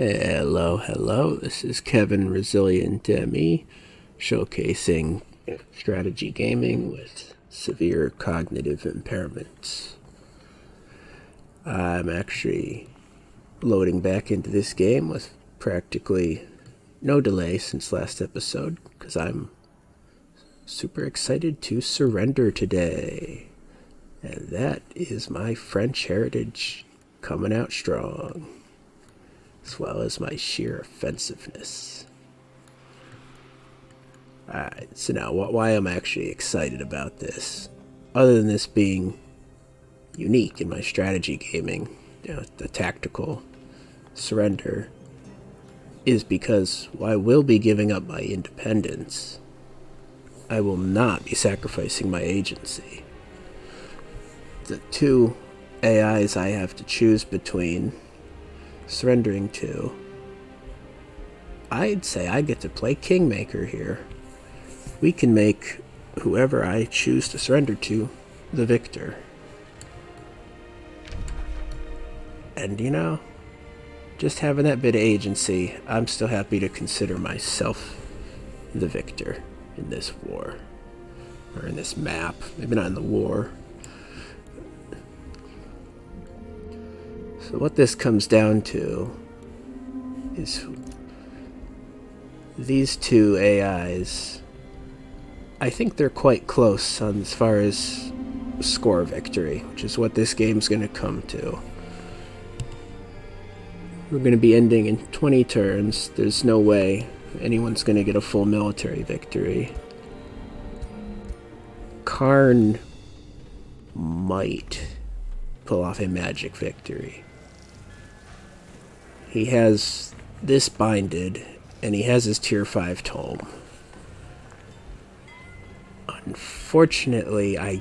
Hello, hello. This is Kevin Resilient Me, showcasing strategy gaming with severe cognitive impairments. I'm actually loading back into this game with practically no delay since last episode, because I'm super excited to surrender today. And that is my French heritage coming out strong, as well as my sheer offensiveness. Alright, so now why I'm actually excited about this, other than this being unique in my strategy gaming, the tactical surrender, is because while I will be giving up my independence, I will not be sacrificing my agency. The two AIs I have to choose between surrendering to, I'd say I get to play Kingmaker here. We can make whoever I choose to surrender to the victor. And just having that bit of agency, I'm still happy to consider myself the victor in this war. Or in this map. Maybe not in the war. So what this comes down to is these two AIs. I think they're quite close on as far as score victory, which is what this game's going to come to. We're going to be ending in 20 turns. There's no way anyone's going to get a full military victory. Karn might pull off a magic victory. He has this binded, and he has his tier 5 tome. Unfortunately, I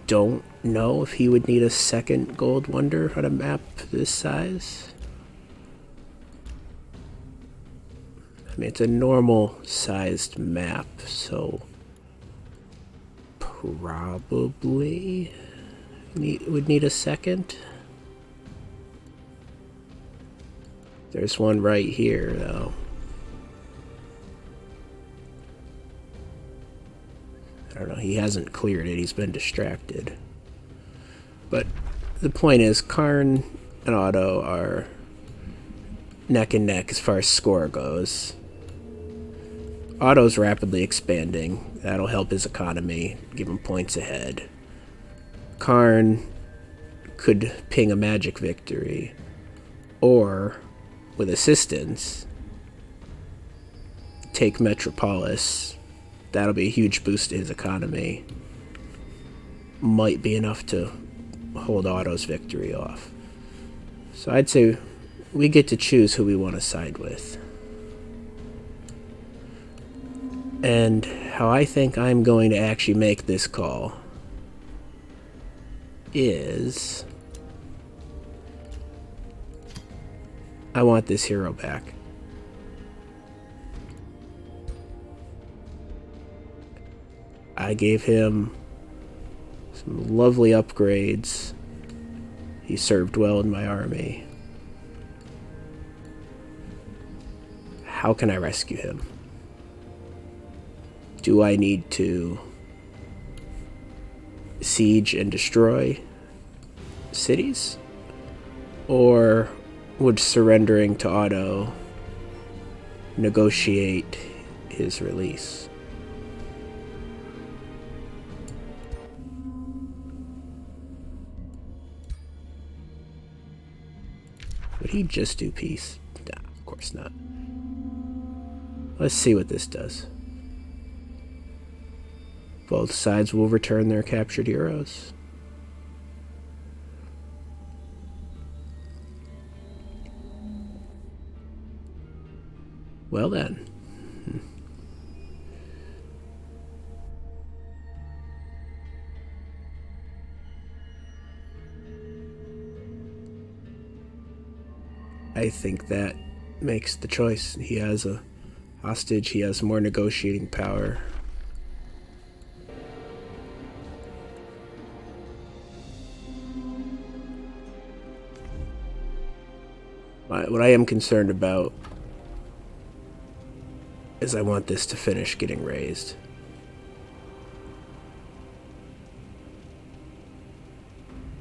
don't know if he would need a second gold wonder on a map this size. I mean, it's a normal sized map, so probably would need a second. There's one right here, though. I don't know, he hasn't cleared it, he's been distracted. But the point is, Karn and Otto are neck and neck as far as score goes. Otto's rapidly expanding. That'll help his economy, give him points ahead. Karn could ping a magic victory, or, with assistance, take Metropolis. That'll be a huge boost to his economy. Might be enough to hold Otto's victory off. So I'd say we get to choose who we want to side with. And how I think I'm going to actually make this call is I want this hero back. I gave him some lovely upgrades. He served well in my army. How can I rescue him? Do I need to siege and destroy cities? Or would surrendering to Otto negotiate his release? Would he just do peace? Nah, of course not. Let's see what this does. Both sides will return their captured heroes. Well then. I think that makes the choice. He has a hostage, he has more negotiating power. What I am concerned about is I want this to finish getting raised.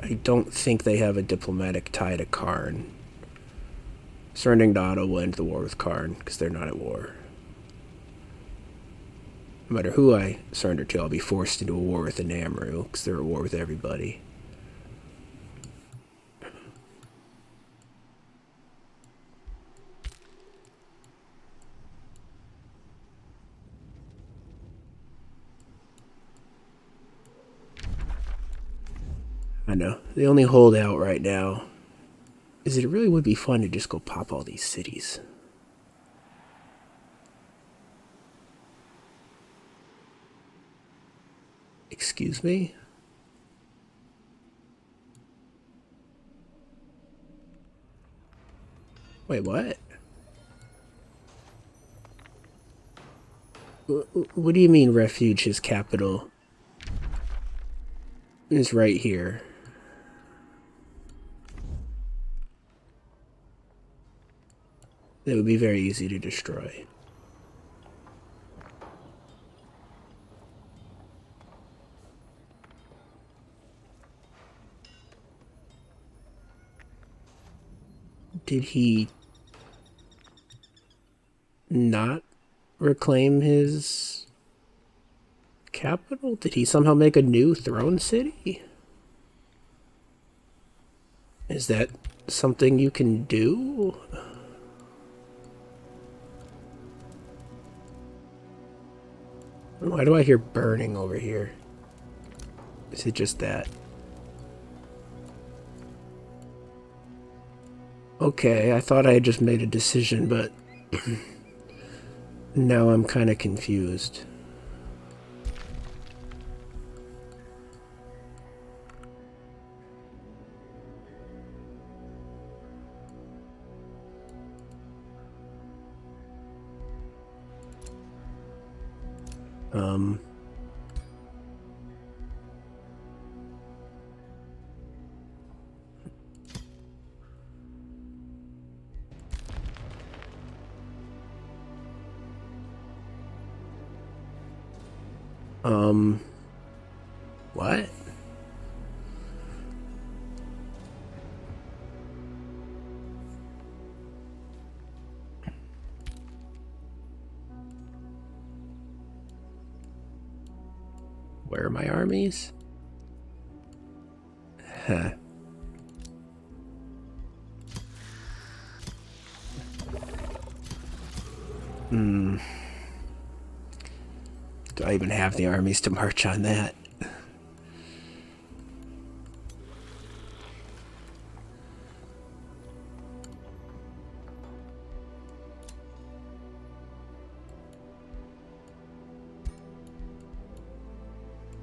I don't think they have a diplomatic tie to Karn. Surrendering to Otto will end the war with Karn, because they're not at war. No matter who I surrender to, I'll be forced into a war with the Namru, because they're at war with everybody. I know. The only holdout right now is that it really would be fun to just go pop all these cities. Excuse me? Wait, what? What do you mean refuge, his capital is right here? It would be very easy to destroy. Did he not reclaim his capital? Did he somehow make a new throne city? Is that something you can do? Why do I hear burning over here? Is it just that? Okay, I thought I had just made a decision, but now I'm kind of confused. What? Where are my armies? Huh. Do I even have the armies to march on that?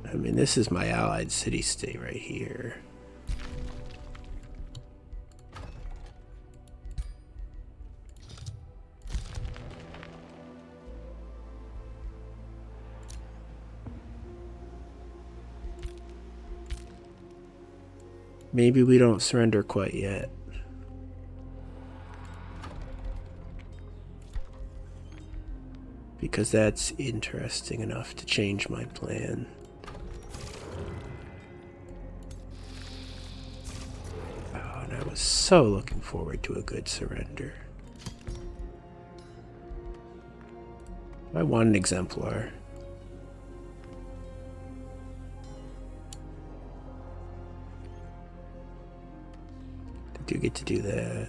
I mean, this is my allied city-state right here. Maybe we don't surrender quite yet. Because that's interesting enough to change my plan. Oh, and I was so looking forward to a good surrender. I want an exemplar. I do get to do that.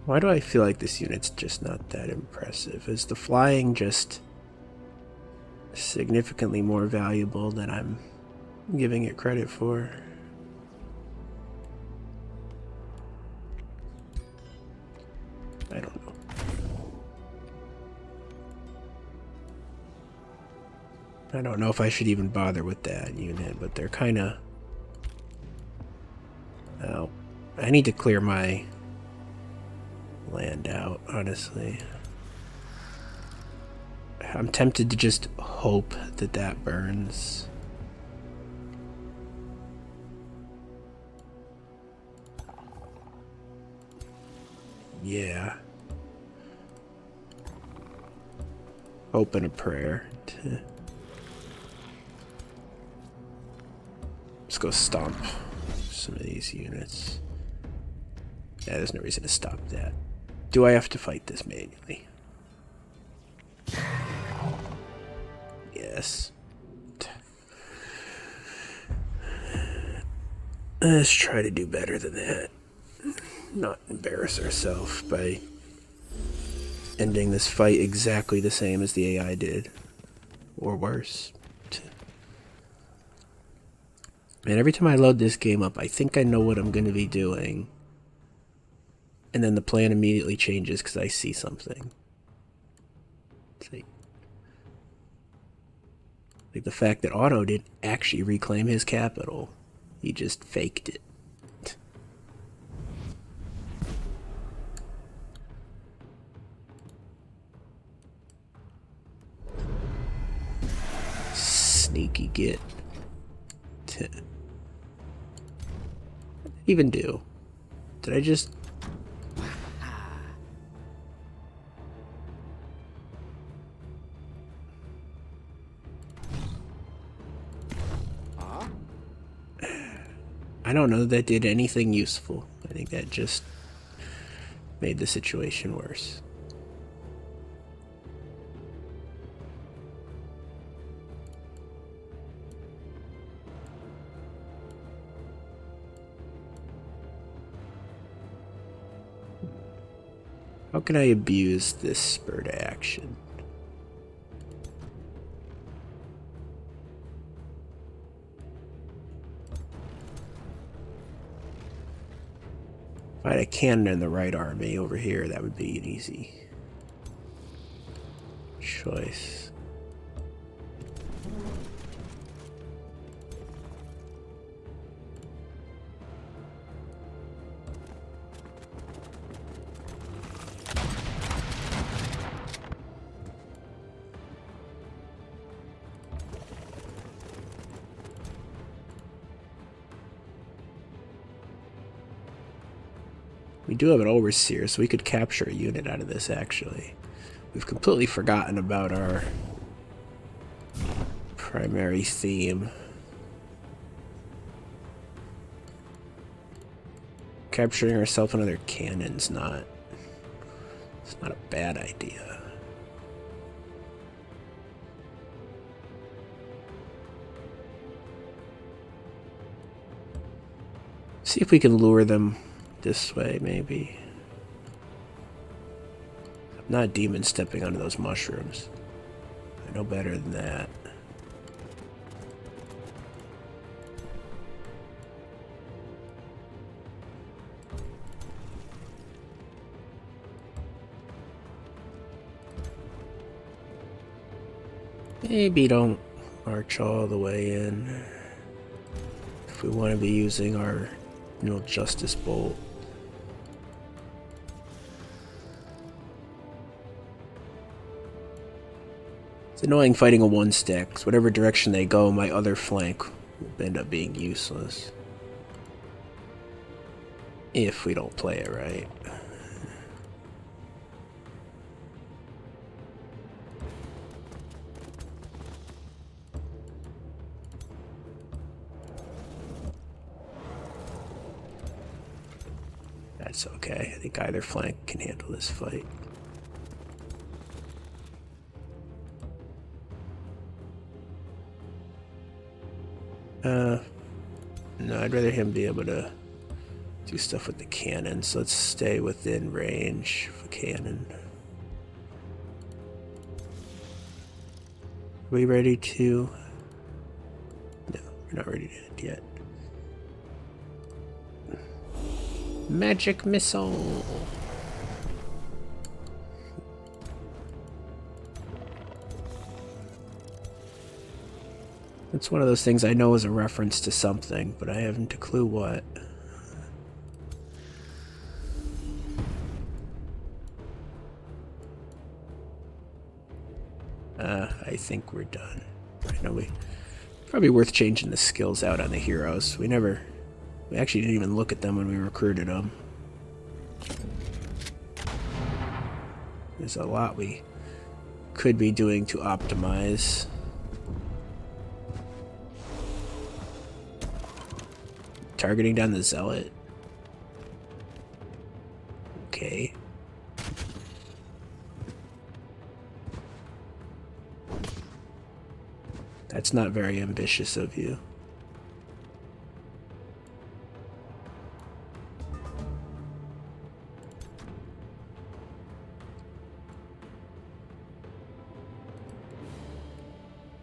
Why do I feel like this unit's just not that impressive? Is the flying just significantly more valuable than I'm giving it credit for? I don't know. I don't know if I should even bother with that unit, but they're kind of... Oh, I need to clear my land out, honestly. I I'm tempted to just hope that that burns. Yeah. Hope and a prayer. Let's go stomp some of these units. Yeah, there's no reason to stop that. Do I have to fight this manually? Yes. Let's try to do better than that. Not embarrass ourselves by ending this fight exactly the same as the AI did. Or worse. Man, every time I load this game up, I think I know what I'm going to be doing. And then the plan immediately changes because I see something. Like the fact that Otto didn't actually reclaim his capital. He just faked it. Sneaky git. Even do. Did I just... I don't know that did anything useful. I think that just made the situation worse. How can I abuse this spur to action? If I had a cannon in the right army over here, that would be an easy choice. We do have an overseer, so we could capture a unit out of this, actually. We've completely forgotten about our primary theme. Capturing ourselves another cannon's not... It's not a bad idea. See if we can lure them this way, maybe. I'm not demon stepping onto those mushrooms. I know better than that. Maybe don't march all the way in. If we want to be using our, Justice Bolt. It's annoying fighting a one stack, because whatever direction they go, my other flank will end up being useless. If we don't play it right. That's okay. I think either flank can handle this fight. No, I'd rather him be able to do stuff with the cannon, so let's stay within range of a cannon. Are we ready to... No, we're not ready to end yet. Magic missile! It's one of those things I know is a reference to something, but I haven't a clue what. I think we're done. I know probably worth changing the skills out on the heroes. We actually didn't even look at them when we recruited them. There's a lot we could be doing to optimize. Targeting down the zealot. Okay. That's not very ambitious of you.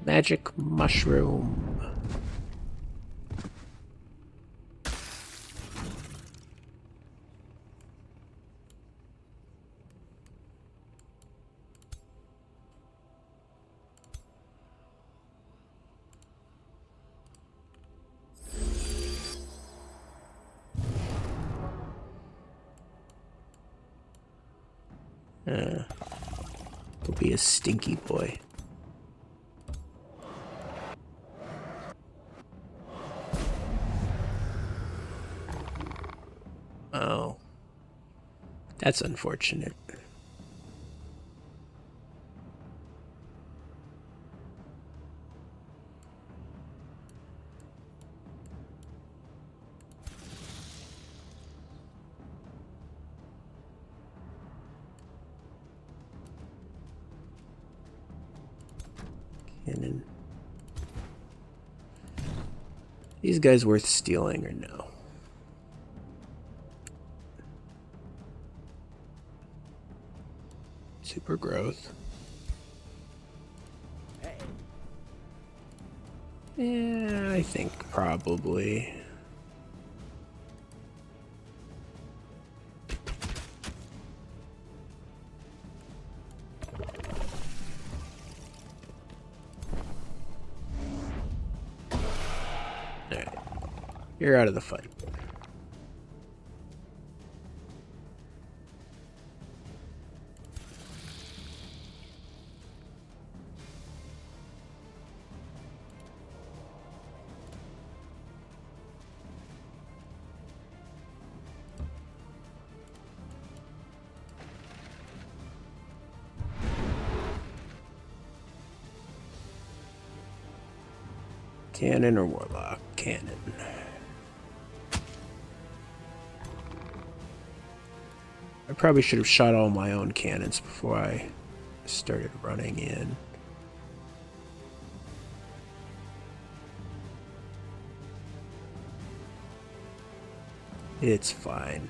Magic mushroom. He'll be a stinky boy. Oh. That's unfortunate. Cannon. These guys worth stealing or no? Super growth. Yeah, I think probably. Alright. You're out of the fight. Cannon or warlock? Cannon. I probably should have shot all my own cannons before I started running in. It's fine.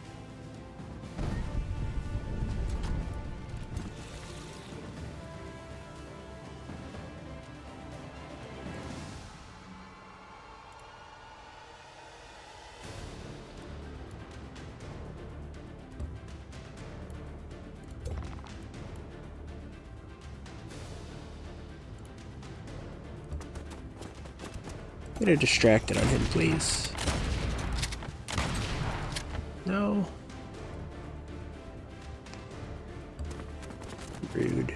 Get a distracted on him, please. No. Rude.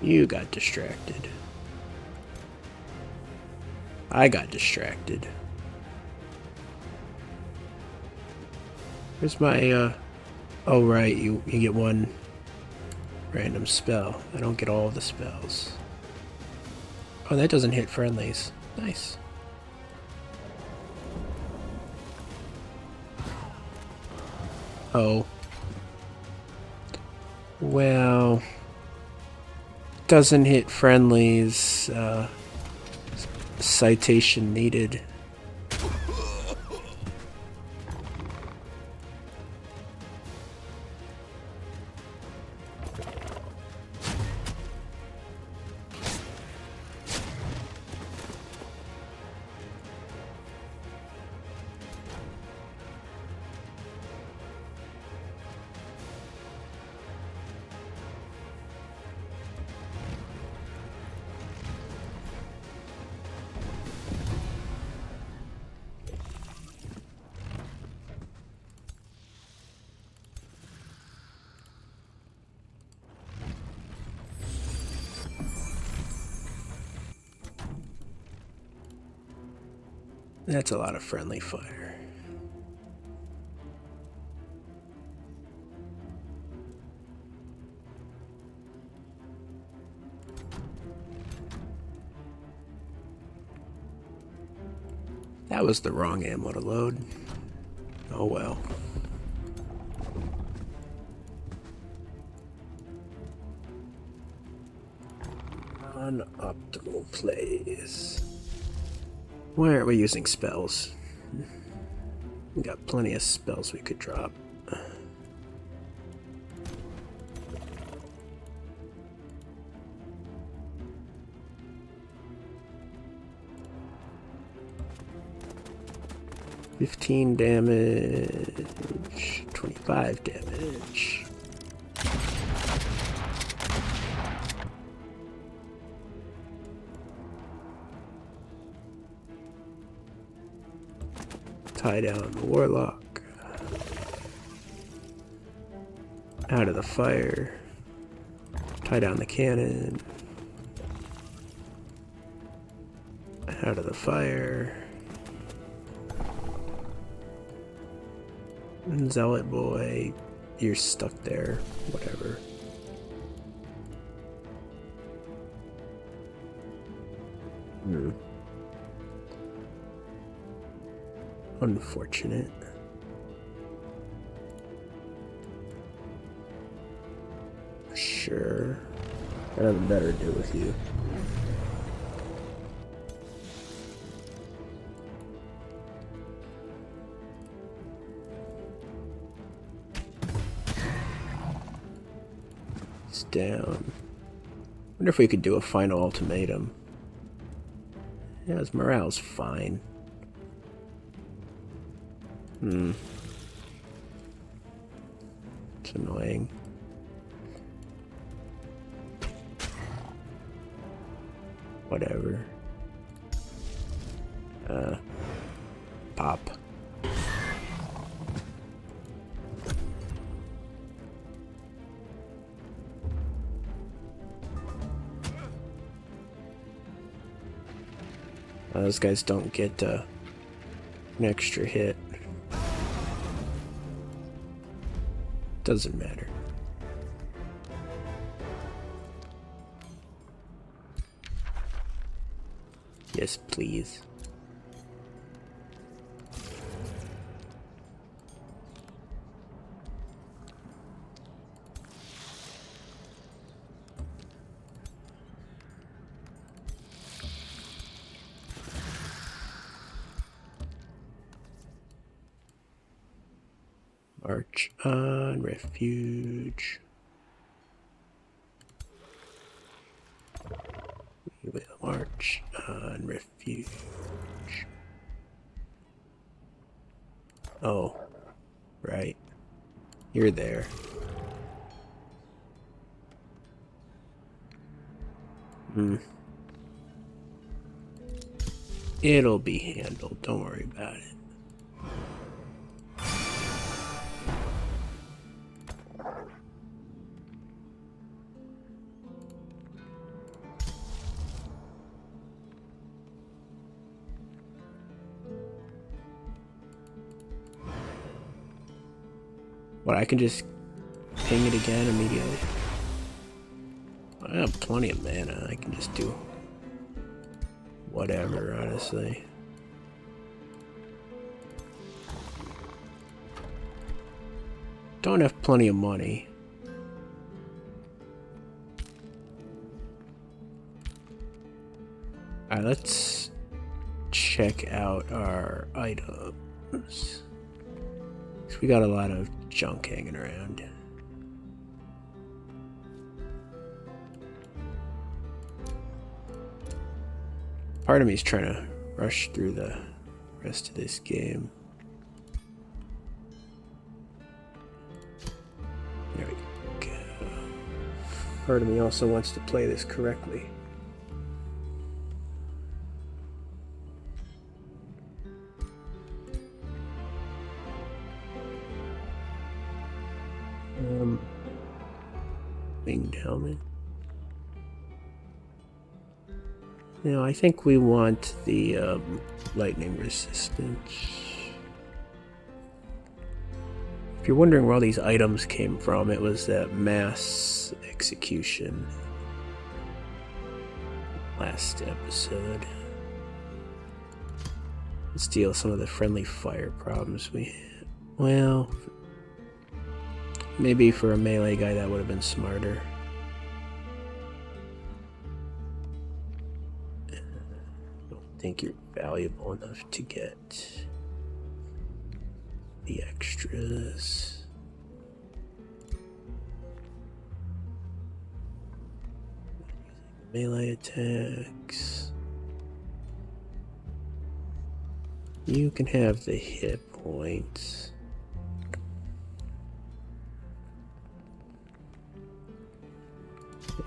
You got distracted. I got distracted. Where's my, oh right, you get one random spell. I don't get all the spells. Oh, that doesn't hit friendlies. Nice. Oh. Well... doesn't hit friendlies, citation needed. That's a lot of friendly fire. That was the wrong ammo to load. Oh well. Non-optimal plays. Why aren't we using spells? We got plenty of spells we could drop. $15 damage, 25 damage. Tie down the warlock. Out of the fire. Tie down the cannon. Out of the fire. Zealot boy, you're stuck there. Whatever. Unfortunate. Sure. I have better to do with you. It's down. Wonder if we could do a final ultimatum. Yeah, his morale's fine. It's annoying. Whatever. Pop. Those guys don't get an extra hit. Doesn't matter. Yes, please. March on refuge. We will march on refuge. Oh, right. You're there. It'll be handled. Don't worry about it. What, I can just ping it again immediately? I have plenty of mana. I can just do whatever, honestly. Don't have plenty of money. Alright, let's check out our items. We got a lot of junk hanging around. Part of me is trying to rush through the rest of this game. There we go. Part of me also wants to play this correctly. Winged helmet. Now, I think we want the lightning resistance. If you're wondering where all these items came from, it was that mass execution last episode. Let's deal with some of the friendly fire problems we had. Well, maybe for a melee guy that would have been smarter. I don't think you're valuable enough to get the extras. Melee attacks. You can have the hit points.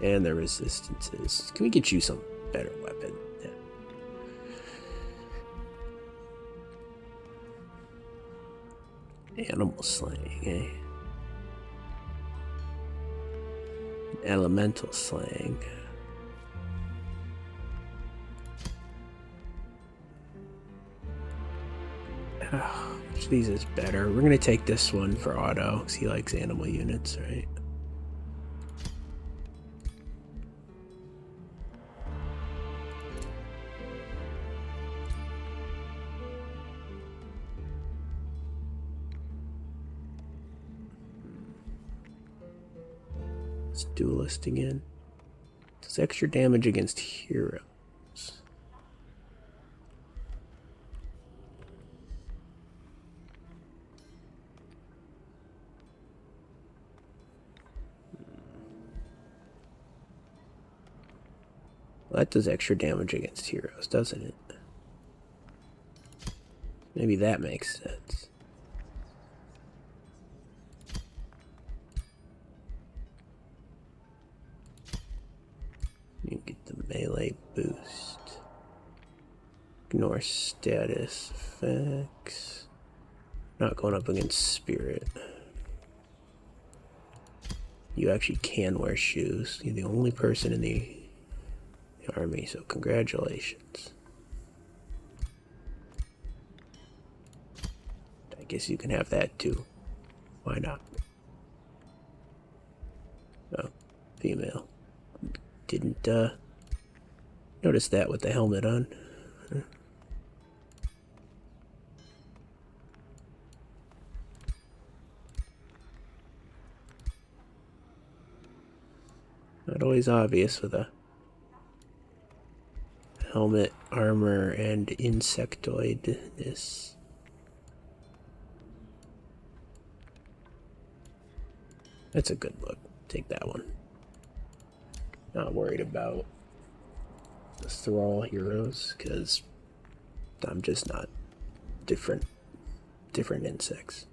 And the resistances. Can we get you some better weapon? Yeah. Animal slaying, eh? Elemental slaying. Which of these is better? We're gonna take this one for Otto, because he likes animal units, right? It's duelist again. Does extra damage against heroes. Well, that does extra damage against heroes, doesn't it? Maybe that makes sense. You get the melee boost. Ignore status effects. Not going up against spirit. You actually can wear shoes. You're the only person in the army, so congratulations. I guess you can have that too. Why not? Oh, female. Didn't notice that with the helmet on. Huh? Not always obvious with a helmet, armor, and insectoidness. That's a good look. Take that one. Not worried about the thrall heroes, because I'm just not different insects.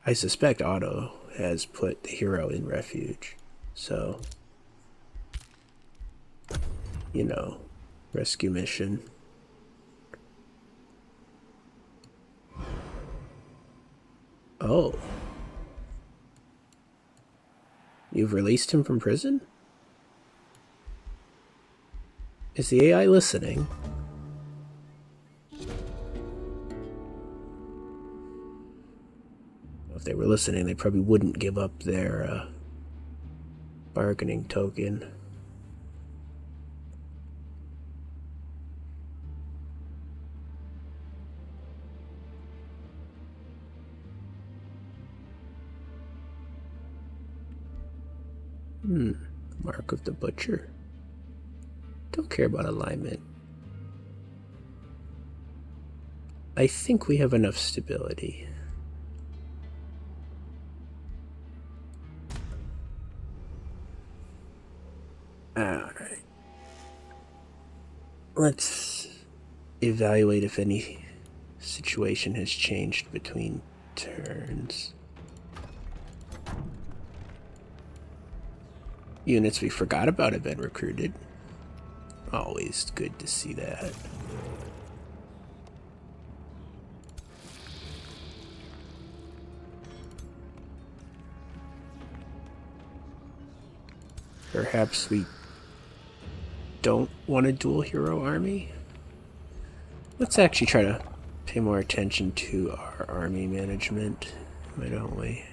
I suspect Otto has put the hero in refuge, so, you know, rescue mission. Oh. You've released him from prison? Is the AI listening? If they were listening, they probably wouldn't give up their bargaining token. Mark of the Butcher. Don't care about alignment. I think we have enough stability. Alright. Let's evaluate if any situation has changed between turns. Units we forgot about have been recruited. Always good to see that. Perhaps we don't want a dual hero army? Let's actually try to pay more attention to our army management, why don't we?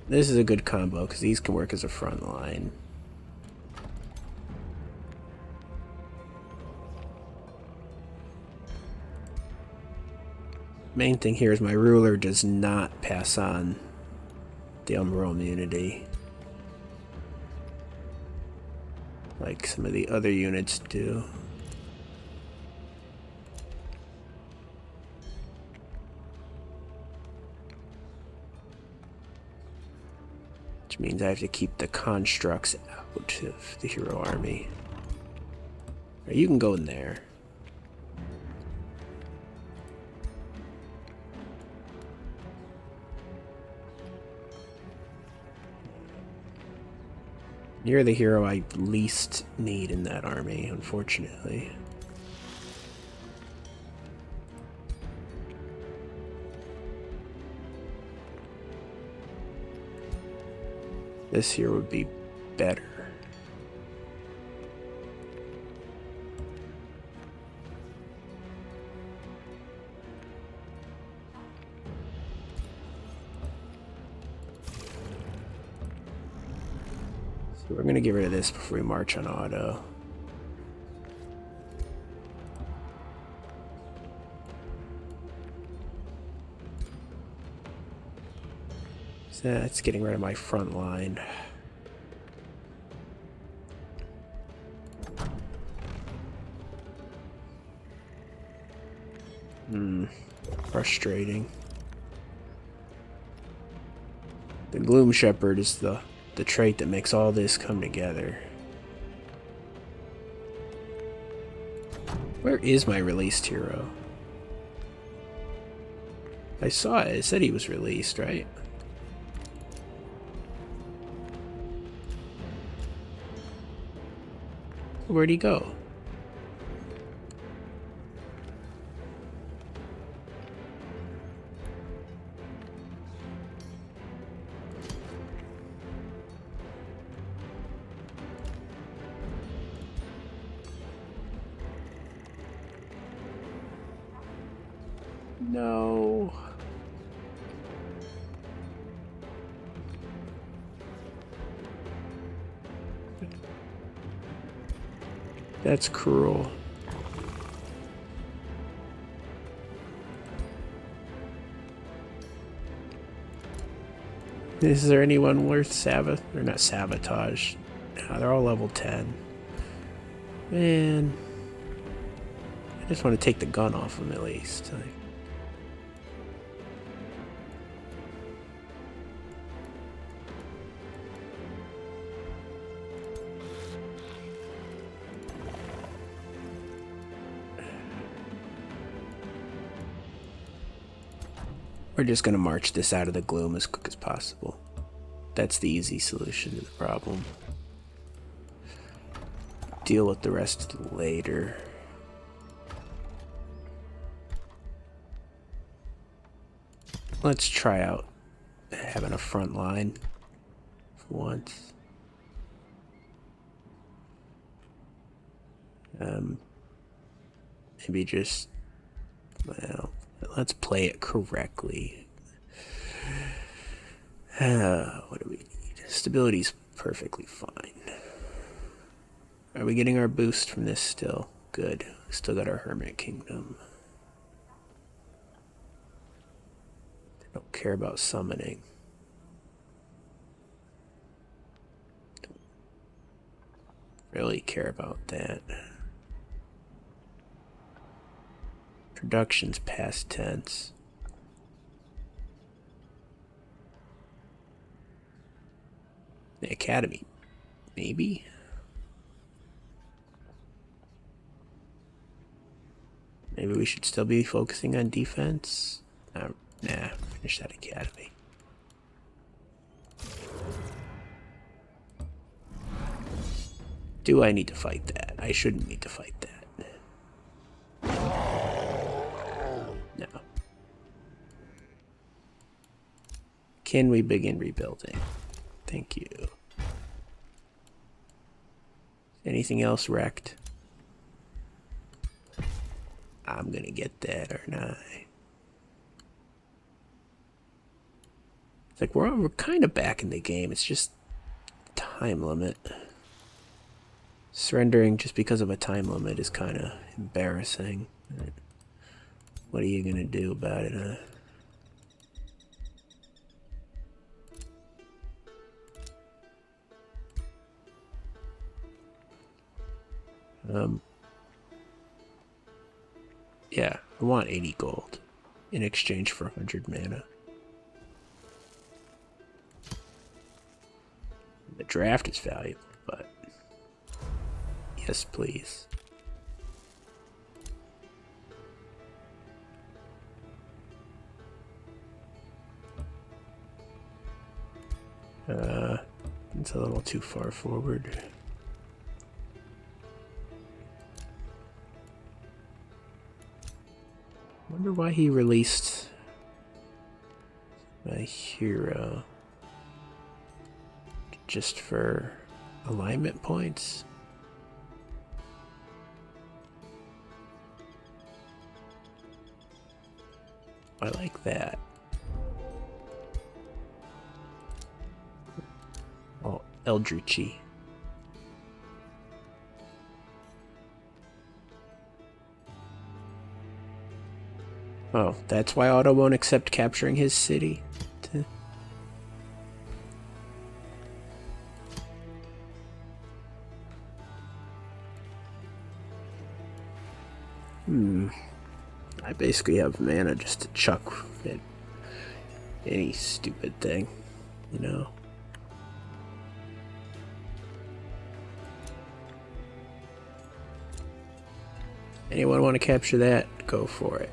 This is a good combo because these can work as a front line. Main thing here is my ruler does not pass on the Umbral immunity like some of the other units do. Which means I have to keep the constructs out of the hero army. Right, you can go in there. You're the hero I least need in that army, unfortunately. This here would be better. So we're gonna get rid of this before we march on auto. So that's getting rid of my front line. Frustrating. The Gloom Shepherd is the trait that makes all this come together. Where is my released hero? I saw it. It said he was released, right? Where'd he go? No. That's cruel. Is there anyone worth sabotage? Or not sabotage. No, they're all level 10. Man. I just want to take the gun off them at least. We're just going to march this out of the gloom as quick as possible. That's the easy solution to the problem. Deal with the rest later. Let's try out having a front line for once. Maybe just, well, let's play it correctly. What do we need? Stability's perfectly fine. Are we getting our boost from this still? Good. Still got our Hermit Kingdom. Don't care about summoning. Don't really care about that. Production's past tense. The Academy, maybe? Maybe we should still be focusing on defense? Nah, finish that Academy. Do I need to fight that? I shouldn't need to fight that. No. Can we begin rebuilding? Thank you. Anything else wrecked? I'm gonna get that, aren't I? It's like we're kind of back in the game. It's just time limit. Surrendering just because of a time limit is kind of embarrassing. What are you gonna do about it, huh? Yeah, I want 80 gold in exchange for 100 mana. The draft is valuable, but yes, please. It's a little too far forward. Wonder why he released my hero just for alignment points. I like that. Oh, Eldritchy. Oh, that's why Otto won't accept capturing his city. I basically have mana just to chuck at any stupid thing, you know? Anyone want to capture that? Go for it.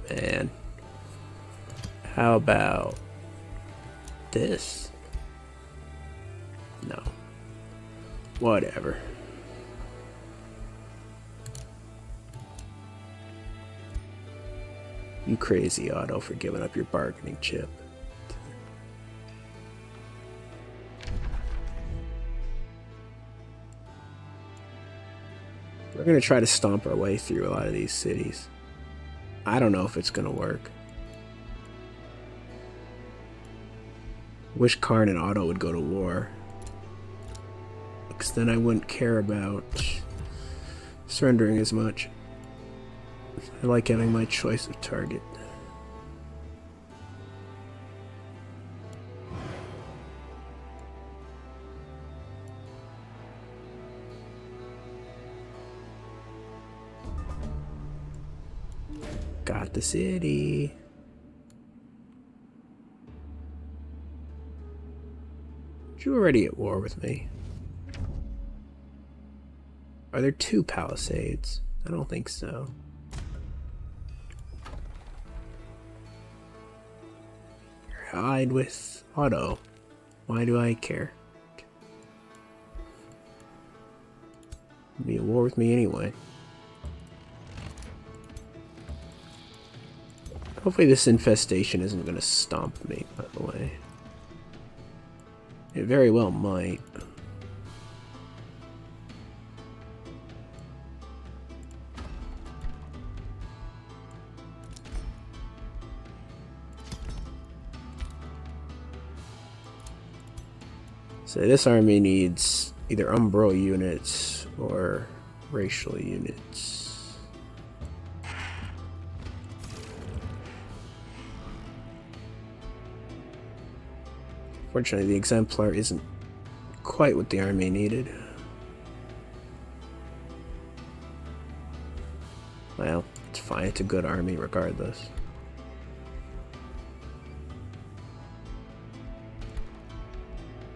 Man. How about this? No. Whatever. You crazy, Otto, for giving up your bargaining chip. We're gonna try to stomp our way through a lot of these cities. I don't know if it's gonna work. Wish Karn and Otto would go to war, because then I wouldn't care about surrendering as much. I like having my choice of target. Got the city. You already at war with me? Are there 2 palisades? I don't think so. You're allied with Otto. Why do I care? You'd be at war with me anyway. Hopefully this infestation isn't going to stomp me, by the way. It very well might. So this army needs either Umbral units or racial units. Fortunately, the Exemplar isn't quite what the army needed. Well, it's fine. It's a good army regardless.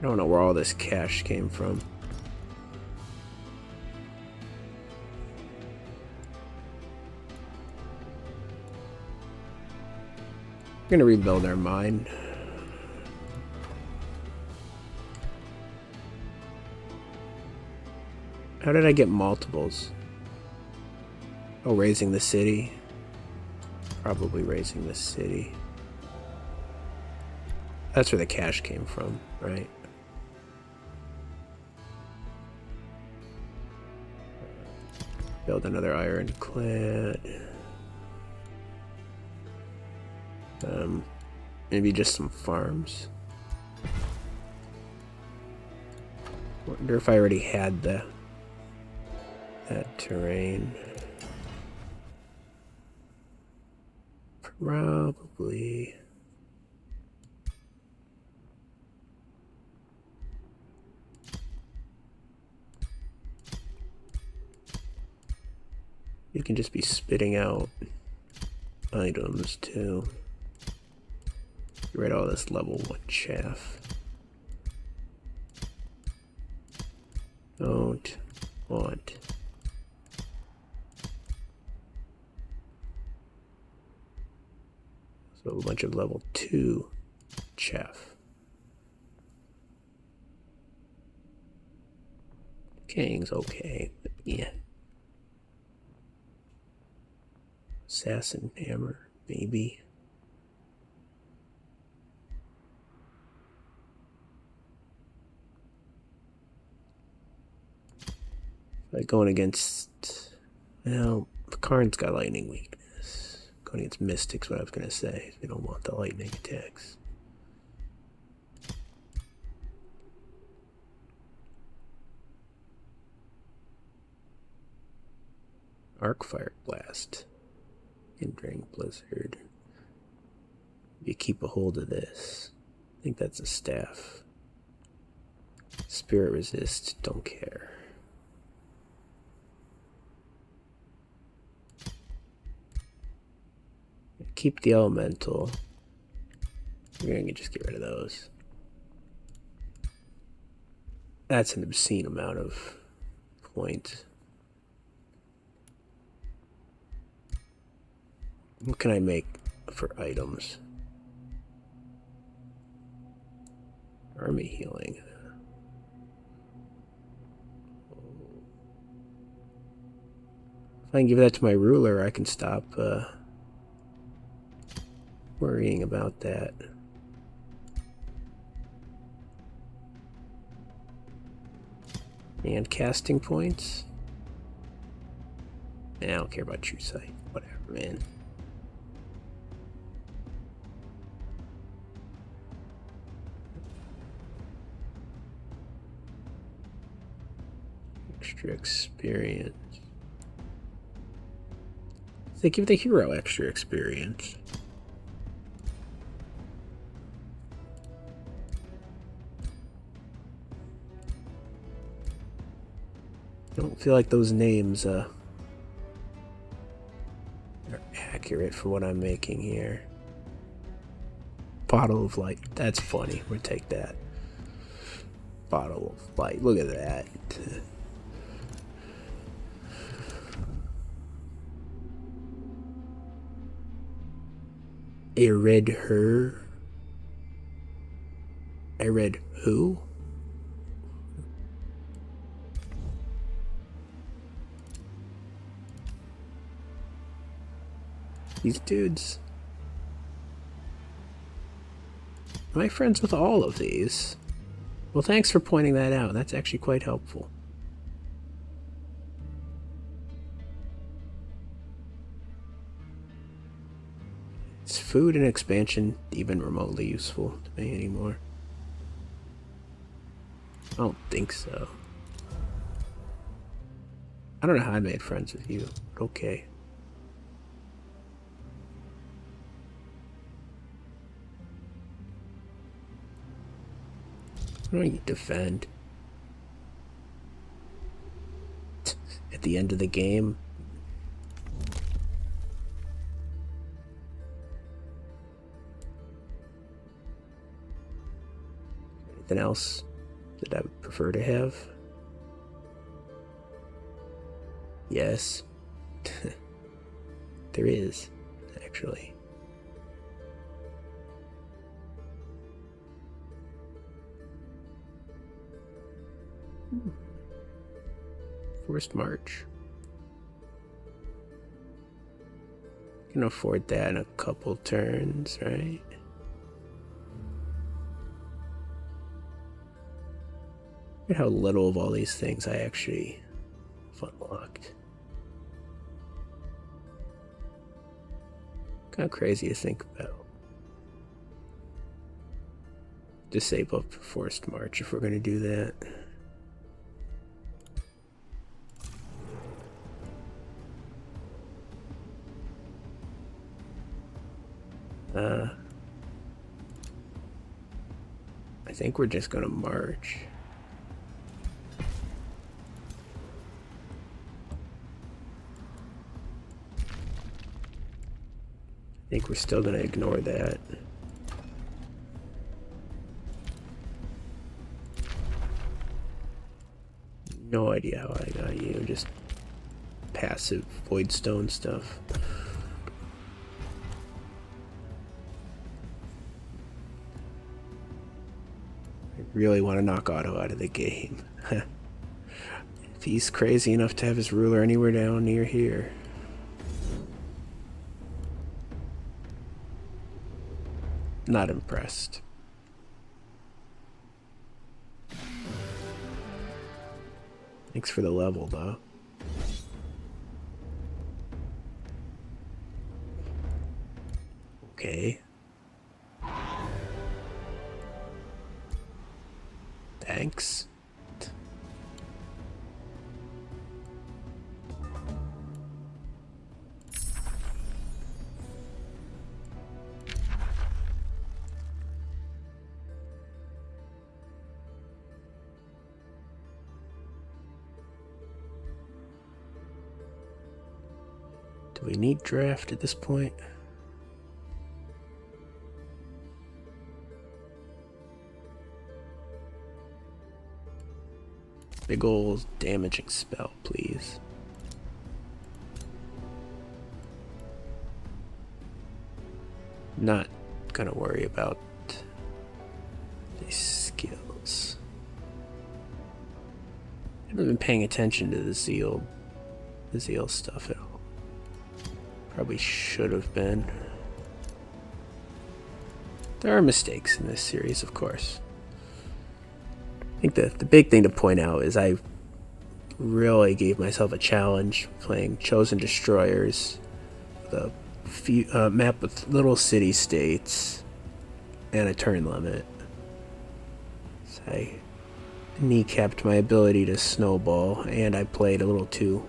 I don't know where all this cash came from. We're gonna rebuild our mine. How did I get multiples? Oh, raising the city. Probably raising the city. That's where the cash came from, right? Build another ironclad. Maybe just some farms. Wonder if I already had that terrain. Probably. You can just be spitting out items too. Get rid of all this level 1 chaff. Don't want. So a bunch of level 2 chaff. King's okay, but yeah. Assassin hammer, maybe. Like going against, well, Karn's got lightning weakness. Going against Mystic's what I was gonna say. We don't want the lightning attacks. Arcfire Blast. Hindering Blizzard. You keep a hold of this. I think that's a staff. Spirit Resist, don't care. Keep the elemental. We're gonna just get rid of those. That's an obscene amount of points. What can I make for items? Army healing. If I can give that to my ruler, I can stop worrying about that. And casting points. I don't care about True Sight. Whatever, man. Extra experience. They give the hero extra experience. I don't feel like those names are accurate for what I'm making here. Bottle of Light. That's funny. We'll take that. Bottle of Light. Look at that. I read her. I read who? These dudes. Am I friends with all of these? Well, thanks for pointing that out. That's actually quite helpful. Is food and expansion even remotely useful to me anymore? I don't think so. I don't know how I made friends with you, but okay. Why don't you defend? At the end of the game? Anything else that I would prefer to have? Yes. There is, actually. Forced March. Can afford that in a couple turns, right? Look at how little of all these things I actually have unlocked. Kind of crazy to think about. Disable forced march if we're going to do that. I think we're just going to march. I think we're still going to ignore that. No idea how I got you, just passive void stone stuff. I really want to knock Otto out of the game. If he's crazy enough to have his ruler anywhere down near here. Not impressed. Thanks for the level, though. Okay. Thanks. Do we need draft at this point? Big ol' damaging spell, please. Not gonna worry about these skills. I haven't been paying attention to the zeal stuff at all. Probably should have been. There are mistakes in this series, of course. I think the big thing to point out is I really gave myself a challenge playing Chosen Destroyers, the map with little city-states and a turn limit. So I kneecapped my ability to snowball, and I played a little too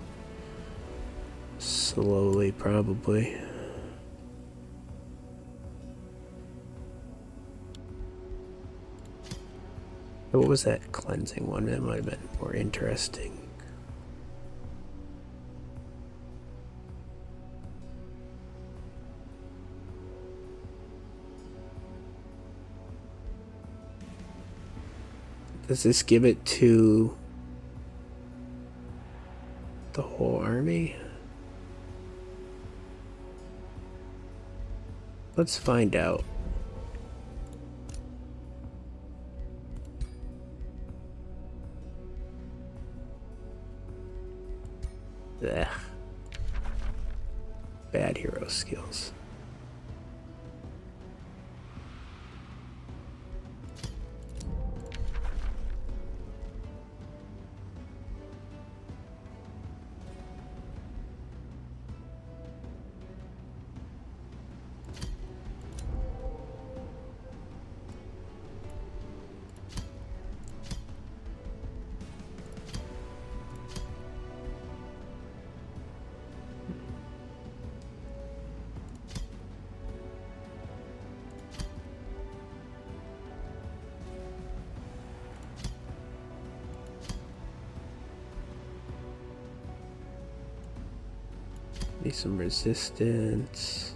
slowly, probably. What was that cleansing one? That might have been more interesting. Does this give it to the whole army? Let's find out. Ugh. Bad hero skills. Need some resistance.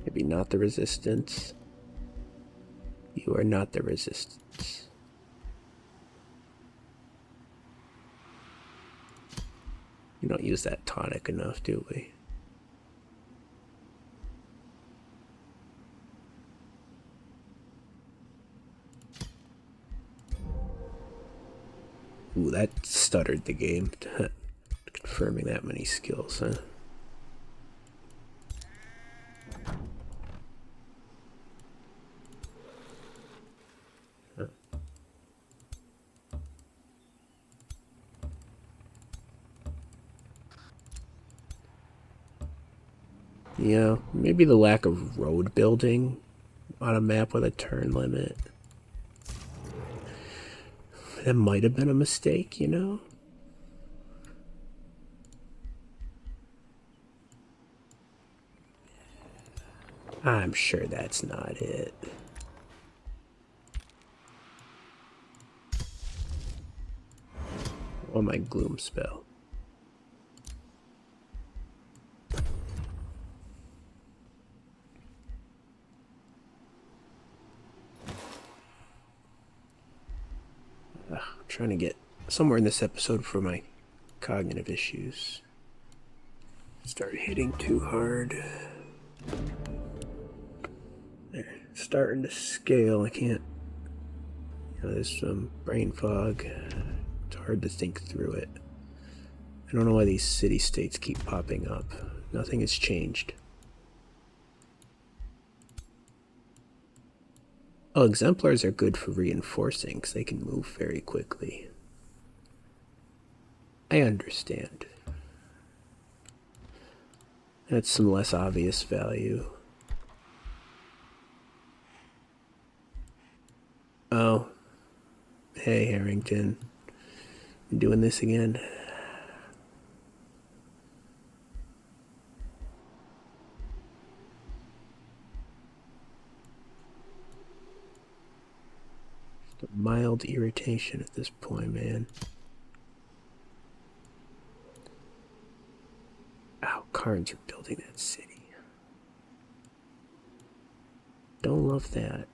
Maybe not the resistance. You are not the resistance. We don't use that tonic enough, do we? Ooh, that stuttered the game. Confirming that many skills, huh? You know, maybe the lack of road building on a map with a turn limit. That might have been a mistake, you know? I'm sure that's not it. Oh, my gloom spell. I'm trying to get somewhere in this episode for my cognitive issues. Start hitting too hard. They're starting to scale. I can't. You know, there's some brain fog. It's hard to think through it. I don't know why these city-states keep popping up. Nothing has changed. Oh, exemplars are good for reinforcing because they can move very quickly. I understand. That's some less obvious value. Oh. Hey, Harrington. You doing this again? Just a mild irritation at this point, man. Ow, Karns are building that city. Don't love that.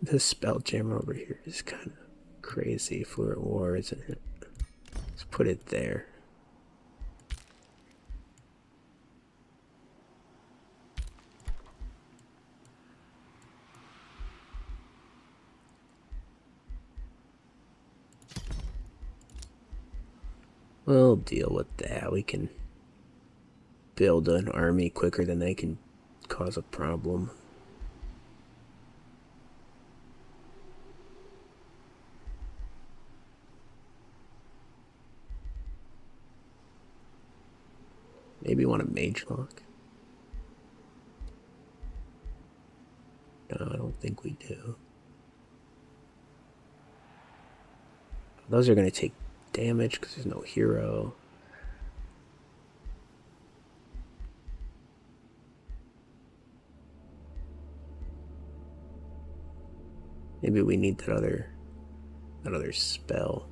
This spell jammer over here is kind of crazy if we're at war, isn't it? Let's put it there. We'll deal with that. We can build an army quicker than they can cause a problem. Maybe want a mage lock? No, I don't think we do. Those are going to take damage because there's no hero. Maybe we need that other spell.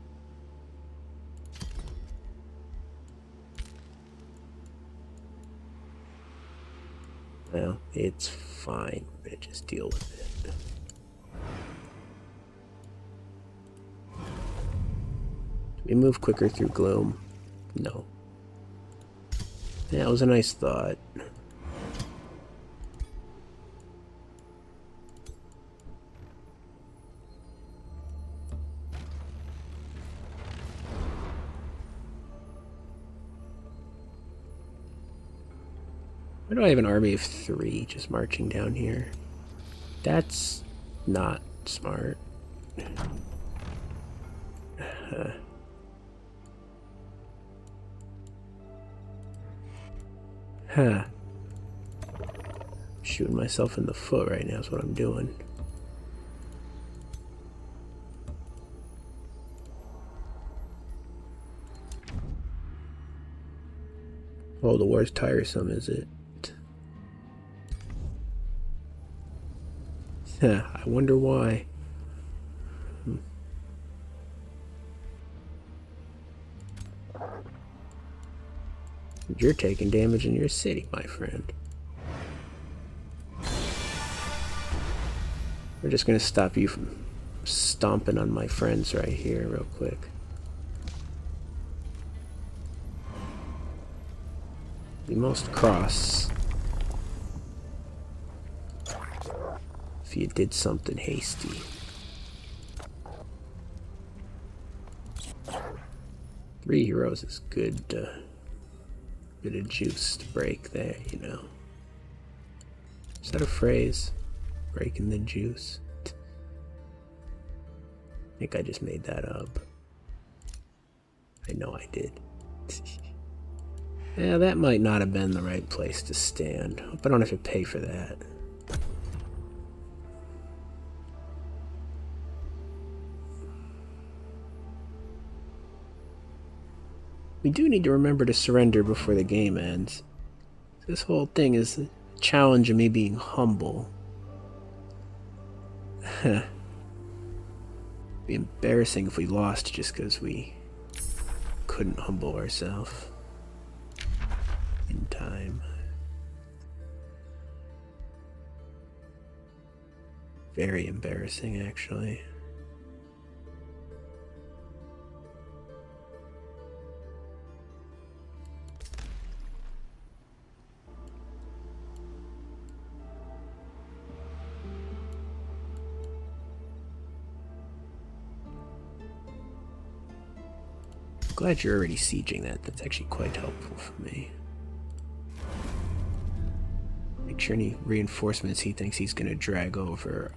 Well, it's fine. We're gonna just deal with it. Do we move quicker through gloom? No. Yeah, it was a nice thought. Why do I have an army of 3 just marching down here? That's not smart. Huh. Shooting myself in the foot right now is what I'm doing. Oh, the war's tiresome, is it? I wonder why. You're taking damage in your city, my friend. We're just gonna stop you from stomping on my friends right here real quick. Be most cross if you did something hasty. Three heroes is good. Bit of juice to break there, you know. Is that a phrase? Breaking the juice. I think I just made that up. I know I did. Yeah, that might not have been the right place to stand. Hope I don't have to pay for that. We do need to remember to surrender before the game ends. This whole thing is a challenge of me being humble. It'd be embarrassing if we lost just because we couldn't humble ourselves in time. Very embarrassing, actually. Glad you're already sieging that. That's actually quite helpful for me. Make sure any reinforcements he thinks he's gonna drag over.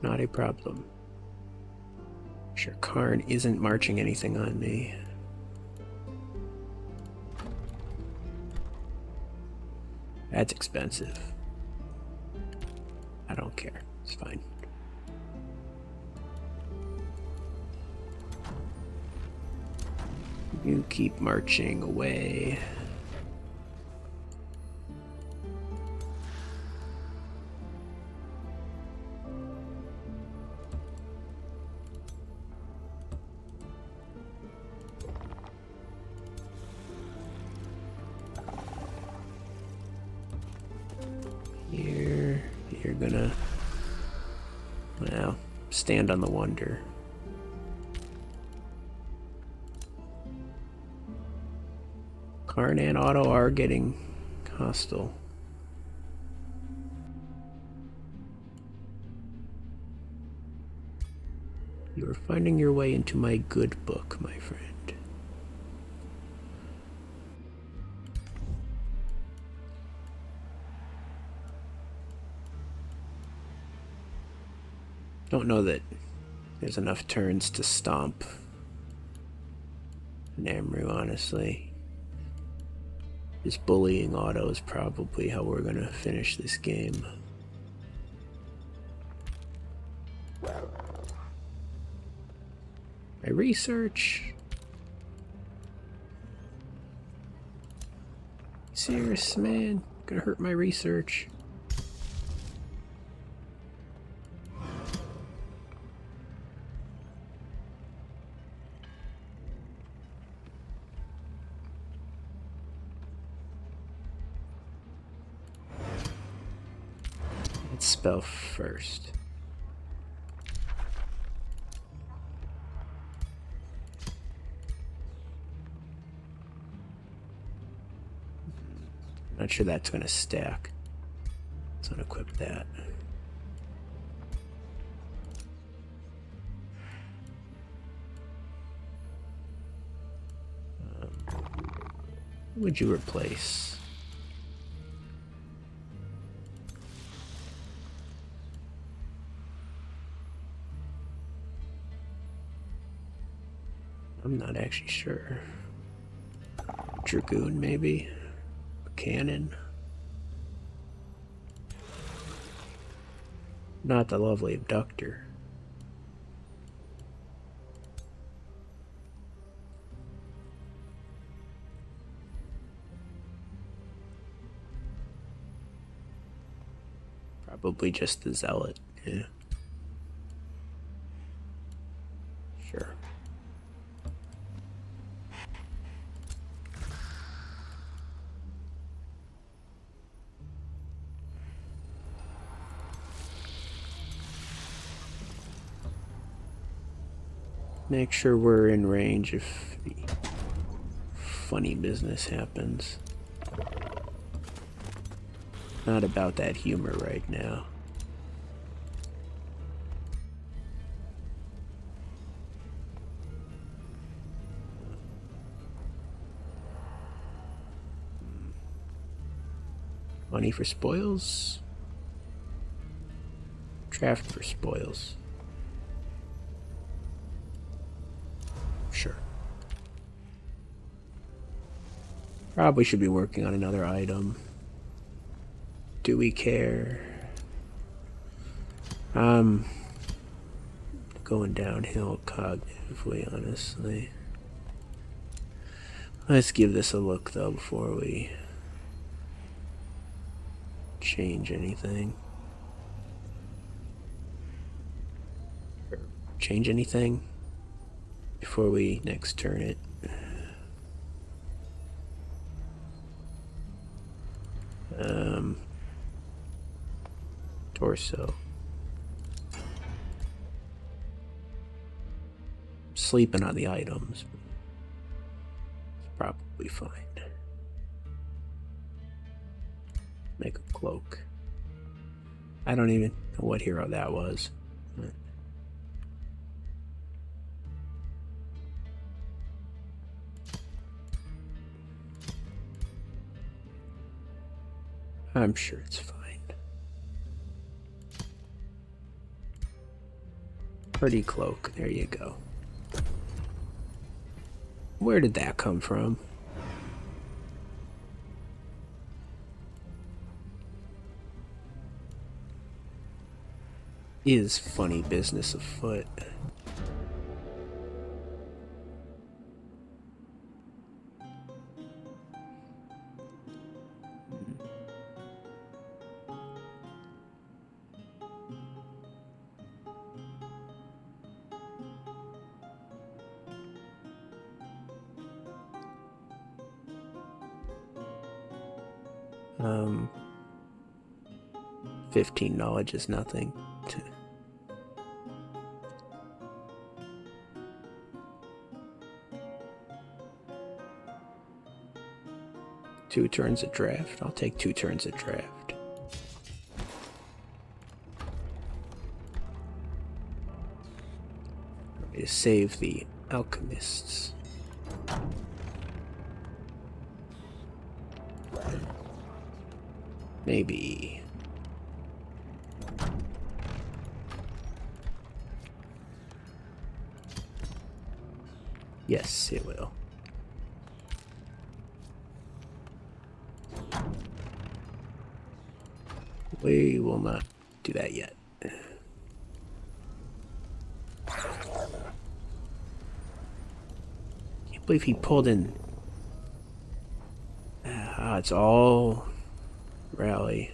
Not a problem. Sure, Karn isn't marching anything on me. That's expensive. I don't care. It's fine. You keep marching away. You're gonna, well, stand on the wonder. Karn and Otto are getting hostile. You are finding your way into my good book, my friend. Don't know that there's enough turns to stomp Namru, honestly. Just bullying Otto is probably how we're gonna finish this game. My research. Serious, man? Gonna hurt my research. Let's spell first. Not sure that's gonna stack. Let's unequip that. Who would you replace? I'm not actually sure. Dragoon, maybe? Cannon? Not the lovely abductor. Probably just the zealot, yeah. Sure. Make sure we're in range if the funny business happens. Not about that humor right now. Money for spoils? Draft for spoils. Probably should be working on another item. Do we care? Going downhill cognitively, honestly. Let's give this a look, though, before we change anything. Change anything before we next turn it. Torso. Sleeping on the items. It's probably fine. Make a cloak. I don't even know what hero that was. I'm sure it's fine. Pretty cloak, there you go. Where did that come from? Is funny business afoot. Um, 15 knowledge is nothing. Two turns at draft? I'll take 2 turns at draft. To save the alchemists. Maybe. Yes, it will. We will not do that yet. Can't believe he pulled in. It's all rally.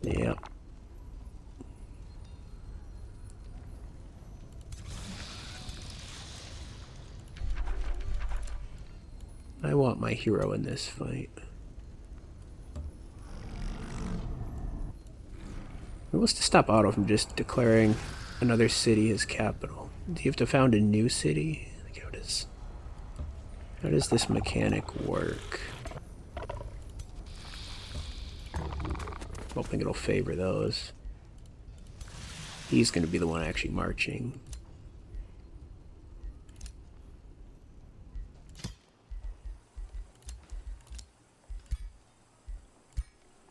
Yep. I want my hero in this fight. What's to stop Otto from just declaring another city as capital? Do you have to found a new city? Like, how does this mechanic work? Hoping it'll favor those. He's gonna be the one actually marching.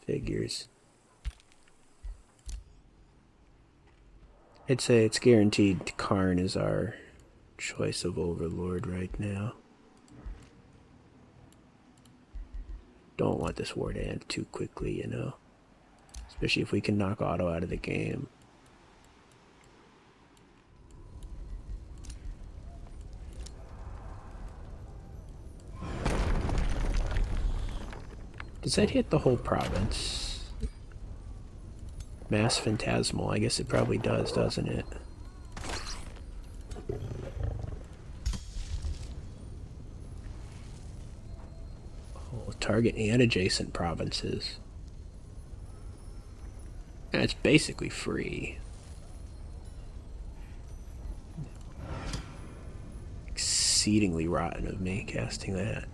Figures. I'd say it's guaranteed Karn is our choice of overlord right now. Don't want this war to end too quickly, you know? Especially if we can knock Otto out of the game. Does that hit the whole province? Mass Phantasmal, I guess it probably does, doesn't it? Oh, target and adjacent provinces. That's basically free. Exceedingly rotten of me casting that.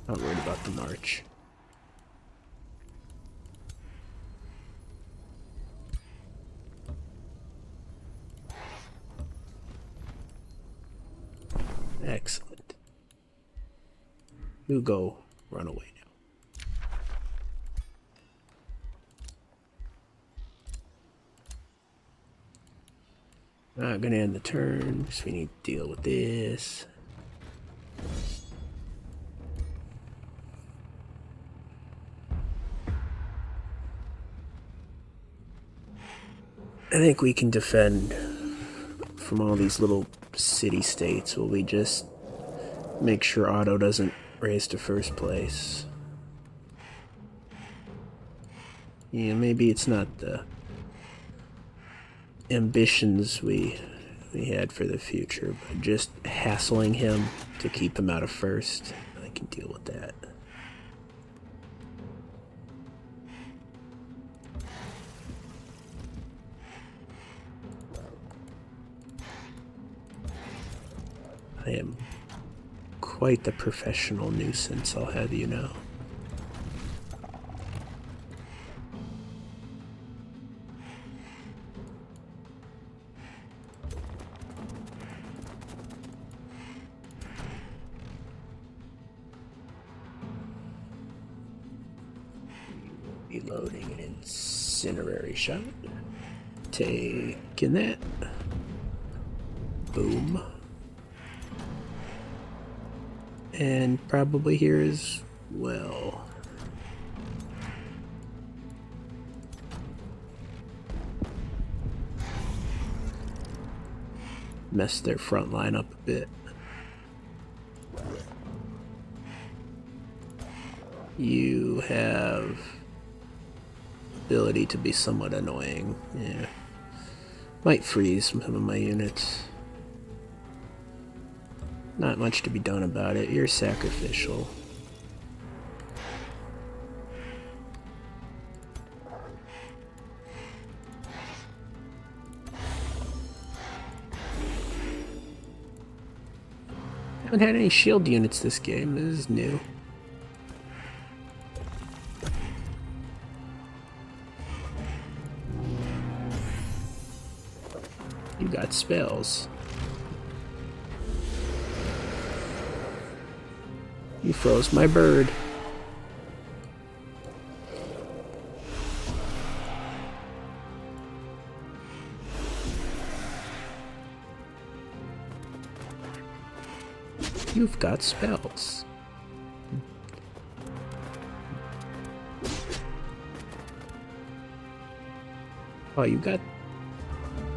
Not worried about the march. Excellent. Hugo run away now. Not gonna end the turn, so we need to deal with this. I think we can defend from all these little city-states while we just make sure Otto doesn't race to first place. Yeah, maybe it's not the ambitions we had for the future, but just hassling him to keep him out of first. I can deal with that. I am quite the professional nuisance, I'll have you know. Reloading an incinerary shot. Taking that. Boom. And probably here as well. Messed their front line up a bit. You have ability to be somewhat annoying. Yeah. Might freeze some of my units. Not much to be done about it. You're sacrificial. Haven't had any shield units this game. This is new. You got spells. You froze my bird. You've got spells. Oh, you got...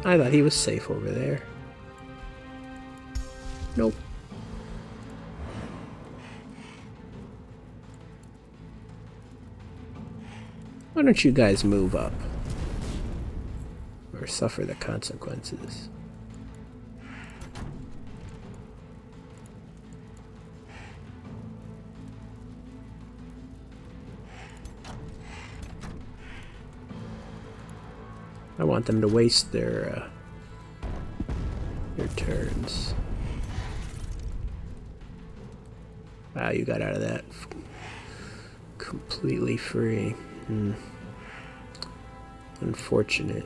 I thought he was safe over there. Nope. Why don't you guys move up? Or suffer the consequences? I want them to waste their turns. Wow, you got out of that completely free. Unfortunate.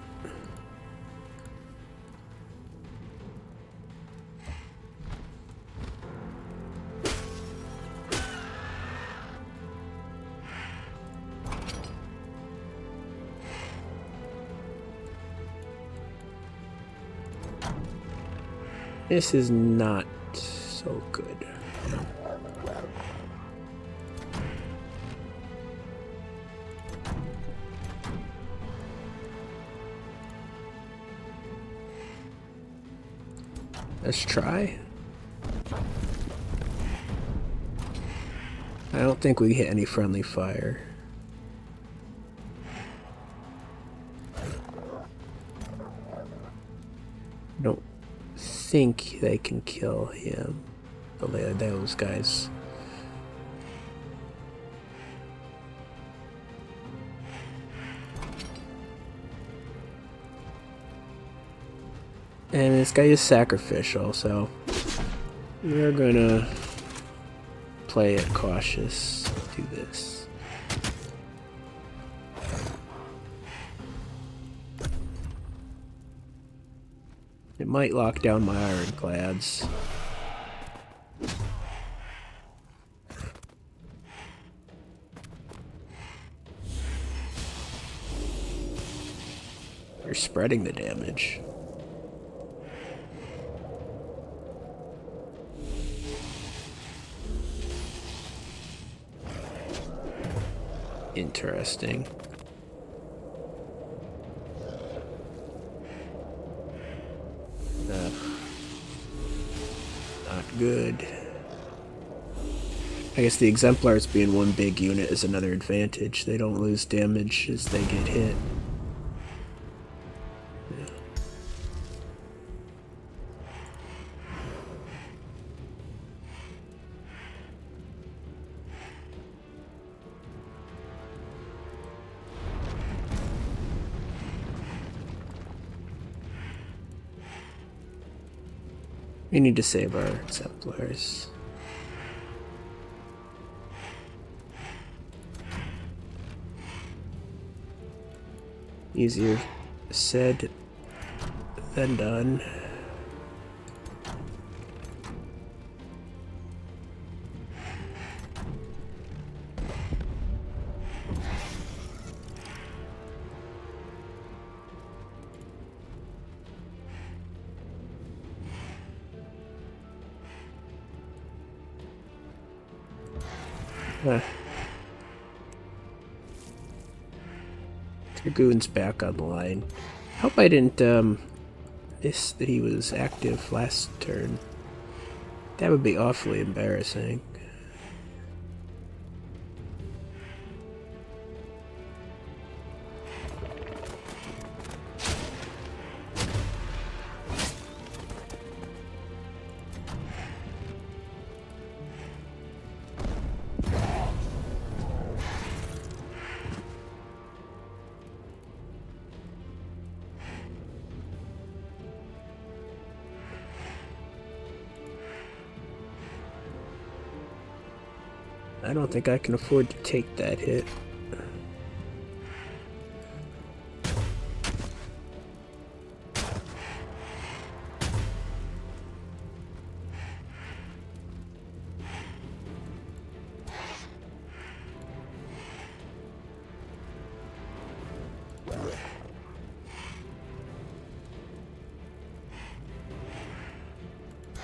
This is not so good. Let's try. I don't think we hit any friendly fire. Don't think they can kill him. Those guys. And this guy is sacrificial, so we're gonna play it cautious. Do this. It might lock down my ironclads. You're spreading the damage. Interesting. Not good. I guess the exemplars being one big unit is another advantage. They don't lose damage as they get hit. Yeah. We need to save our exemplars. Easier said than done. Dragoon's back on the line. Hope I didn't miss that he was active last turn. That would be awfully embarrassing. I don't think I can afford to take that hit.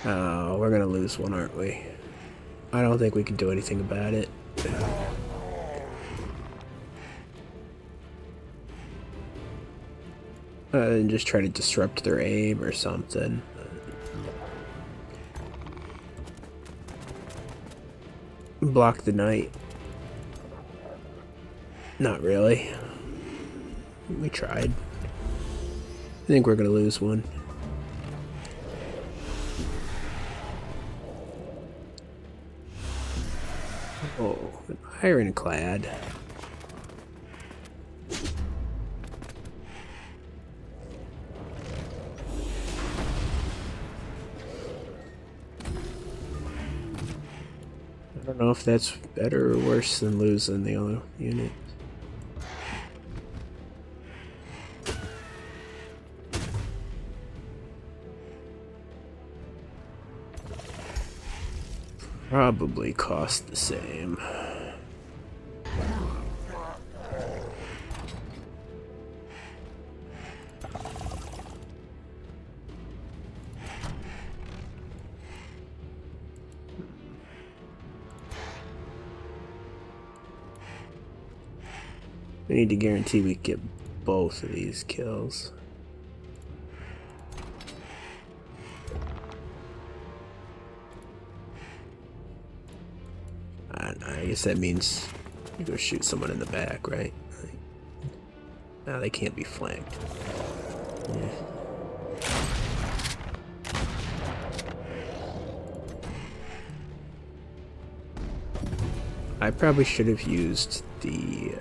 Oh, we're gonna lose one, aren't we? I don't think we can do anything about it. And just try to disrupt their aim or something. Block the knight. Not really. We tried. I think we're gonna lose one. Oh, an ironclad. I don't know if that's better or worse than losing the other unit. Probably cost the same. We need to guarantee we get both of these kills. I guess that means you go shoot someone in the back, right? No, they can't be flanked. Yeah. I probably should have used the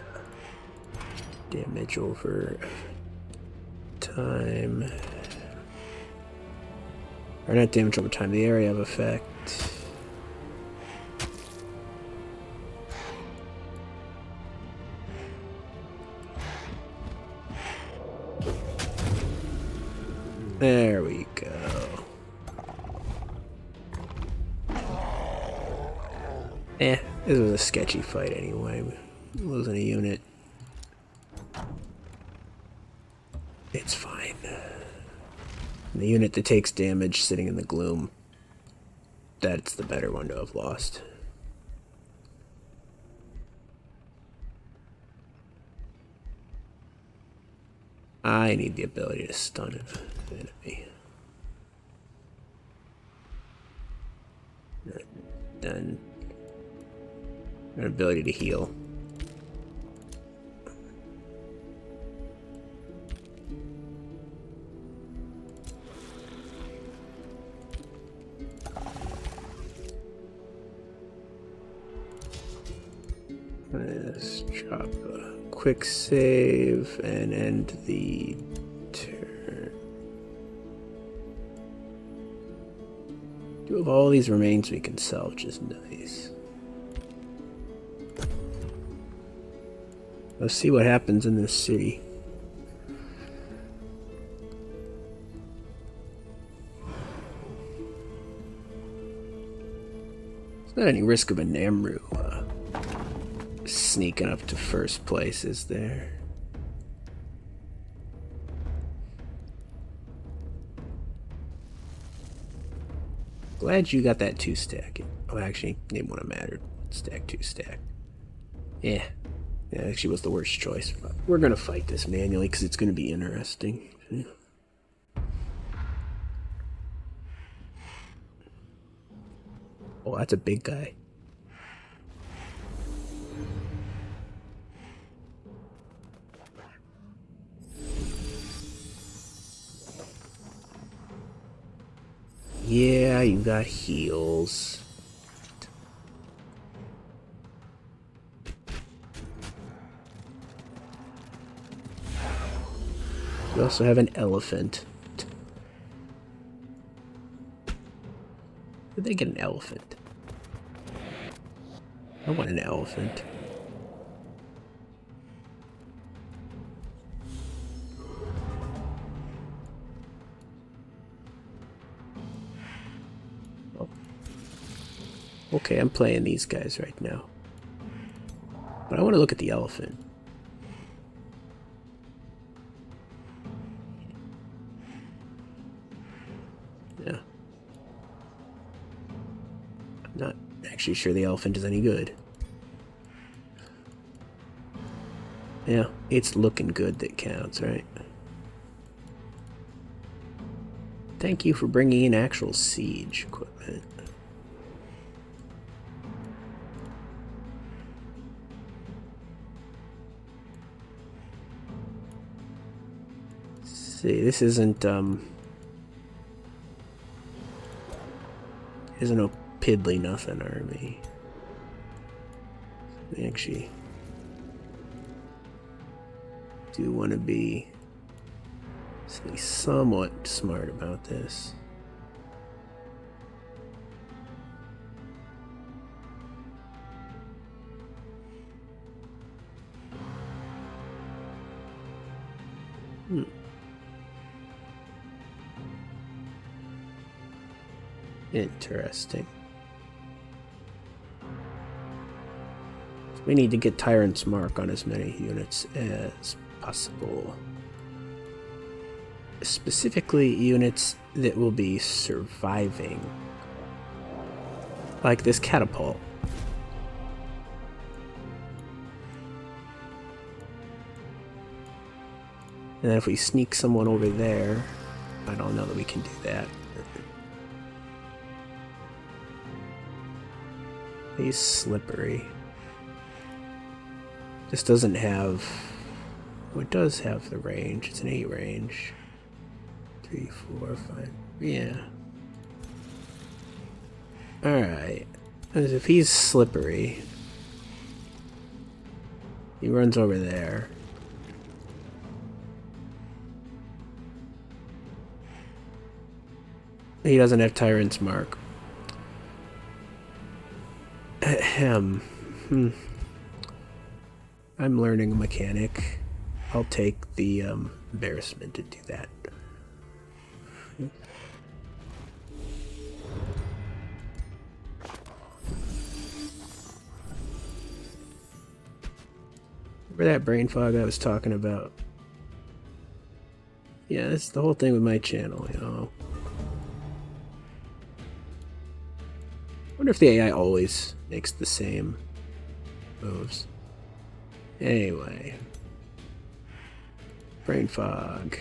damage over time. Or not damage over time, the area of effect. There we go. This was a sketchy fight anyway. Losing a unit. It's fine. The unit that takes damage sitting in the gloom, that's the better one to have lost. I need the ability to stun an enemy. Then an ability to heal. Let's drop a quick save and end the turn. 2 of all these remains we can sell, which is nice. Let's see what happens in this city. There's not any risk of a Namru sneaking up to first place, is there? Glad you got that 2-stack. Oh, actually, it wouldn't have mattered. Stack 2-stack. Yeah, actually was the worst choice. But we're gonna fight this manually because it's gonna be interesting. Yeah. Oh, that's a big guy. Yeah, you got heals. We also have an elephant. Did they get an elephant? I want an elephant. Oh. Okay, I'm playing these guys right now. But I want to look at the elephant. Yeah. I'm not actually sure the elephant is any good. Yeah, it's looking good that counts, right? Thank you for bringing in actual siege equipment. See, this isn't no piddly nothing army. I actually do want to be somewhat smart about this. Interesting. So we need to get Tyrant's Mark on as many units as possible. Specifically, units that will be surviving. Like this catapult. And then if we sneak someone over there, I don't know that we can do that. He's slippery. This doesn't have... well, it does have the range. It's an 8 range. 3, 4, 5. Yeah. Alright. As if he's slippery. He runs over there. He doesn't have Tyrant's Mark. Ahem. I'm learning a mechanic. I'll take the embarrassment to do that. Remember that brain fog I was talking about? Yeah, that's the whole thing with my channel, you know. I wonder if the AI always makes the same moves. Anyway. Brain fog.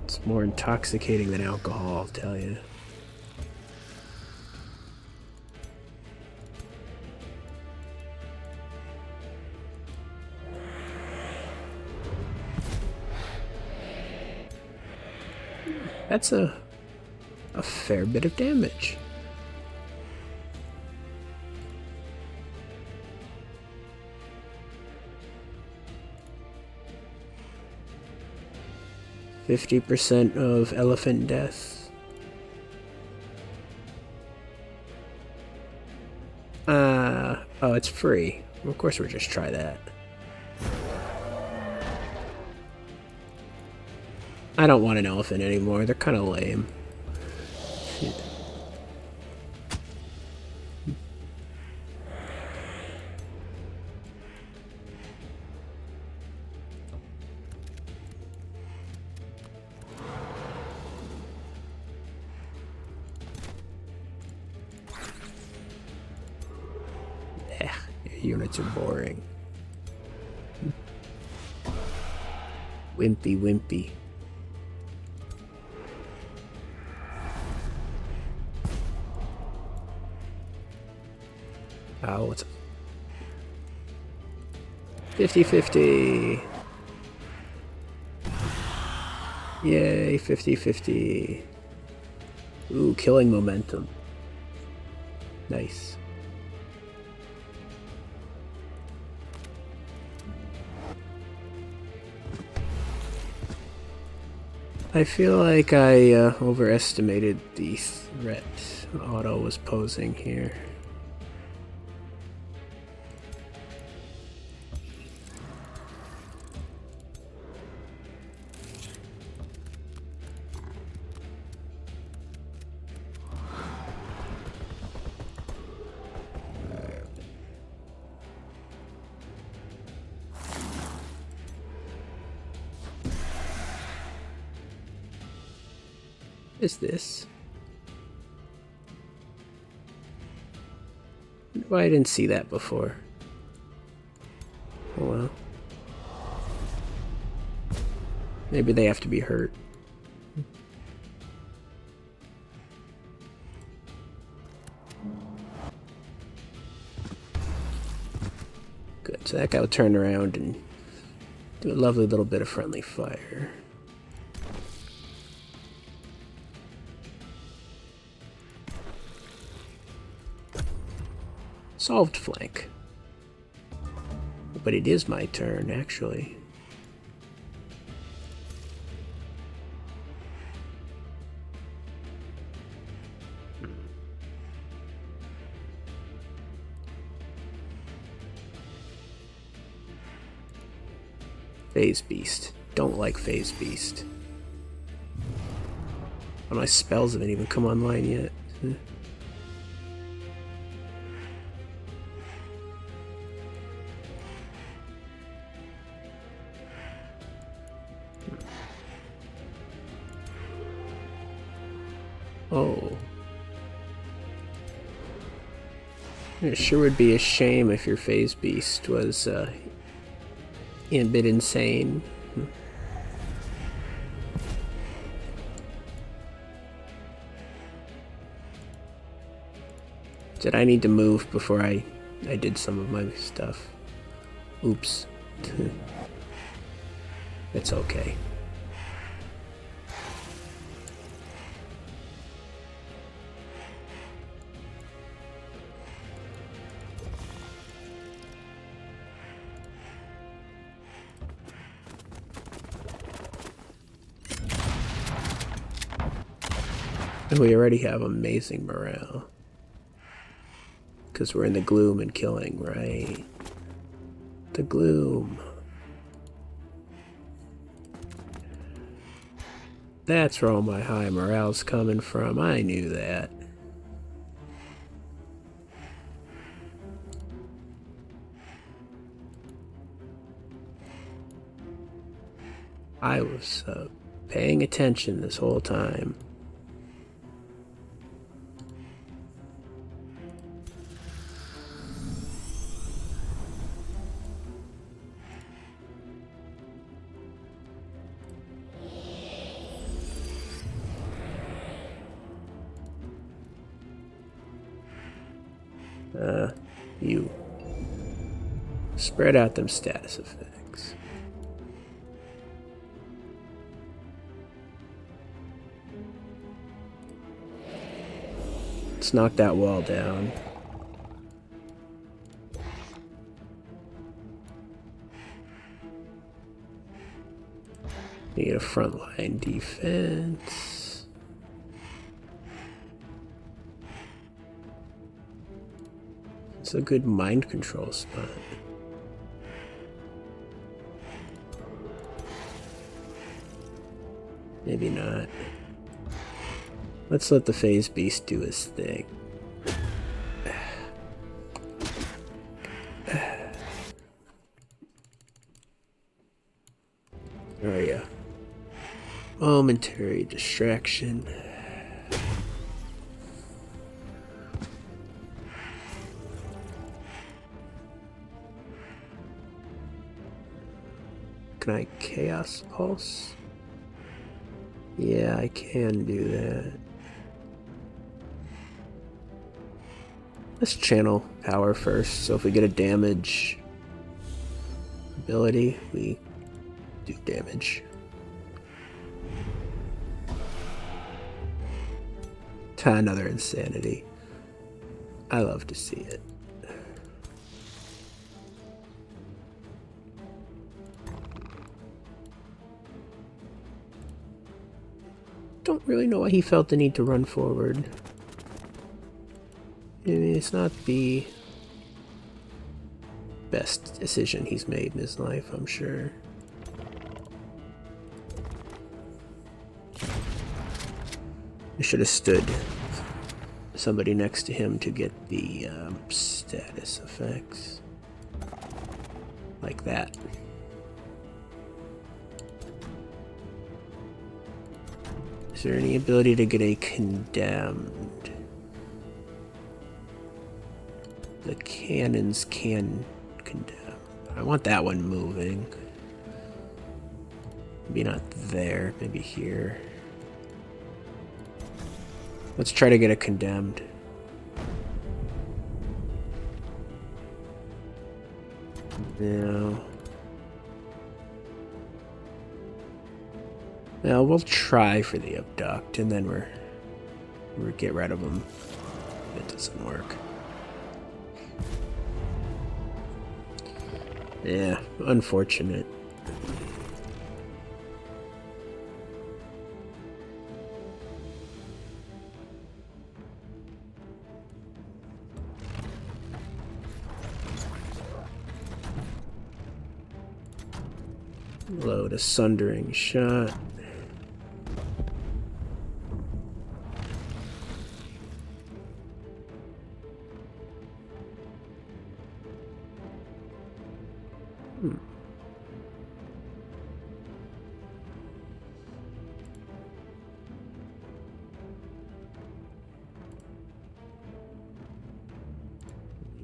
It's more intoxicating than alcohol, I'll tell you. That's a fair bit of damage. %50 of elephant death. Oh, it's free. Of course we'll just try that. I don't want an elephant anymore. They're kind of lame. Your units are boring. Wimpy, wimpy. Oh, what's 50-50. Yay, 50-50. Ooh, killing momentum. Nice. I feel like I overestimated the threat Otto was posing here. What is this? Why I didn't see that before. Oh well. Maybe they have to be hurt. Good, so that guy will turn around and do a lovely little bit of friendly fire. Solved flank. But it is my turn, actually. Phase Beast. Don't like Phase Beast. Oh, my spells haven't even come online yet. Oh. It sure would be a shame if your Phase Beast was a bit insane. Did I need to move before I did some of my stuff? Oops. It's okay. And we already have amazing morale. Because we're in the gloom and killing, right? The gloom. That's where all my high morale's coming from. I knew that. I was paying attention this whole time. You spread out them status effects. Let's knock that wall down. Need a frontline defense. It's a good mind control spot. Maybe not. Let's let the Phase Beast do his thing. Oh yeah. Momentary distraction. Can I Chaos Pulse? Yeah, I can do that. Let's channel power first, so if we get a damage ability, we do damage. Another insanity. I love to see it. Don't really know why he felt the need to run forward. I mean, it's not the best decision he's made in his life, I'm sure. I should have stood somebody next to him to get the status effects. Like that. Is there any ability to get a condemned? The cannons can condemn. I want that one moving. Maybe not there, maybe here. Let's try to get it condemned. No. Now we'll try for the abduct, and then we'll get rid of them. It doesn't work. Yeah, unfortunate. Load a sundering shot. We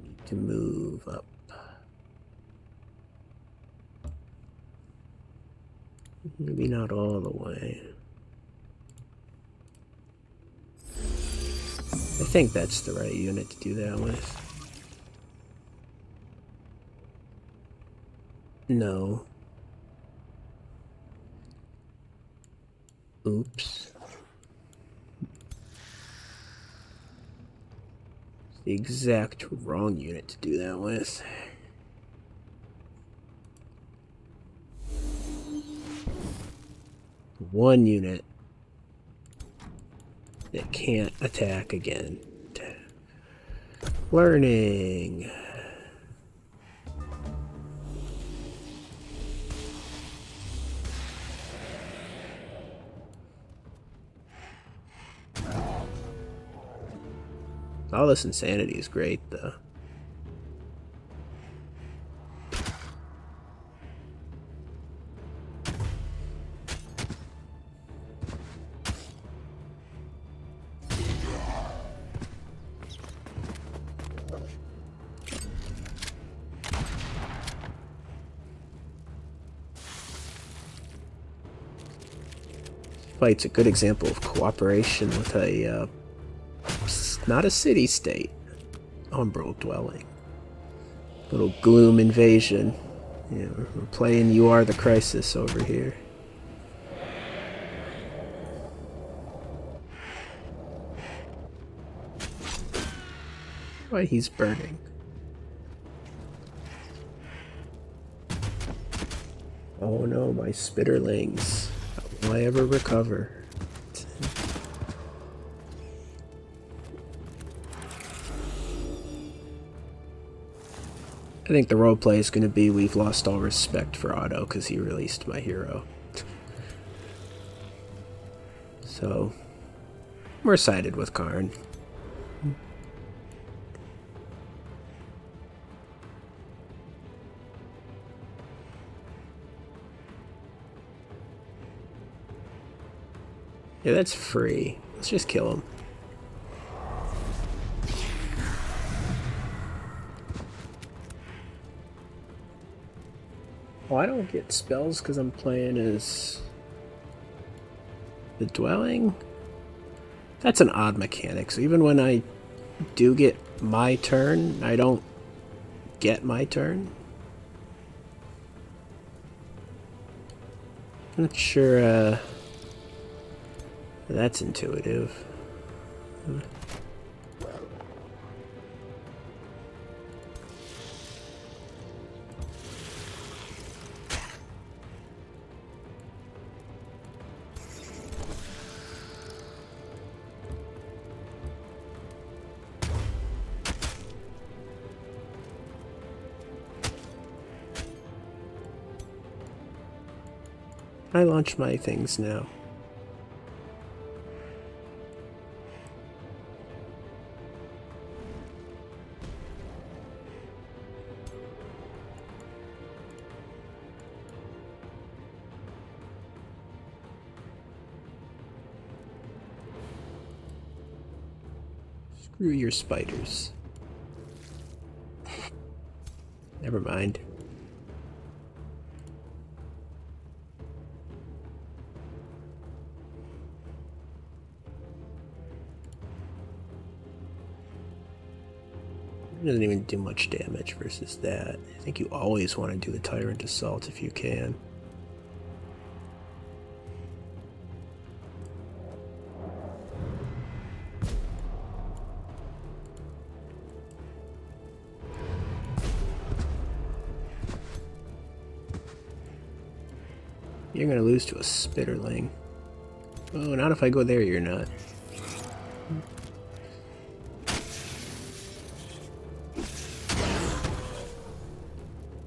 need to move up. Maybe not all the way. I think that's the right unit to do that with. No. Oops. It's the exact wrong unit to do that with. One unit that can't attack again. Learning. All this insanity is great, though. fight's a good example of cooperation with a, not a city-state, Umbral dwelling. Little gloom invasion. Yeah, we're playing You Are the Crisis over here. Why he's burning. Oh no, my spitterlings. How will I ever recover? I think the roleplay is going to be we've lost all respect for Otto because he released my hero. So, we're sided with Karn. Yeah, that's free. Let's just kill him. Oh, I don't get spells because I'm playing as the dwelling? That's an odd mechanic. So even when I do get my turn, I don't get my turn? I'm not sure that's intuitive. I launch my things now. Screw your spiders. Never mind. It doesn't even do much damage versus that. I think you always want to do the Tyrant Assault if you can. You're gonna lose to a Spitterling. Oh, not if I go there, you're not.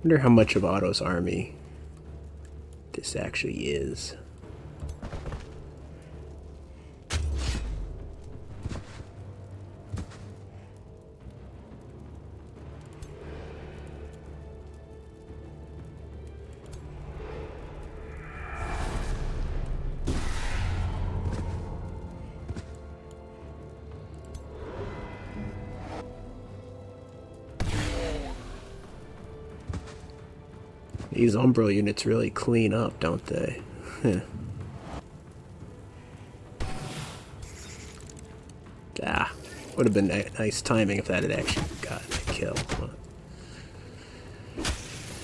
Wonder how much of Otto's army this actually is. These Umbral units really clean up, don't they? Ah, would have been nice timing if that had actually gotten a kill.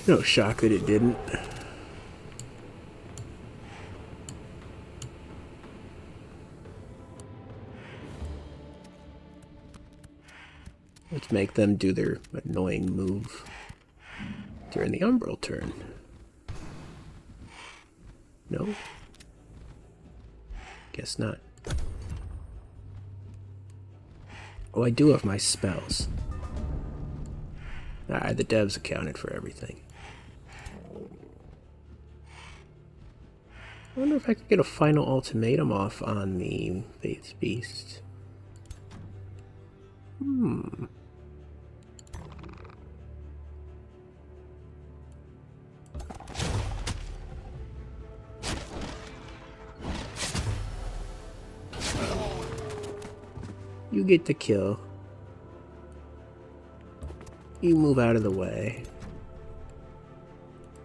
No shock that it didn't. Let's make them do their annoying move during the Umbral turn. No? Guess not. Oh, I do have my spells. Ah, the devs accounted for everything. I wonder if I could get a final ultimatum off on the Faith's Beast. You get the kill. You move out of the way.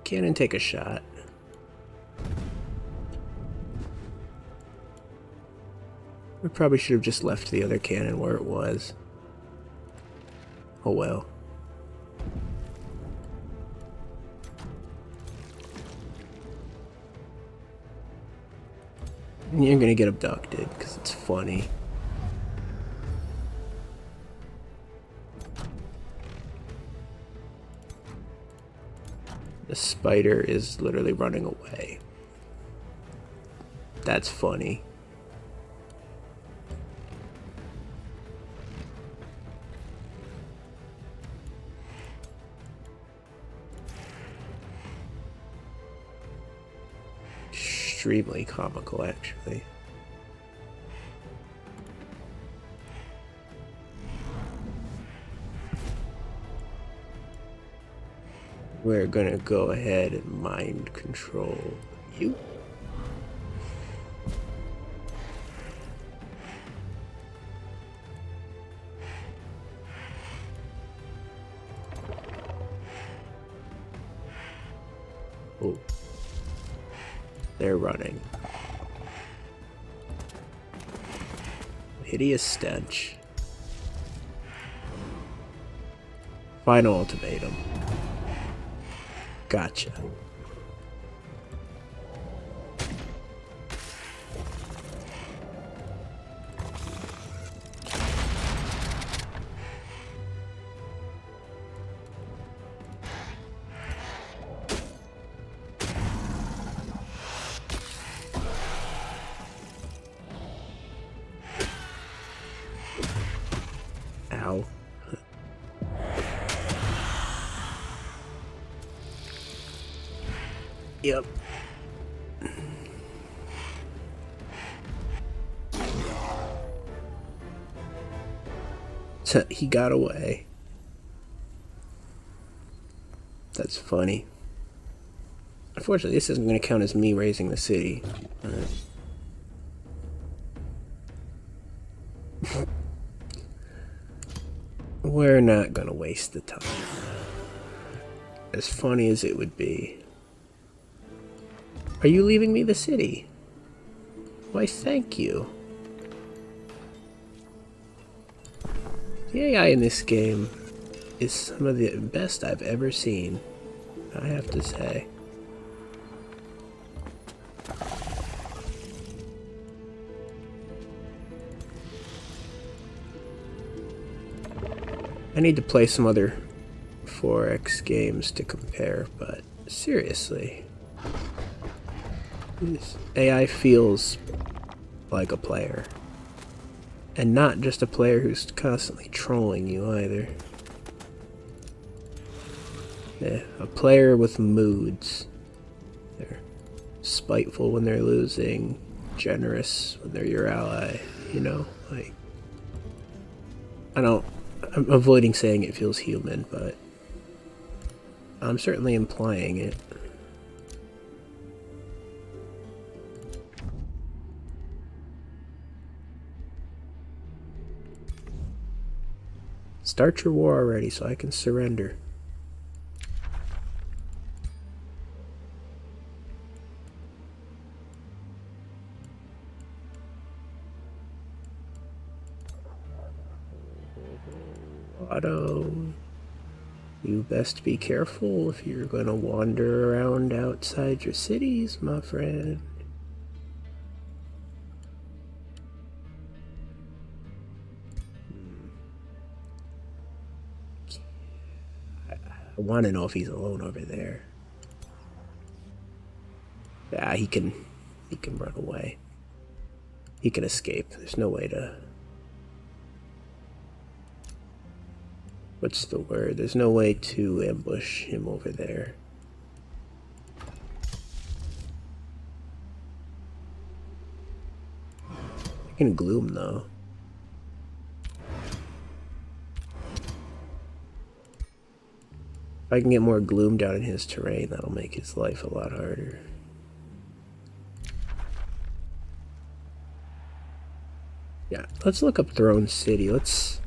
Cannon take a shot. I probably should have just left the other cannon where it was. Oh well. And you're gonna get abducted because it's funny. The spider is literally running away. That's funny. Extremely comical, actually. We're gonna go ahead and mind control you. Oh. They're running. Hideous stench. Final ultimatum. Gotcha. Ow. Yep. So he got away. That's funny. Unfortunately, this isn't going to count as me raising the city. We're not going to waste the time. As funny as it would be. Are you leaving me the city? Why, thank you. The AI in this game is some of the best I've ever seen, I have to say. I need to play some other 4X games to compare, but seriously, this AI feels like a player. And not just a player who's constantly trolling you either. Yeah, a player with moods. They're spiteful when they're losing, generous when they're your ally, you know, like... I'm avoiding saying it feels human, but I'm certainly implying it. Start your war already so I can surrender. Otto, you best be careful if you're gonna wander around outside your cities, my friend. I want to know if he's alone over there. Yeah, he can run away. He can escape. There's no way to... What's the word? There's no way to ambush him over there. I can gloom though. If I can get more gloom down in his terrain, that'll make his life a lot harder. Yeah, let's look up Throne City. Let's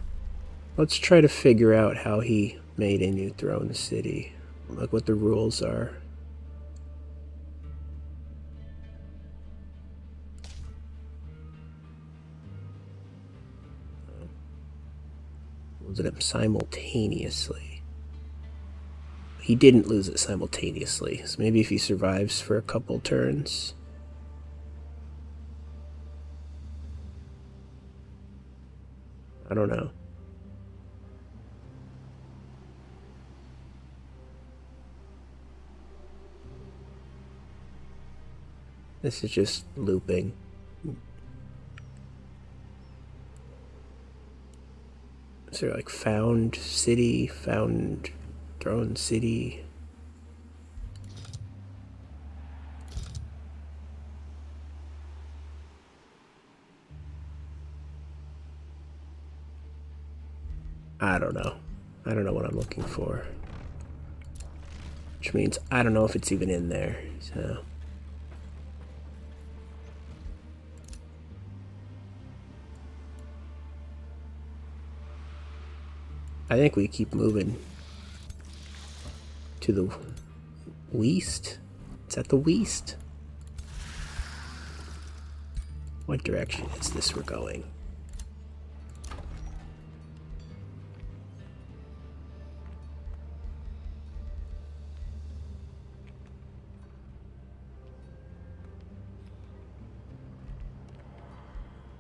try to figure out how he made a new Throne City. Like what the rules are. Losing him simultaneously. He didn't lose it simultaneously, so maybe if he survives for a couple turns. I don't know. This is just looping. Is there like found city, found throne city? I don't know. I don't know what I'm looking for. Which means I don't know if it's even in there, so... I think we keep moving to the west. Is that the west? What direction is this we're going?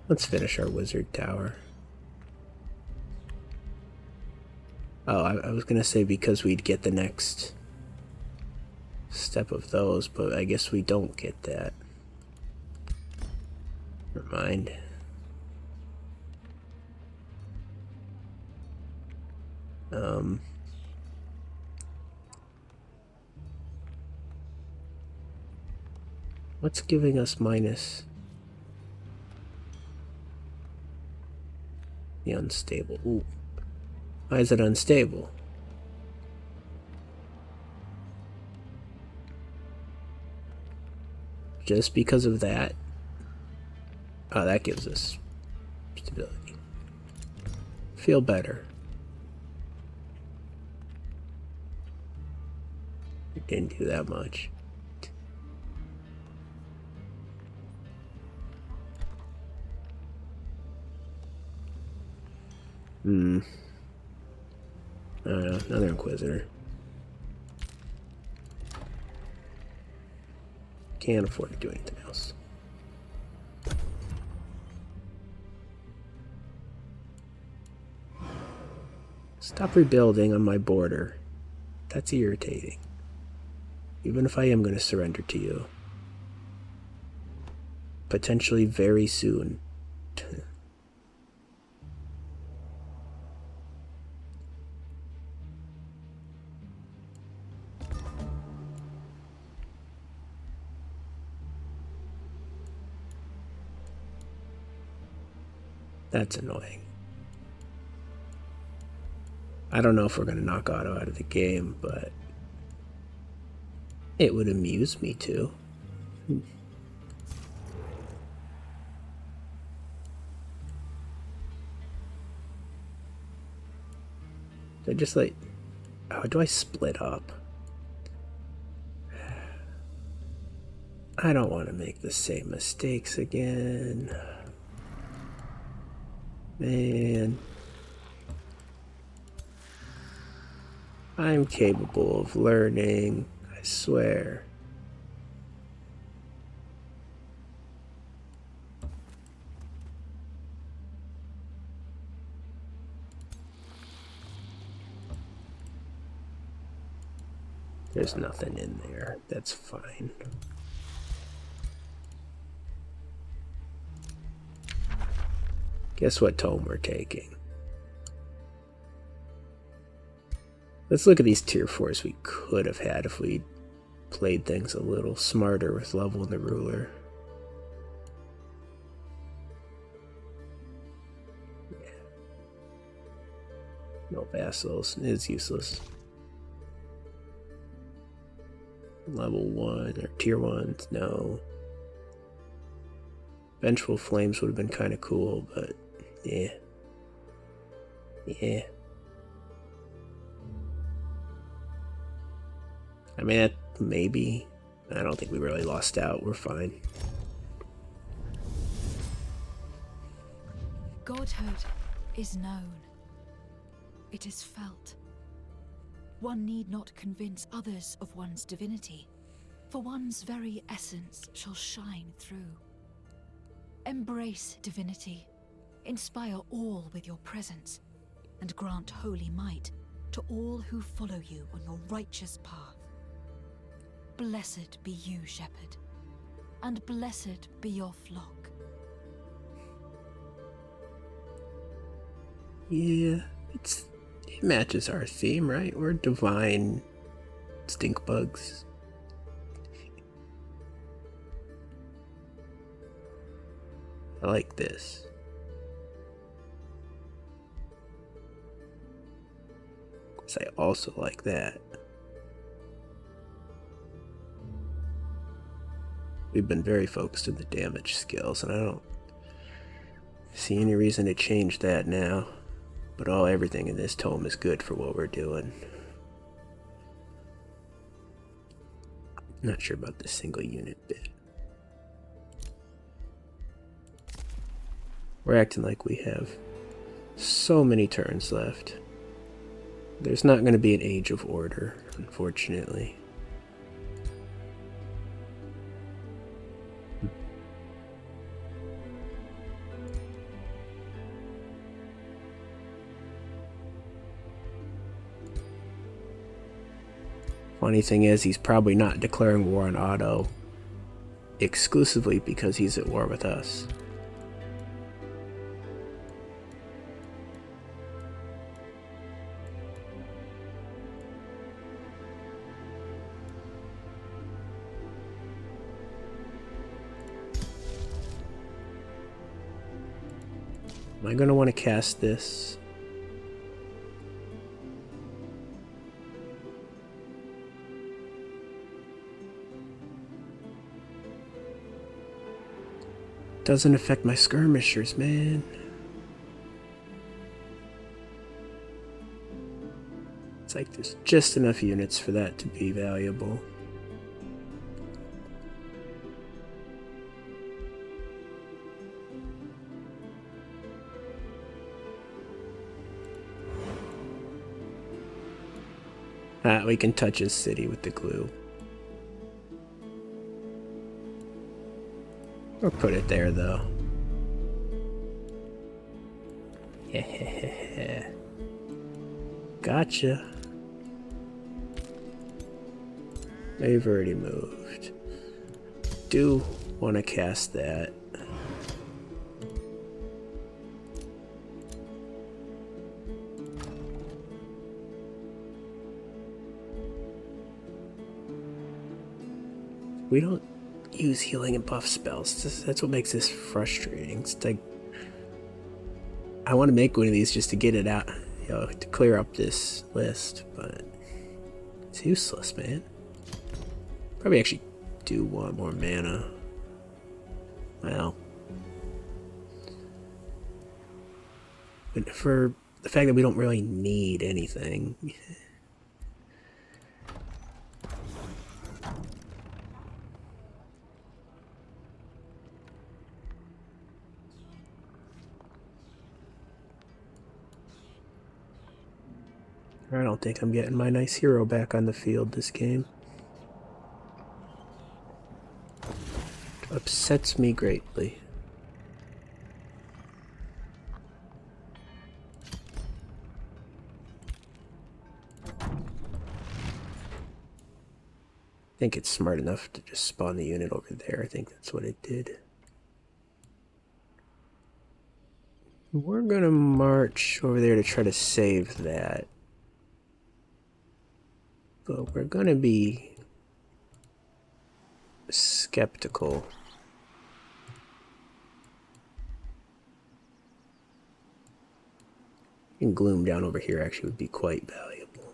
Let's finish our wizard tower. Oh, I was gonna say because we'd get the next step of those, but I guess we don't get that. Never mind. What's giving us minus the unstable? Ooh. Why is it unstable? Just because of that? Oh, that gives us stability. Feel better. It didn't do that much. Another Inquisitor. Can't afford to do anything else. Stop rebuilding on my border. That's irritating. Even if I am going to surrender to you. Potentially very soon. That's annoying. I don't know if we're going to knock Otto out of the game, but it would amuse me to. I just like... How do I split up? I don't want to make the same mistakes again. Man. I'm capable of learning, I swear. There's nothing in there. That's fine. Guess what tome we're taking? Let's look at these tier 4s we could have had if we played things a little smarter with leveling the ruler. Yeah. No vassals. It's useless. Level 1 or tier 1s, no. Vengeful Flames would have been kind of cool, but yeah. Yeah. I mean, maybe. I don't think we really lost out. We're fine. Godhood is known. it is felt. One need not convince others of one's divinity, for one's very essence shall shine through. Embrace divinity, inspire all with your presence, and grant holy might to all who follow you on your righteous path. Blessed be you, shepherd, and blessed be your flock. Yeah, it matches our theme, right? We're divine stink bugs. I like this. Of course, I also like that. We've been very focused on the damage skills, and I don't see any reason to change that now. But everything in this tome is good for what we're doing. Not sure about the single unit bit. We're acting like we have so many turns left. There's not going to be an Age of Order, unfortunately. Funny thing is, he's probably not declaring war on Otto exclusively because he's at war with us. Am I going to want to cast this? Doesn't affect my skirmishers, man. It's like there's just enough units for that to be valuable. We can touch his city with the glue. Or put it there, though. Yeah. Gotcha. They've already moved. Do want to cast that. We don't use healing and buff spells. That's what makes this frustrating. It's like I want to make one of these just to get it out, to clear up this list, but it's useless, man. Probably actually do want more mana. Well, but for the fact that we don't really need anything. I don't think I'm getting my nice hero back on the field this game. Upsets me greatly. I think it's smart enough to just spawn the unit over there. I think that's what it did. We're gonna march over there to try to save that. But we're gonna be skeptical. And gloom down over here actually would be quite valuable.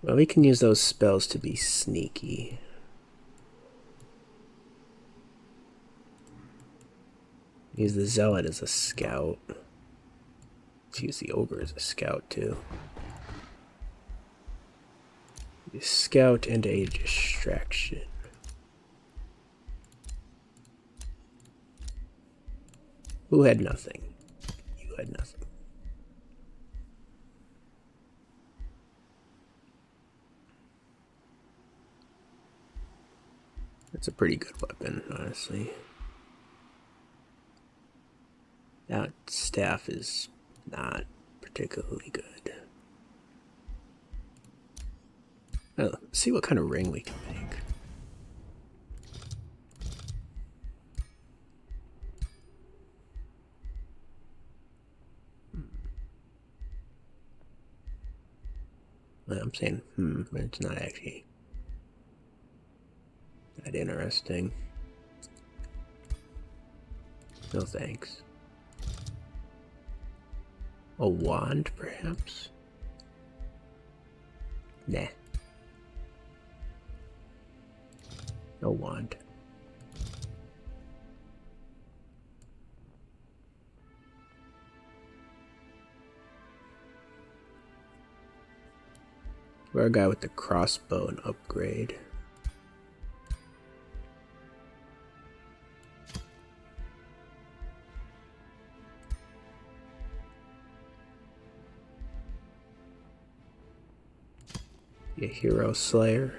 Well, we can use those spells to be sneaky. Use the Zealot as a scout. Let's use the Ogre as a scout too. Scout and a distraction. Who had nothing? You had nothing. That's a pretty good weapon, honestly. That staff is not particularly good. Let's see what kind of ring we can make. Well, I'm saying, but it's not actually that interesting. No thanks. A wand, perhaps? Nah. No wand. We're a guy with the crossbow and upgrade. A hero slayer.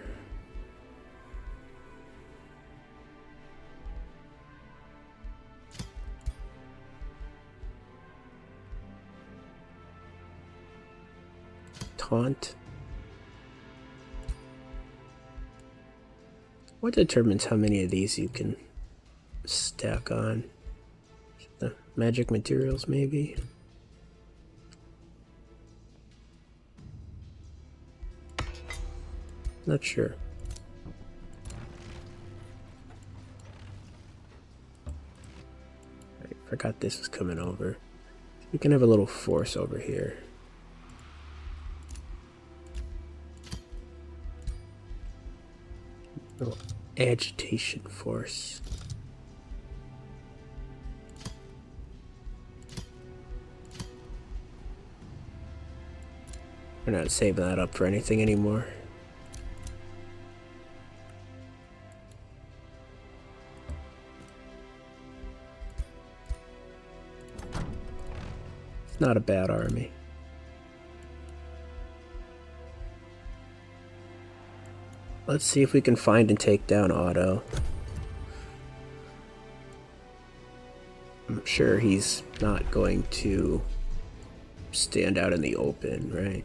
Taunt. What determines how many of these you can stack on? The magic materials, maybe? Not sure. I forgot this was coming over. We can have a little force over here. Little agitation force. We're not saving that up for anything anymore. It's not a bad army. Let's see if we can find and take down Otto. I'm sure he's not going to stand out in the open, right?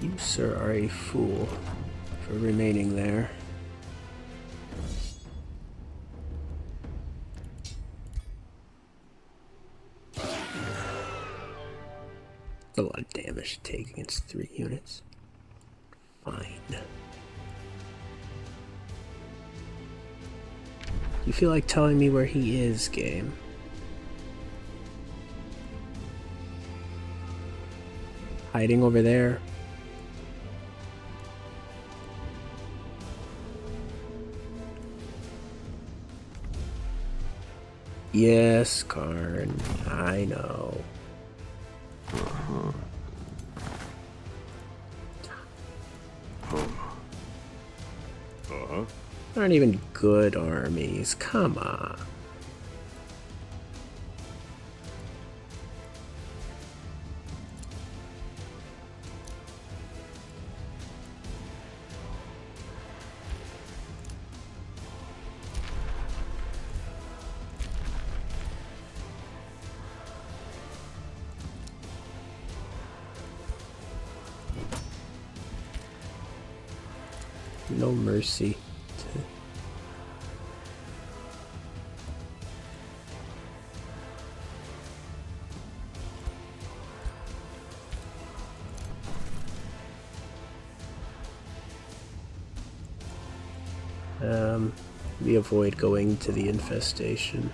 You, sir, are a fool for remaining there. A lot of damage to take against 3 units. Fine. You feel like telling me where he is, game? Hiding over there? Yes, Karn, I know. Aren't even good armies, come on. No mercy. We avoid going to the infestation.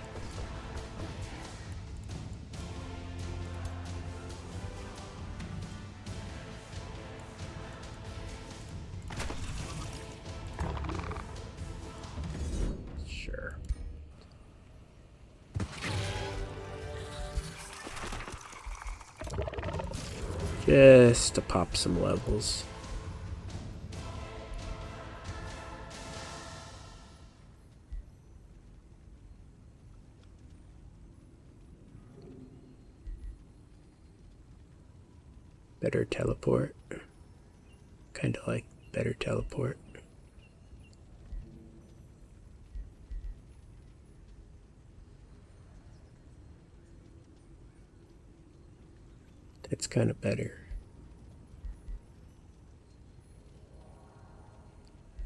just to pop some levels. Better teleport. Kind of like better teleport. That's kind of better.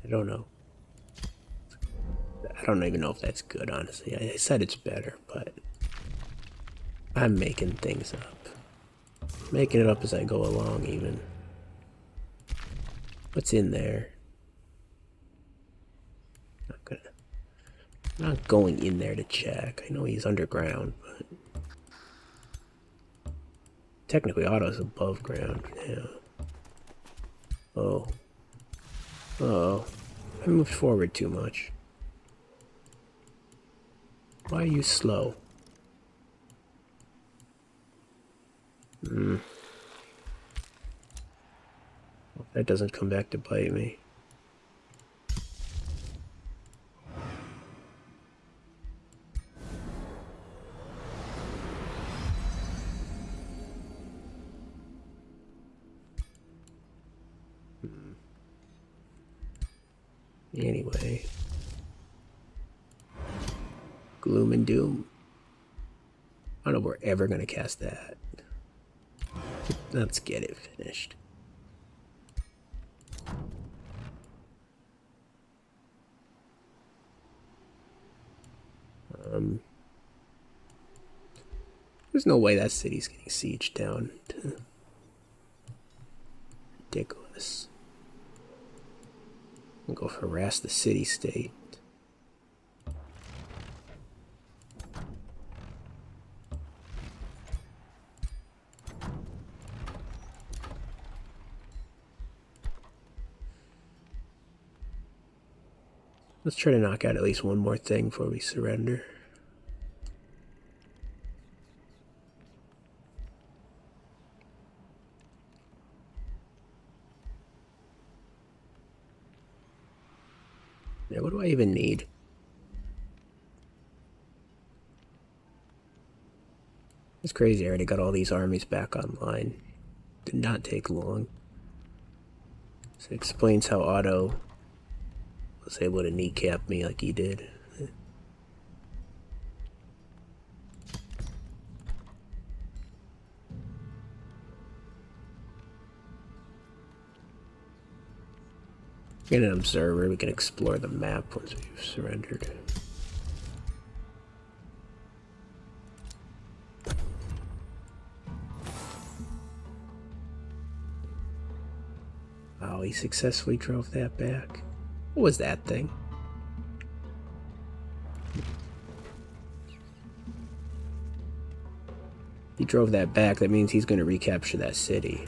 I don't know. I don't even know if that's good, honestly. I said it's better, but I'm making things up. Making it up as I go along, even. What's in there? I'm not going in there to check. I know he's underground, but technically Otto's above ground. Yeah. Oh. Oh. I moved forward too much. Why are you slow? Hope that doesn't come back to bite me. Anyway. Gloom and Doom. I don't know if we're ever going to cast that. Let's get it finished. There's no way that city's getting sieged down. Ridiculous. I'll go harass the city-state. Let's try to knock out at least one more thing before we surrender. Yeah, what do I even need? It's crazy, I already got all these armies back online. Did not take long. So it explains how Otto was able to kneecap me like he did. Get an observer, we can explore the map once we've surrendered. Oh, he successfully drove that back. What was that thing? He drove that back, that means he's going to recapture that city.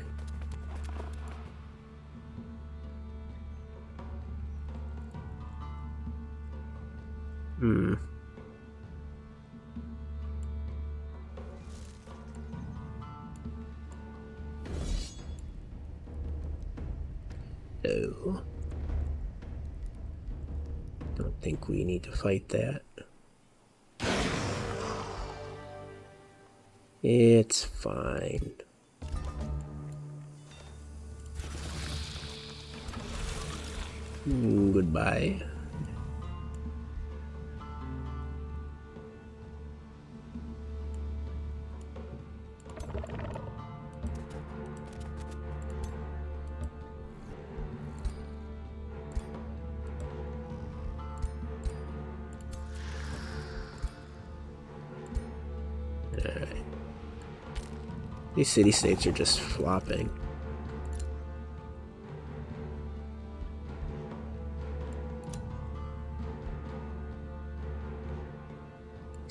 No. Don't think we need to fight that. It's fine. Goodbye. Alright. These city-states are just flopping.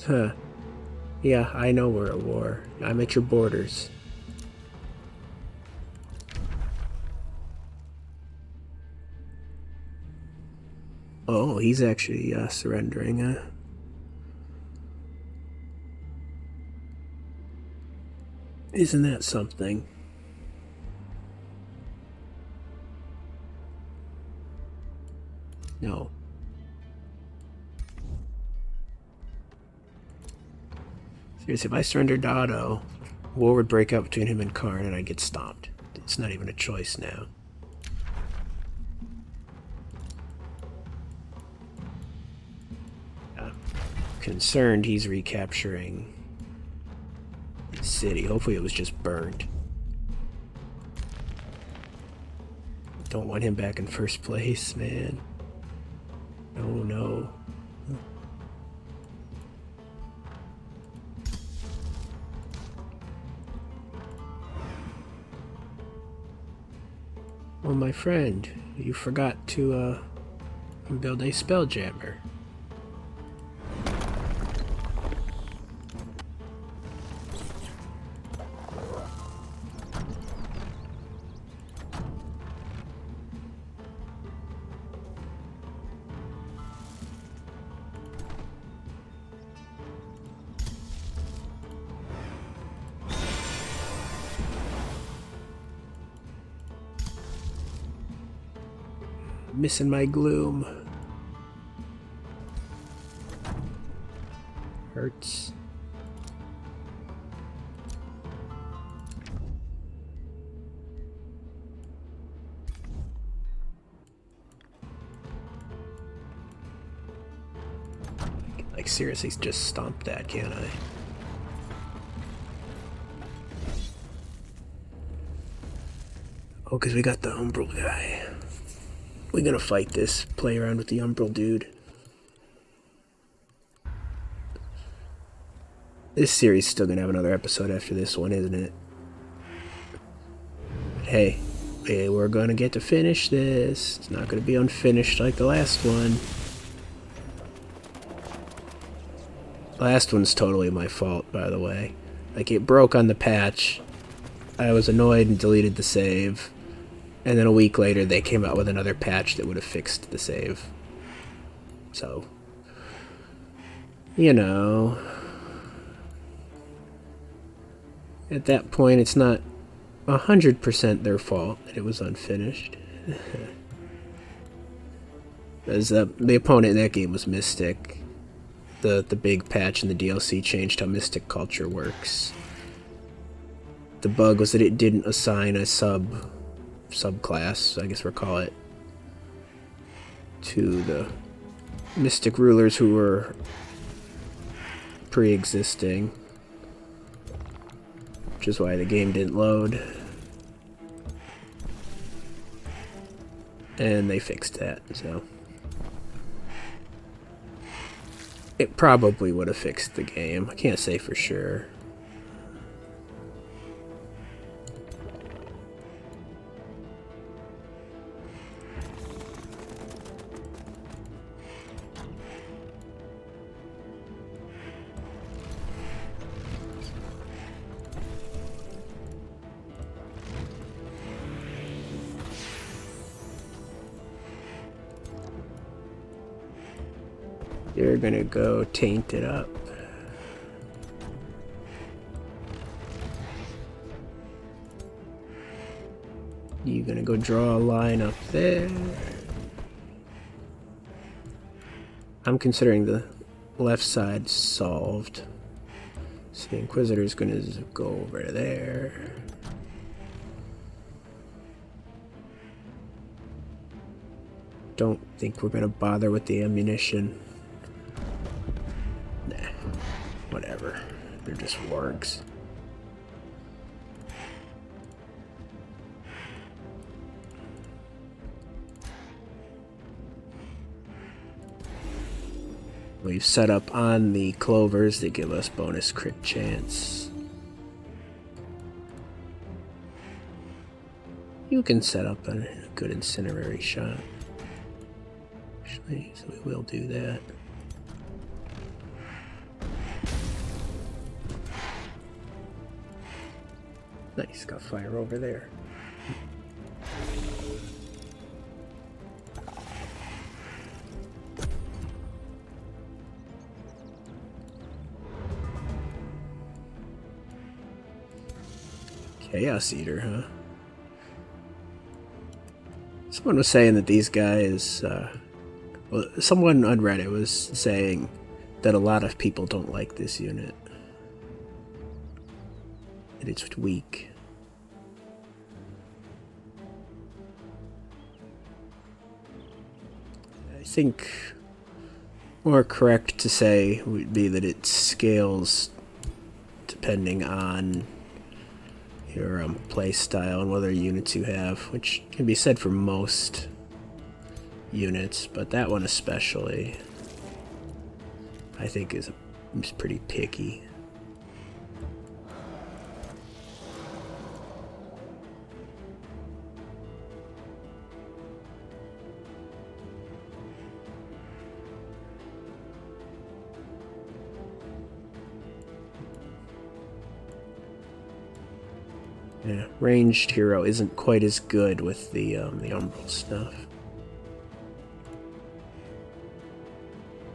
Huh. Yeah, I know we're at war. I'm at your borders. Oh, he's actually surrendering. Isn't that something? Seriously, if I surrendered to Otto, war would break out between him and Karn and I'd get stomped. It's not even a choice now. Concerned he's recapturing the city. Hopefully it was just burned. Don't want him back in first place, man. Oh no. Well, my friend, you forgot to build a spelljammer. Missing my gloom. Hurts. Like seriously, just stomp that, can't I? Oh, because we got the Umbral guy. We're gonna fight this, play around with the Umbral dude. This series is still gonna have another episode after this one, isn't it? But hey, we're gonna get to finish this. It's not gonna be unfinished like the last one. Last one's totally my fault, by the way. Like, it broke on the patch. I was annoyed and deleted the save. And then a week later, they came out with another patch that would have fixed the save. So, you know, at that point, it's not 100% their fault that it was unfinished. As the opponent in that game was Mystic. The big patch in the DLC changed how Mystic culture works. The bug was that it didn't assign a subclass, I guess we'll call it, to the Mystic rulers who were pre-existing, which is why the game didn't load. And they fixed that, so it probably would have fixed the game. I can't say for sure. You're gonna go taint it up. You're gonna go draw a line up there. I'm considering the left side solved. So the Inquisitor's gonna go over there. Don't think we're gonna bother with the ammunition. Nah, whatever. They're just wargs. We've set up on the clovers that give us bonus crit chance. You can set up a good incinerary shot. Actually, so we will do that. Nice, got fire over there. Chaos Eater, huh? Someone was saying that these guys, well, someone on Reddit was saying that a lot of people don't like this unit. and it's weak. I think more correct to say would be that it scales depending on your play style and whether units you have, which can be said for most units, but that one especially, I think is pretty picky. Yeah, ranged hero isn't quite as good with the Umbral stuff.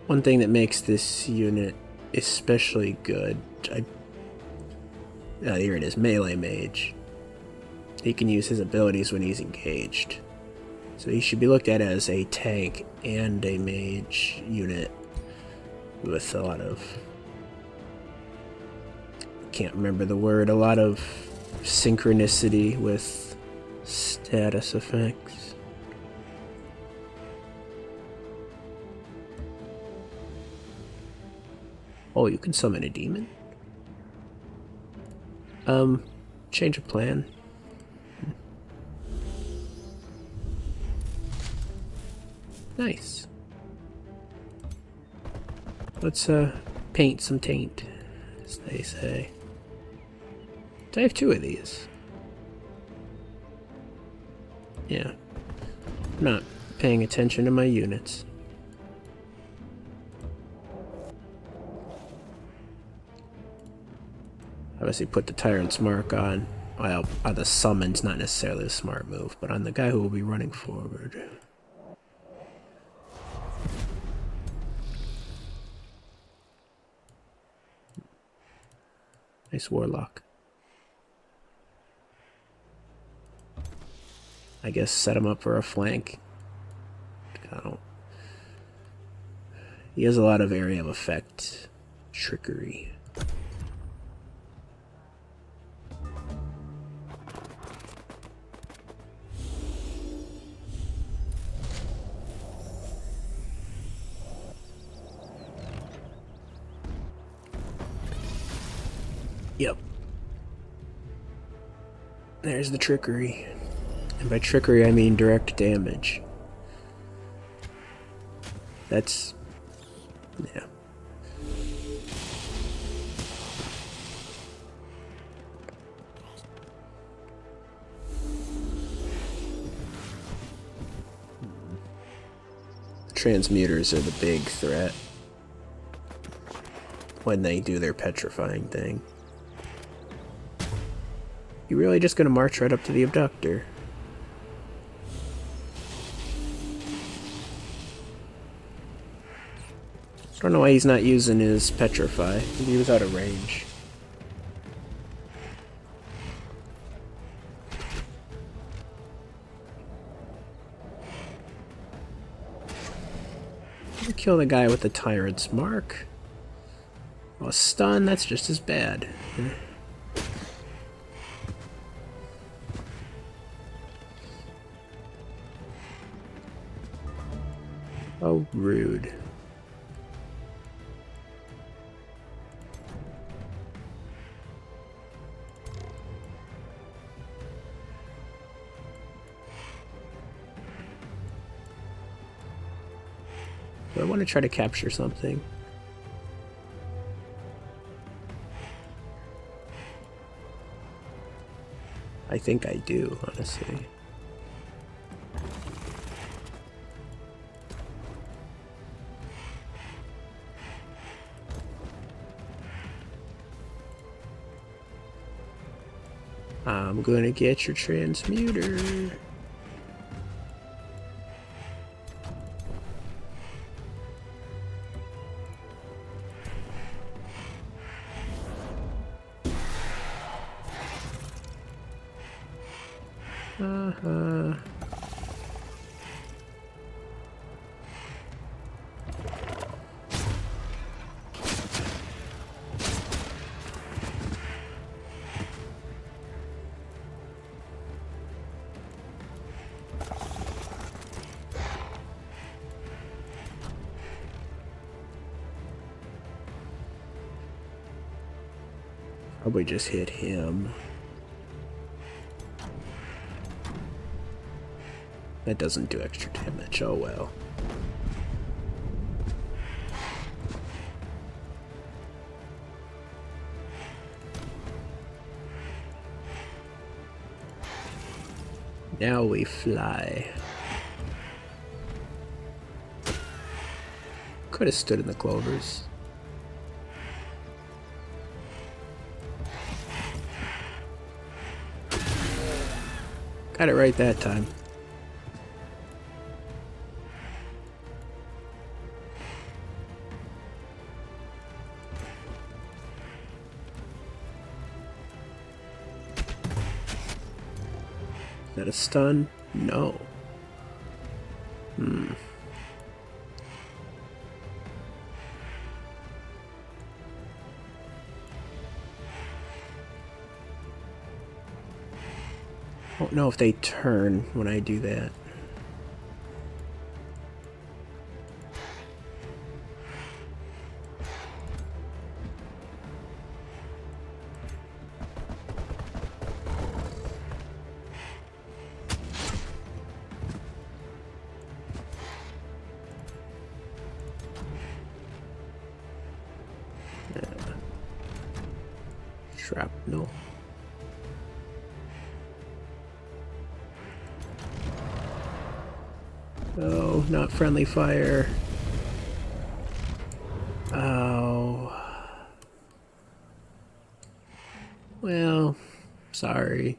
One thing that makes this unit especially good, here it is, melee mage. He can use his abilities when he's engaged. So he should be looked at as a tank and a mage unit with a lot of, can't remember the word, a lot of synchronicity with status effects. Oh, you can summon a demon? Change of plan. Nice. Let's, paint some taint, as they say. I have 2 of these. Yeah. I'm not paying attention to my units. Obviously put the Tyrant's Mark on. Well, on the summon's not necessarily a smart move, but on the guy who will be running forward. Nice Warlock. I guess set him up for a flank. I don't. He has a lot of area of effect trickery. Yep. There's the trickery. And by trickery, I mean direct damage. That's... yeah. Transmuters are the big threat when they do their petrifying thing. You're really just gonna march right up to the abductor. I don't know why he's not using his petrify. He was out of range. Kill the guy with the Tyrant's Mark. Well, a stun, that's just as bad. Oh, rude. I want to try to capture something. I think I do, honestly. I'm gonna get your transmuter. Probably just hit him. That doesn't do extra damage, oh well. Now we fly. Could have stood in the clovers. Got it right that time. Is that a stun? No. I don't know if they turn when I do that. Shrapnel. Oh, not friendly fire. Oh. Well, sorry.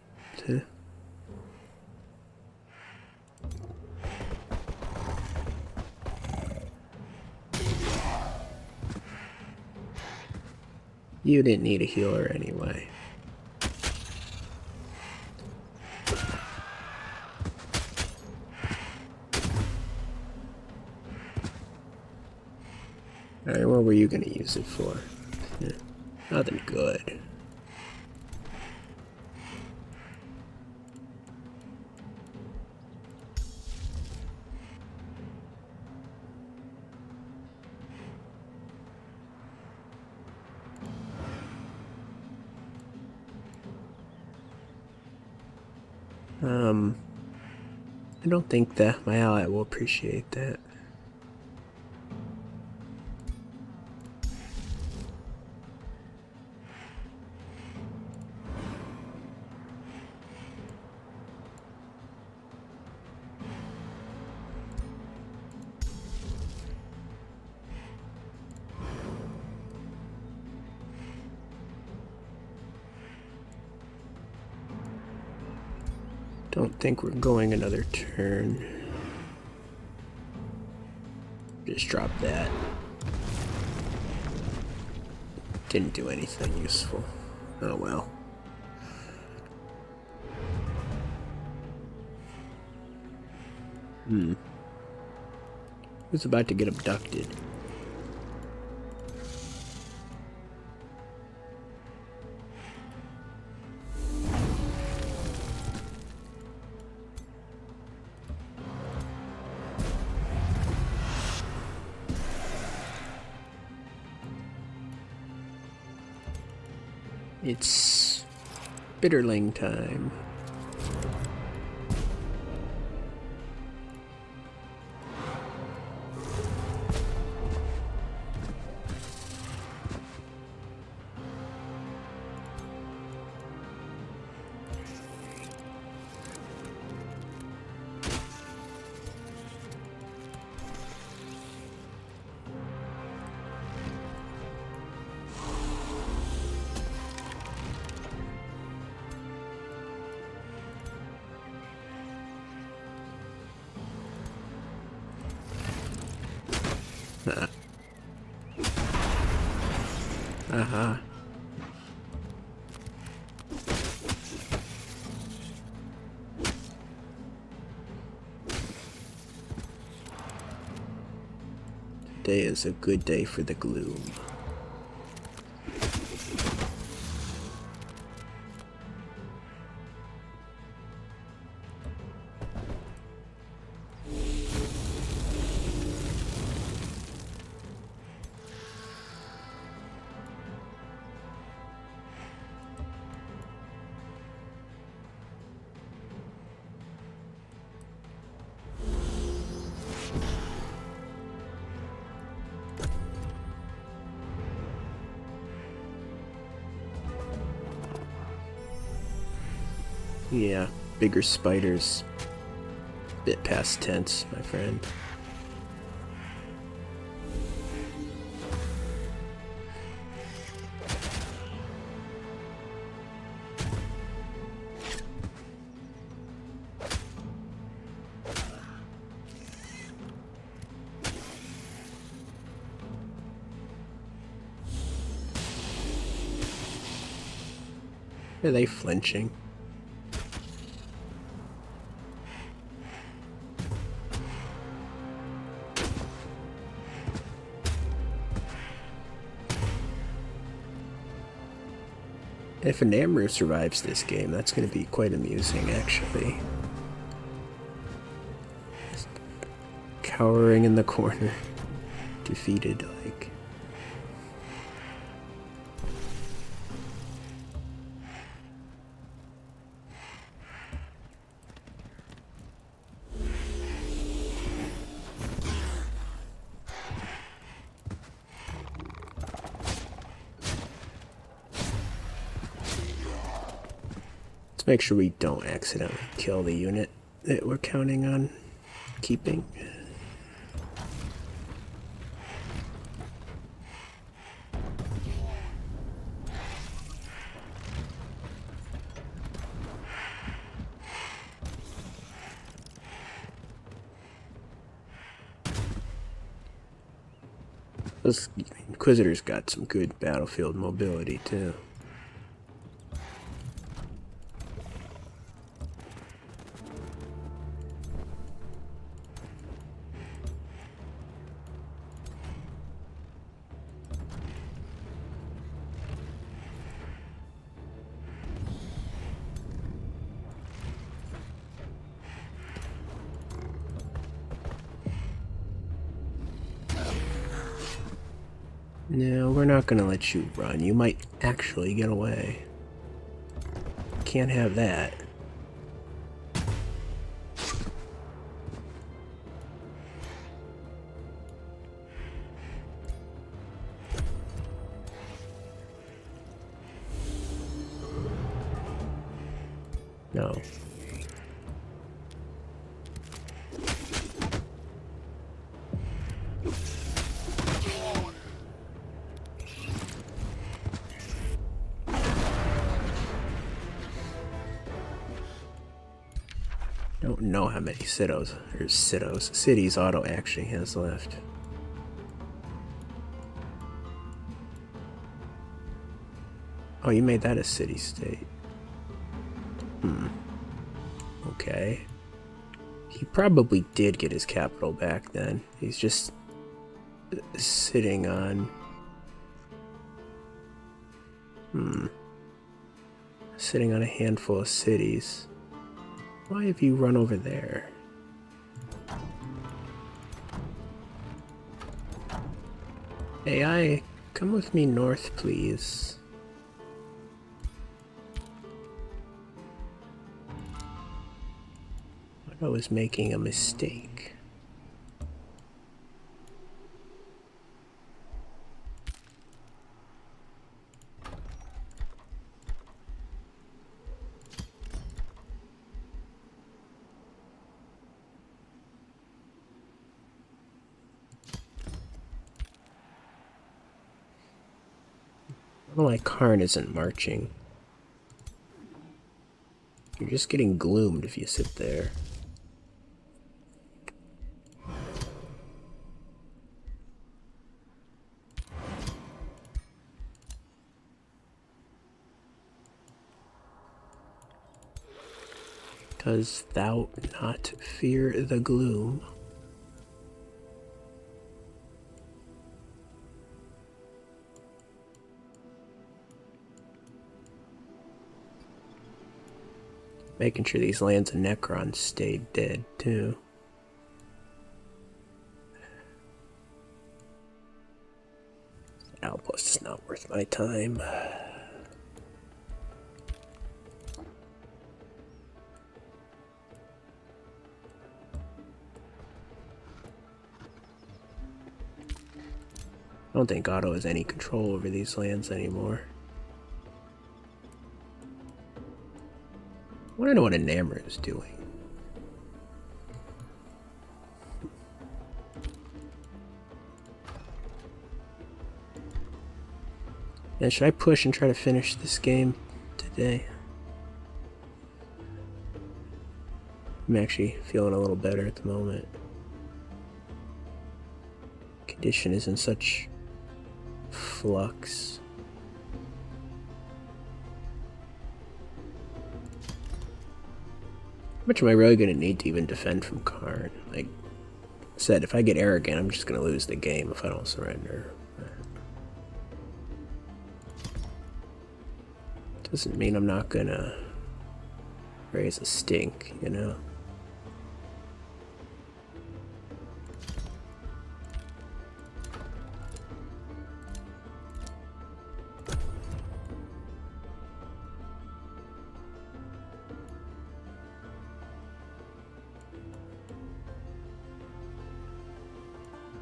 You didn't need a healer anyway. Alright, what were you gonna use it for? Yeah, nothing good. I don't think that my ally will appreciate that. Don't think we're going another turn. Just drop that. Didn't do anything useful. Oh well. Who's about to get abducted? It's Bitterling time. Uh-huh. Today is a good day for the gloom. Yeah, bigger spiders. Bit past tense, my friend. Are they flinching? If a Namru survives this game, that's going to be quite amusing, actually. Just cowering in the corner, defeated, like. Let's make sure we don't accidentally kill the unit that we're counting on keeping. Those Inquisitors got some good battlefield mobility too. No, we're not gonna let you run. You might actually get away. Can't have that. No. Don't know how many cities Auto actually has left. Oh, you made that a city-state. Okay. He probably did get his capital back then. He's just sitting on... Sitting on a handful of cities. Why have you run over there? AI, come with me north, please. I was making a mistake. I don't know why Karn isn't marching. You're just getting gloomed if you sit there. Does thou not fear the gloom? Making sure these lands of Necron stayed dead, too. Outpost is not worth my time. I don't think Otto has any control over these lands anymore. want to know what a Namor is doing. And should I push and try to finish this game today? I'm actually feeling a little better at the moment. Condition is in such flux. How much am I really going to need to even defend from Karn? Like I said, if I get arrogant, I'm just going to lose the game if I don't surrender. Doesn't mean I'm not going to raise a stink, you know?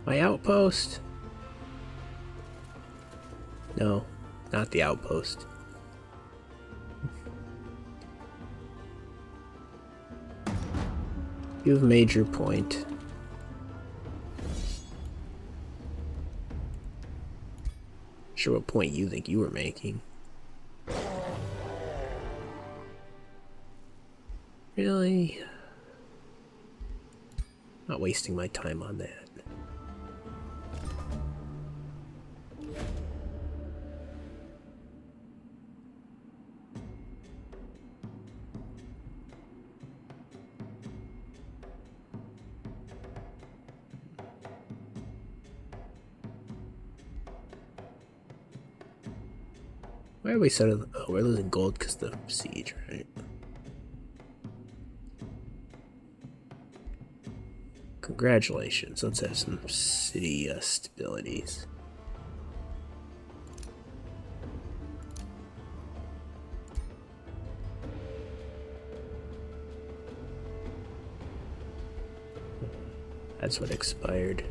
My outpost? No, not the outpost. You've made your point. Sure what point you think you were making. Really? Not wasting my time on that. Why are we settled? Oh, we're losing gold because of the siege, right? Congratulations. Let's have some city stabilities. That's what expired.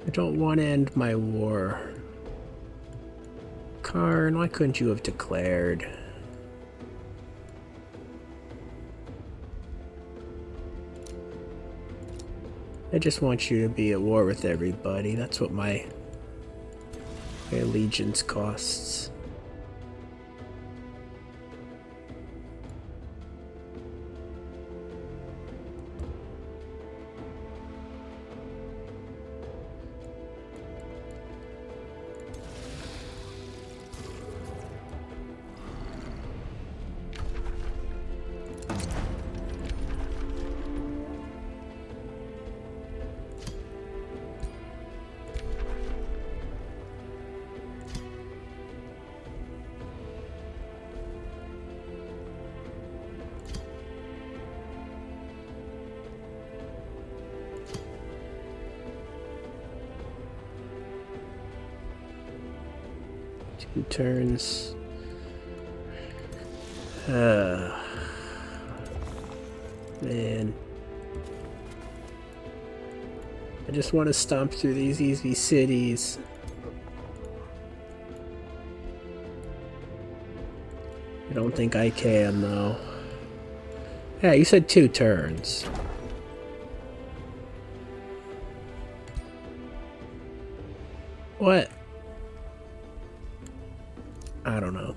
I don't want to end my war. Karn, why couldn't you have declared? I just want you to be at war with everybody. That's what my allegiance costs. Two turns. Man. I just want to stomp through these easy cities. I don't think I can, though. Yeah, you said 2 turns. What? I don't know.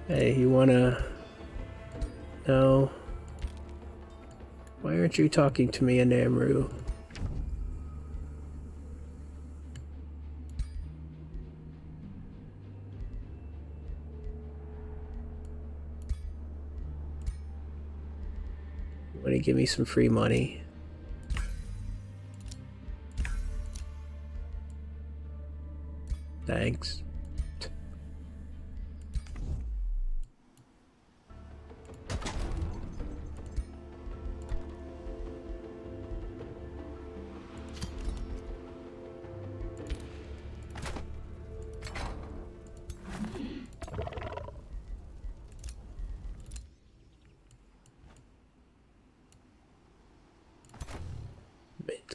Hey, you wanna... No. Why aren't you talking to me, Anamru? Wanna give me some free money? Thanks.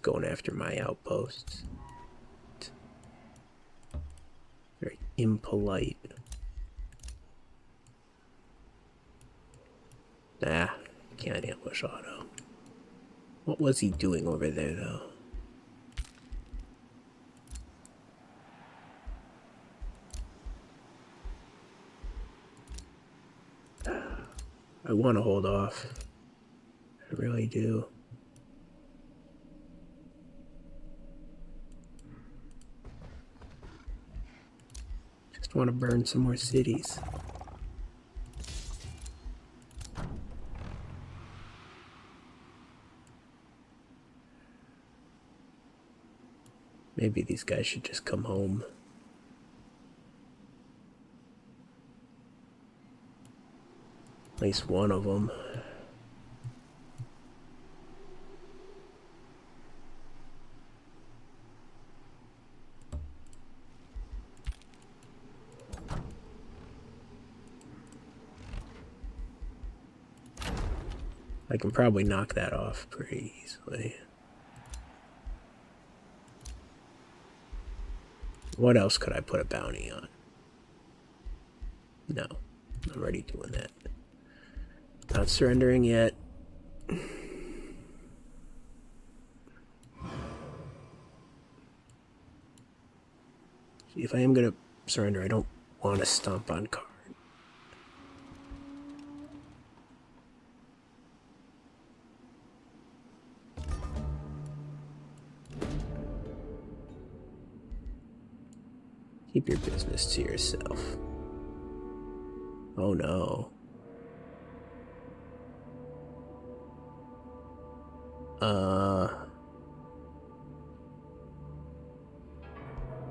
with going after my outposts. Very impolite. Nah, can't ambush Otto. What was he doing over there, though? I want to hold off. I really do. Just want to burn some more cities. Maybe these guys should just come home. At least one of them. I can probably knock that off pretty easily. What else could I put a bounty on? No, I'm already doing that. Not surrendering yet. See, if I am gonna surrender, I don't want to stomp on card. Keep your business to yourself. Oh no.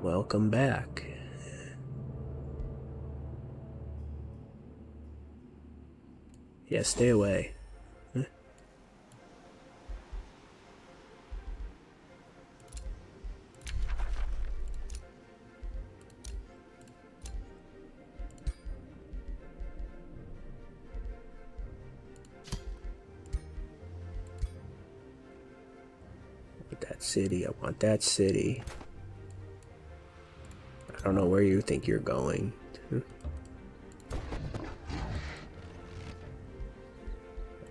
Welcome back. Yeah, stay away. Huh? That city, I want that city. I don't know where you think you're going.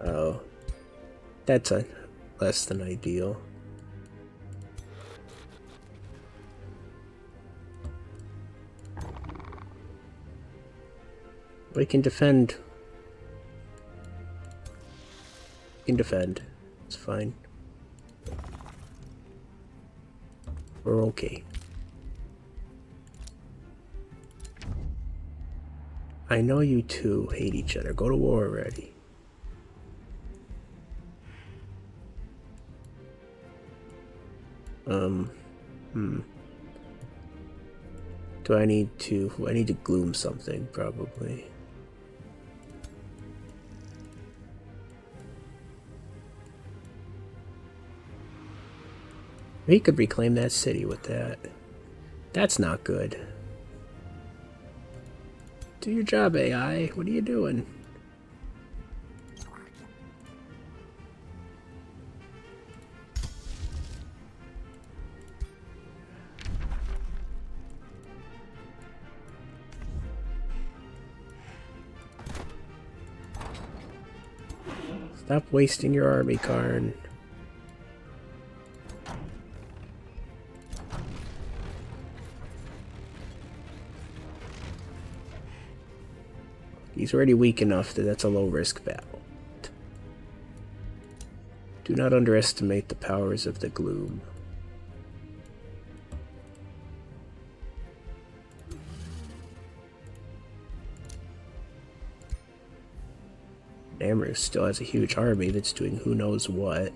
Oh, that's a less than ideal. We can defend. We can defend. It's fine. We're okay. I know you two hate each other. Go to war already. Do I need to gloom something, probably. He could reclaim that city with that. That's not good. Do your job, AI. What are you doing? Stop wasting your army, Karn. He's already weak enough that that's a low-risk battle. Do not underestimate the powers of the gloom. Namru still has a huge army that's doing who knows what.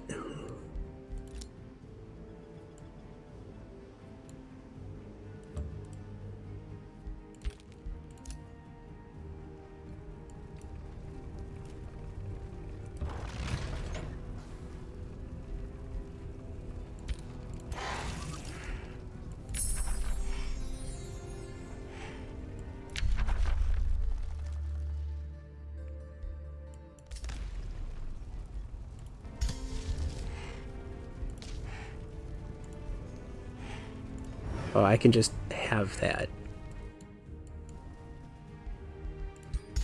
Oh, I can just have that.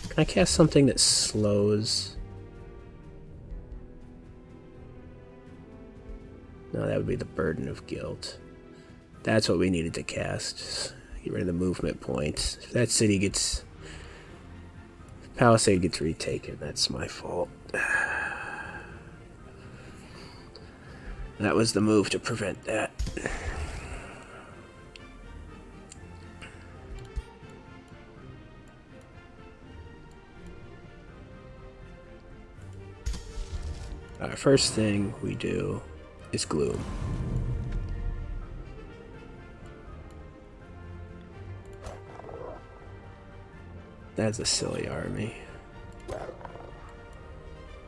Can I cast something that slows? No, that would be the Burden of Guilt. That's what we needed to cast. Get rid of the movement points. If that city gets... If Palisade gets retaken, that's my fault. That was the move to prevent that. First thing we do is Gloom. That's a silly army.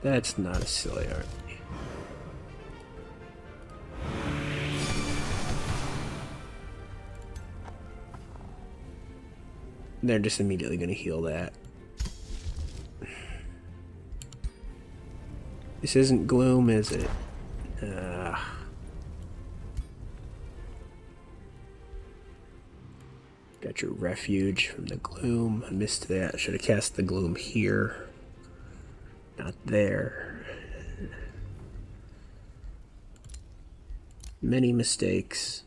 That's not a silly army. They're just immediately going to heal that. This isn't Gloom, is it? Got your refuge from the Gloom. I missed that. Should have cast the Gloom here. Not there. Many mistakes.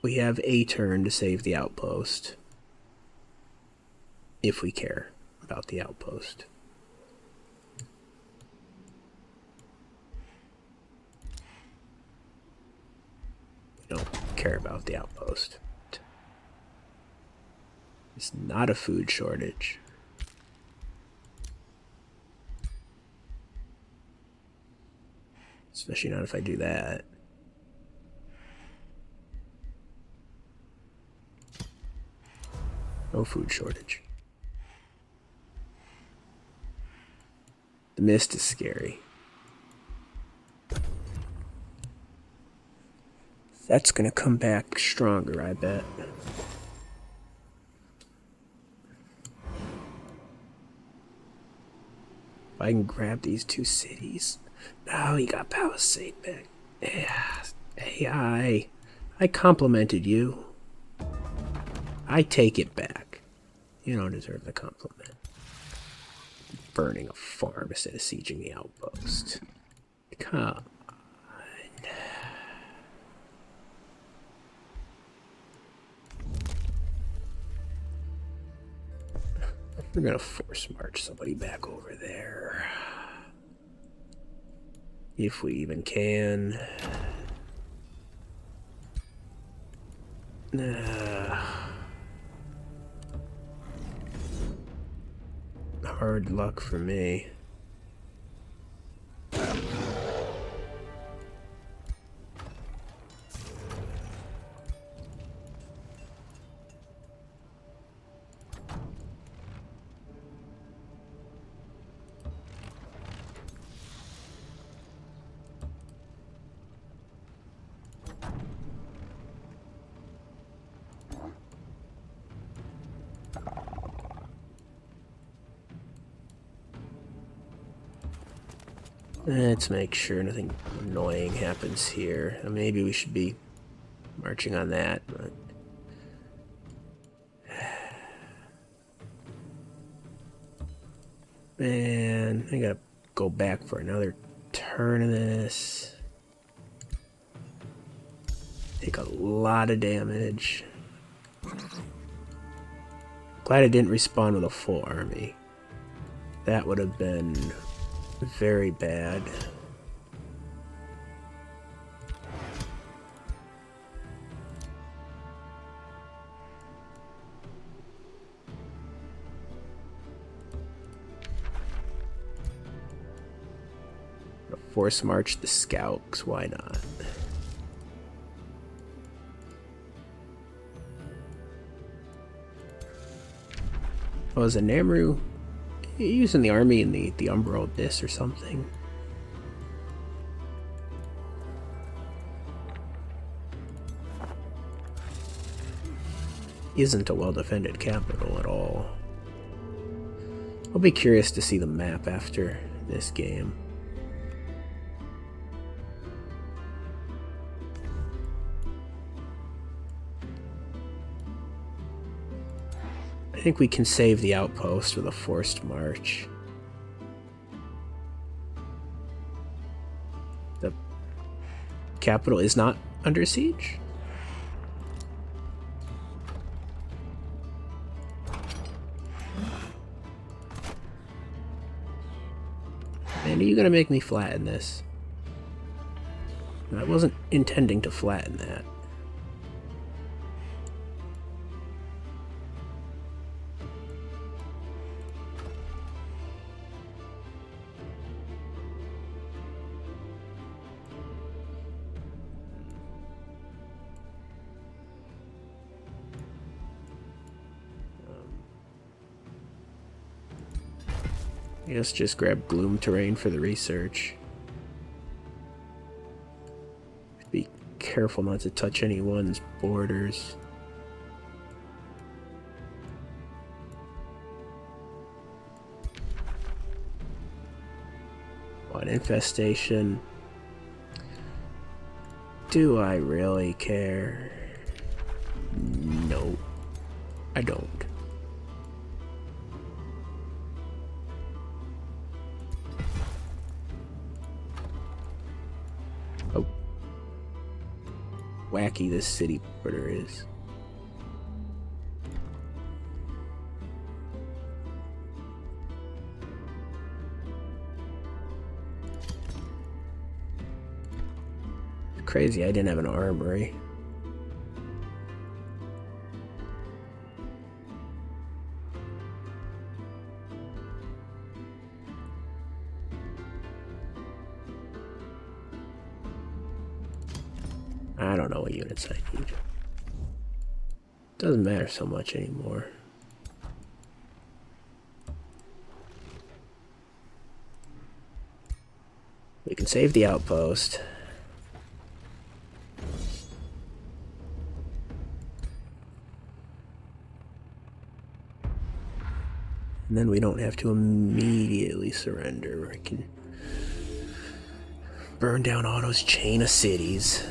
We have a turn to save the outpost. If we care about the outpost. We don't care about the outpost. It's not a food shortage. Especially not if I do that. No food shortage. The mist is scary. That's gonna come back stronger, I bet. If I can grab these two cities. No, you got Palisade back. Yeah. Hey, I complimented you. I take it back. You don't deserve the compliment. Burning a farm instead of sieging the outpost. Come on. We're gonna force march somebody back over there. If we even can. Hard luck for me. Let's make sure nothing annoying happens here. Maybe we should be marching on that, but... Man, I gotta go back for another turn of this. Take a lot of damage. Glad I didn't respawn with a full army. That would have been very bad. Force march the scouts, why not? Oh, is a Namru using the army in the Umbral Abyss or something? Isn't a well-defended capital at all. I'll be curious to see the map after this game. I think we can save the outpost with a forced march. The capital is not under siege? Man, are you gonna make me flatten this? I wasn't intending to flatten that. I guess just grab Gloom Terrain for the research. Be careful not to touch anyone's borders. What infestation? Do I really care? No, I don't. Oh, wacky this city border is. Crazy, I didn't have an armory. I don't know what units I need. Doesn't matter so much anymore. We can save the outpost. And then we don't have to immediately surrender. We can burn down Otto's chain of cities.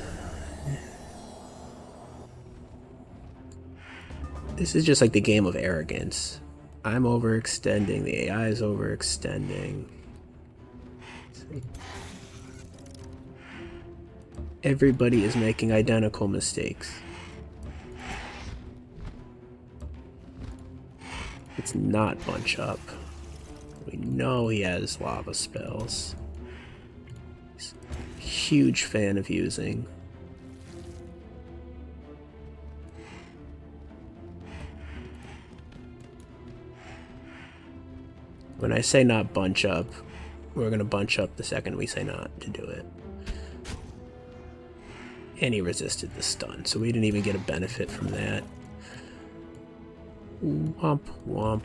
This is just like the game of arrogance. I'm overextending, the AI is overextending. Everybody is making identical mistakes. It's not bunch up. We know he has lava spells. He's a huge fan of using. When I say not bunch up, we're gonna bunch up the second we say not to do it. And he resisted the stun, so we didn't even get a benefit from that. Womp womp.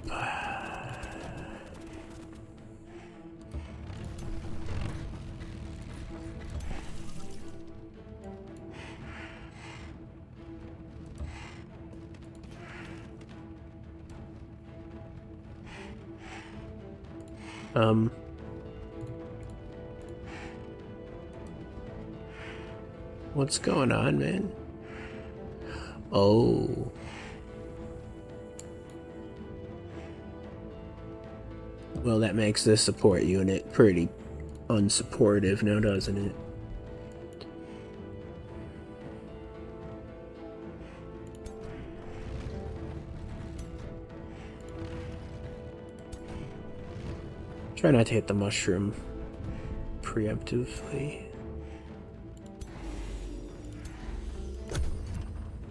What's going on, man? Oh. Well, that makes this support unit pretty unsupportive now, doesn't it? Try not to hit the mushroom preemptively.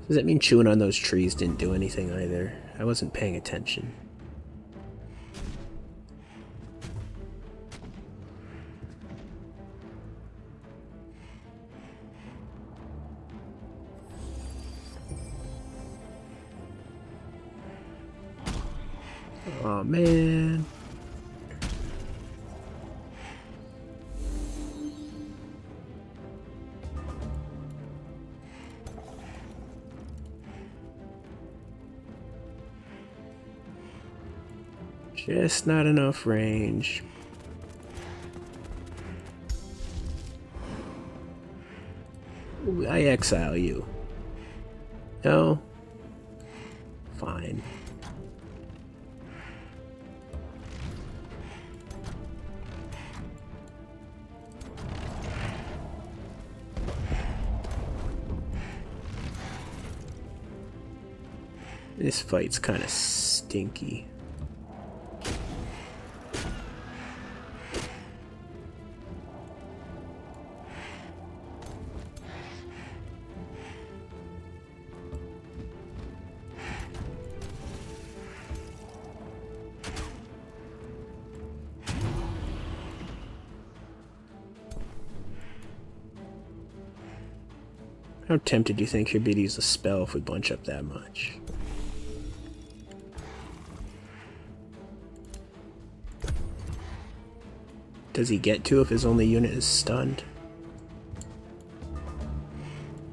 Does that mean chewing on those trees didn't do anything either? I wasn't paying attention. Oh man. Just not enough range. Ooh, I exile you. No? Fine. This fight's kind of stinky. How tempted do you think you'd be to use a spell if we bunch up that much? Does he get to if his only unit is stunned?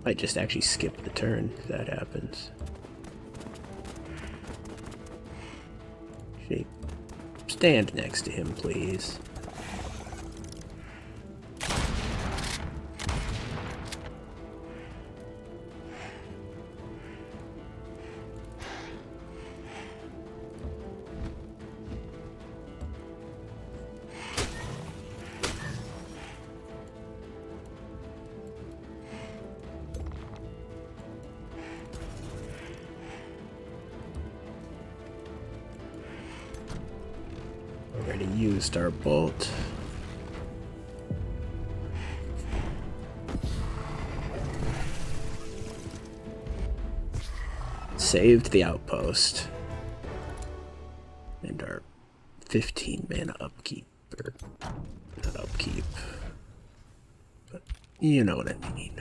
Might just actually skip the turn if that happens. Should stand next to him, please. Already used our bolt. Saved the outpost. And our 15 mana upkeep. Or not upkeep. But you know what I mean.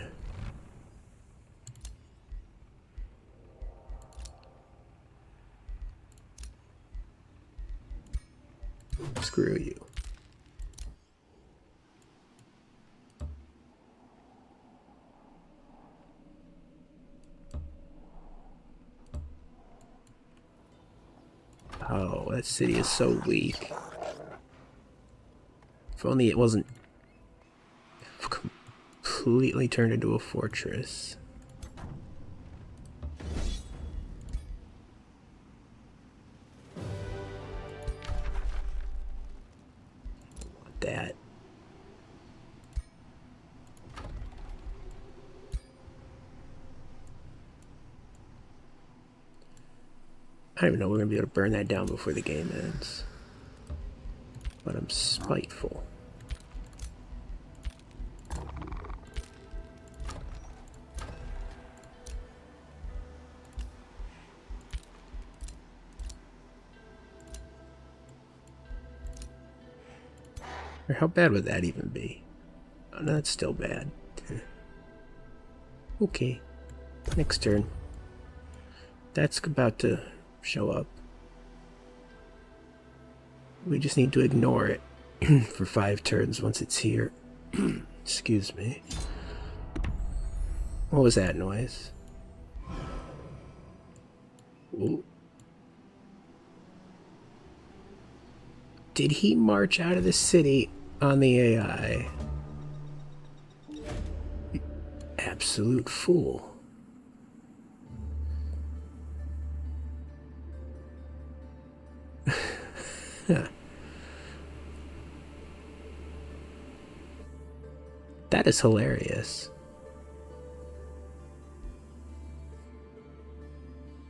Screw you. Oh, that city is so weak. If only it wasn't completely turned into a fortress. That. I don't even know we're gonna be able to burn that down before the game ends. But I'm spiteful. Or how bad would that even be? Oh, no, that's still bad. Okay. Next turn. That's about to show up. We just need to ignore it for 5 turns once it's here. Excuse me. What was that noise? Ooh. Did he march out of the city on the AI? Absolute fool. That is hilarious.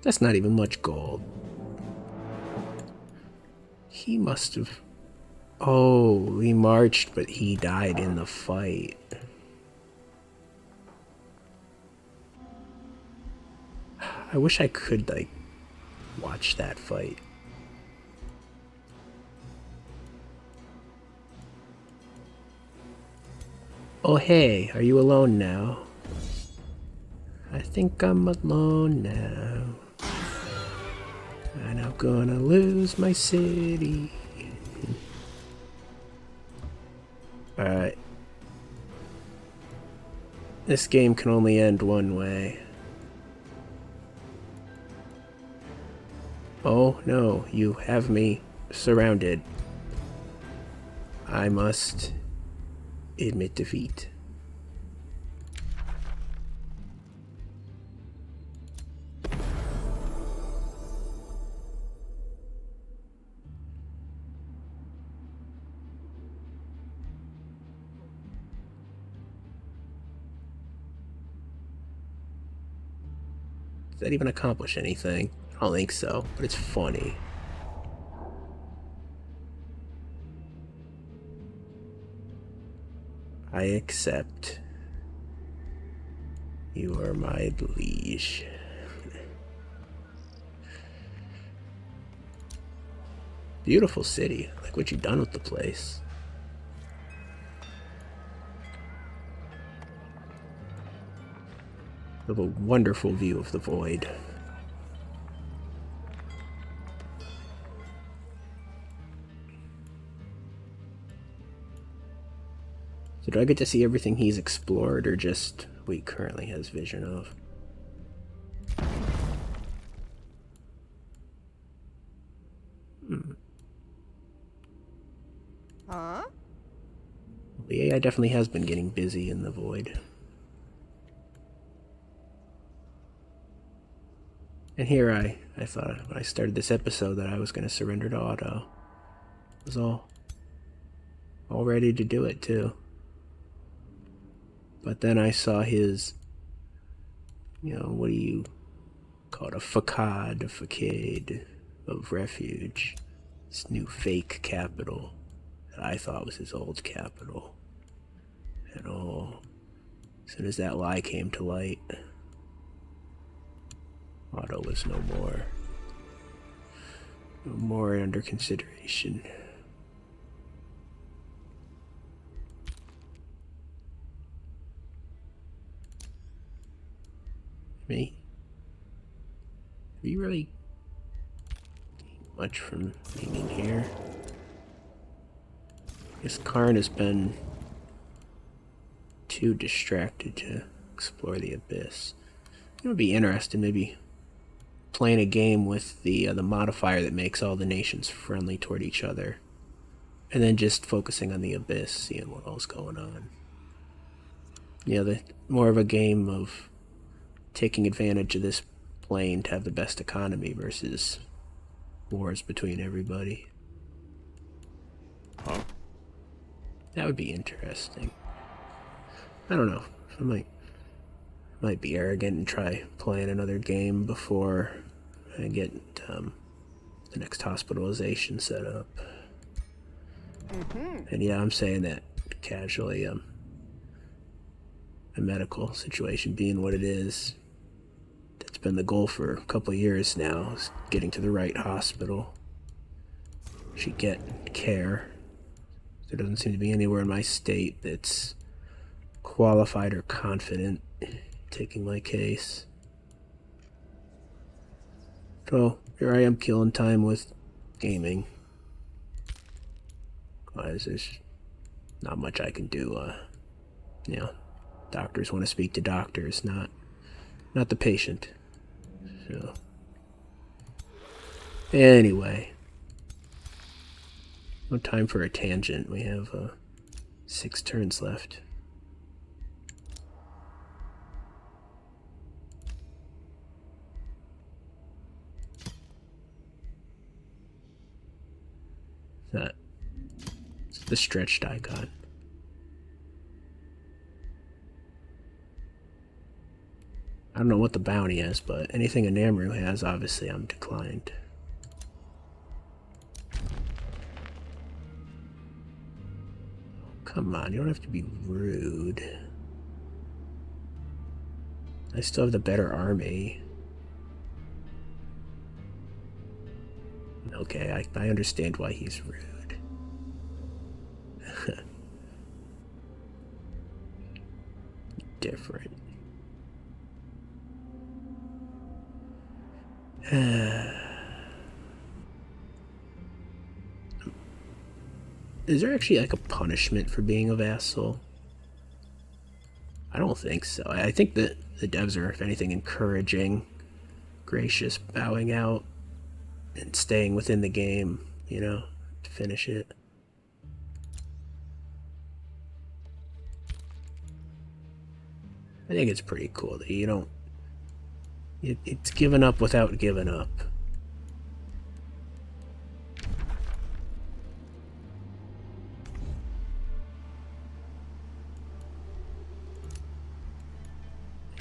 That's not even much gold. He must have... Oh, he marched, but he died in the fight. I wish I could, like, watch that fight. Oh, hey, are you alone now? I think I'm alone now. And I'm gonna lose my city. Alright. This game can only end one way. Oh no, you have me surrounded. I must admit defeat. Does that even accomplish anything? I don't think so, but it's funny. I accept. You are my liege. Beautiful city. Like what you've done with the place. You have a wonderful view of the void. So do I get to see everything he's explored, or just what he currently has vision of? Huh? The AI definitely has been getting busy in the void. And here I thought when I started this episode that I was going to surrender to Otto. I was all ready to do it too. But then I saw his, what do you call it? A facade of refuge. This new fake capital that I thought was his old capital. And as soon as that lie came to light, Otto was no more. No more under consideration. Me? Have you really much from being in here? I guess Karn has been too distracted to explore the Abyss. It would be interesting, maybe playing a game with the modifier that makes all the nations friendly toward each other, and then just focusing on the Abyss, seeing what all's going on. More of a game of taking advantage of this plane to have the best economy versus wars between everybody. That would be interesting. I don't know. I might be arrogant and try playing another game before I get the next hospitalization set up. And yeah, I'm saying that casually. A medical situation being what it is, that's been the goal for a couple of years now, is getting to the right hospital. She get care. There doesn't seem to be anywhere in my state that's qualified or confident taking my case. So here I am killing time with gaming. Because there's not much I can do. Doctors want to speak to doctors, not the patient. So anyway, no time for a tangent. We have 6 turns left. It's the stretched icon. I don't know what the bounty is, but anything Anamru has, obviously I'm declined. Come on, you don't have to be rude. I still have the better army. Okay, I understand why he's rude. Different. Is there actually like a punishment for being a vassal? I don't think so. I think that the devs are, if anything, encouraging gracious bowing out and staying within the game, to finish it. I think it's pretty cool that you don't... It's given up without giving up.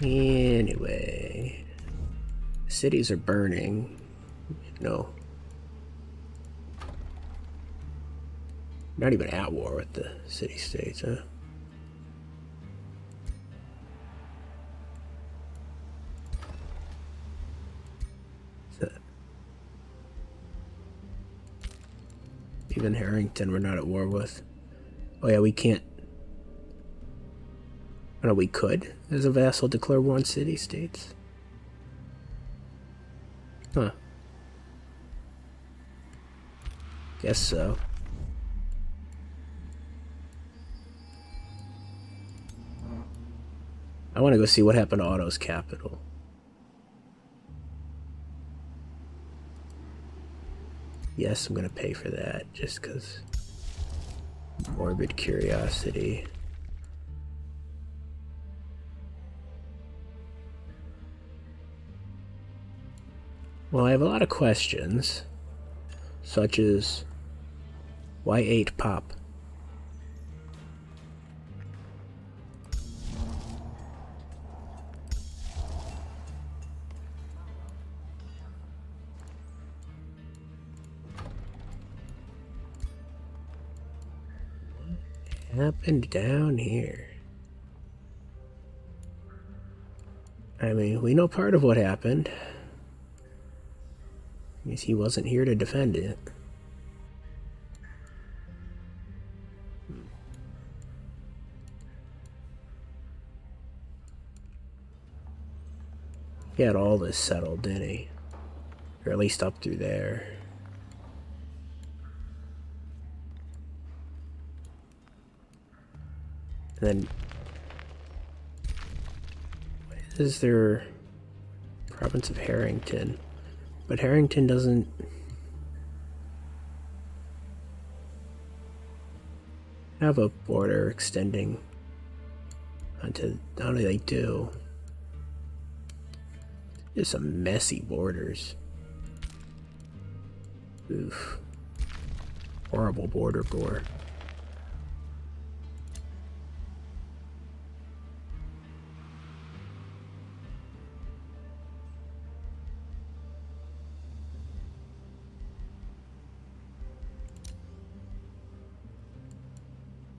Anyway, cities are burning. No. Not even at war with the city-states, huh? Even Harrington we're not at war with. Oh yeah, we can't... Oh, no, we could, as a vassal, declare war on city-states. Huh. Guess so. I want to go see what happened to Otto's capital. Yes, I'm going to pay for that, just because. Morbid curiosity. Well, I have a lot of questions, such as, why 8 pop? Happened down here? I mean, we know part of what happened. Means he wasn't here to defend it. He had all this settled, didn't he? Or at least up through there. And then... what is their province of Harrington? But Harrington doesn't... have a border extending onto... how do they do? There's some messy borders. Oof. Horrible border gore.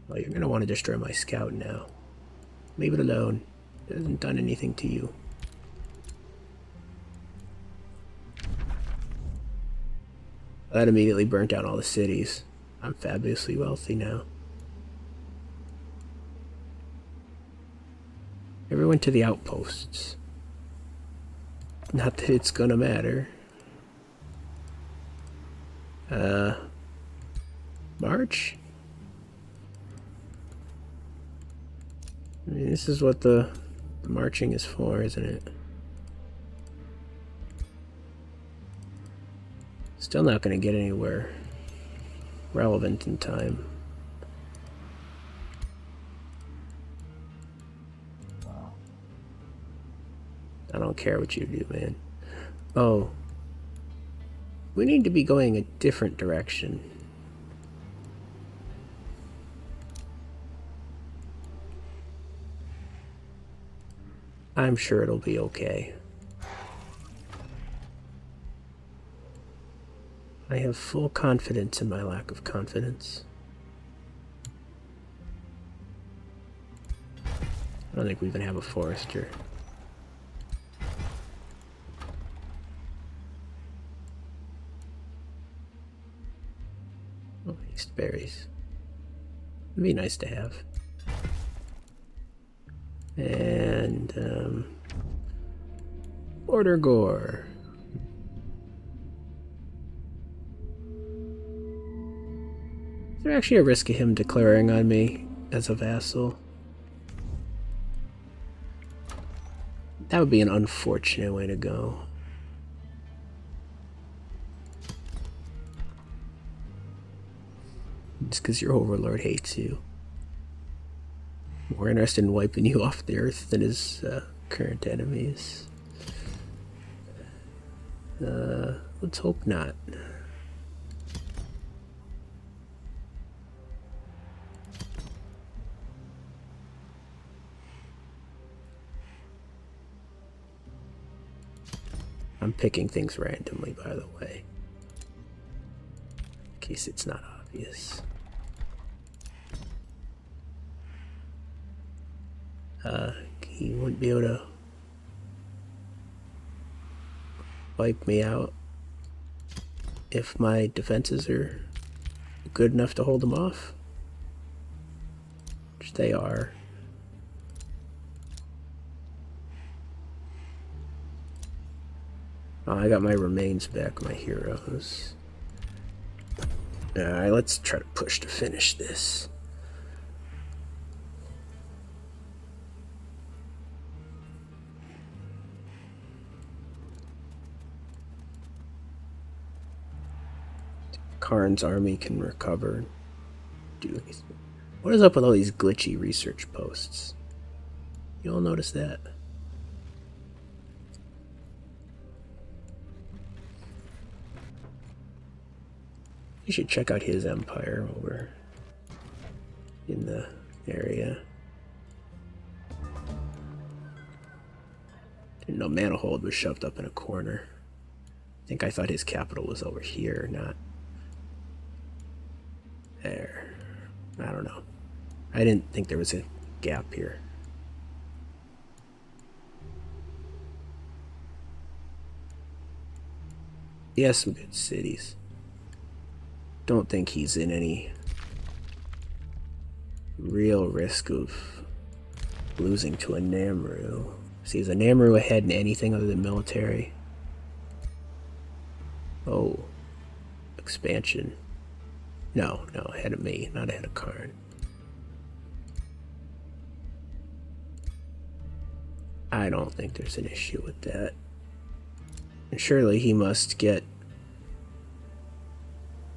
Well, you're gonna want to destroy my scout now. Leave it alone. It hasn't done anything to you. That immediately burnt down all the cities. I'm fabulously wealthy now. Everyone to the outposts. Not that it's gonna matter. March? I mean, this is what the marching is for, isn't it? Still not gonna get anywhere relevant in time. I don't care what you do, man. Oh. We need to be going a different direction. I'm sure it'll be okay. I have full confidence in my lack of confidence. I don't think we even have a forester. Oh, yeast berries. It'd be nice to have. And, border gore. Is there actually a risk of him declaring on me as a vassal? That would be an unfortunate way to go. Just because your overlord hates you. More interested in wiping you off the earth than his current enemies. Let's hope not. I'm picking things randomly, by the way, in case it's not obvious. He wouldn't be able to wipe me out if my defenses are good enough to hold him off, which they are. Oh, I got my remains back, my heroes. Alright, let's try to push to finish this. Karn's army can recover. Do anything. What is up with all these glitchy research posts? You all notice that? You should check out his empire over in the area. Didn't know Manihold was shoved up in a corner. I think I thought his capital was over here, not there. I don't know. I didn't think there was a gap here. He has some good cities. Don't think he's in any real risk of losing to a Namru. See, is a Namru ahead in anything other than military? Oh, expansion. No, ahead of me, not ahead of Karn. I don't think there's an issue with that. And surely he must get...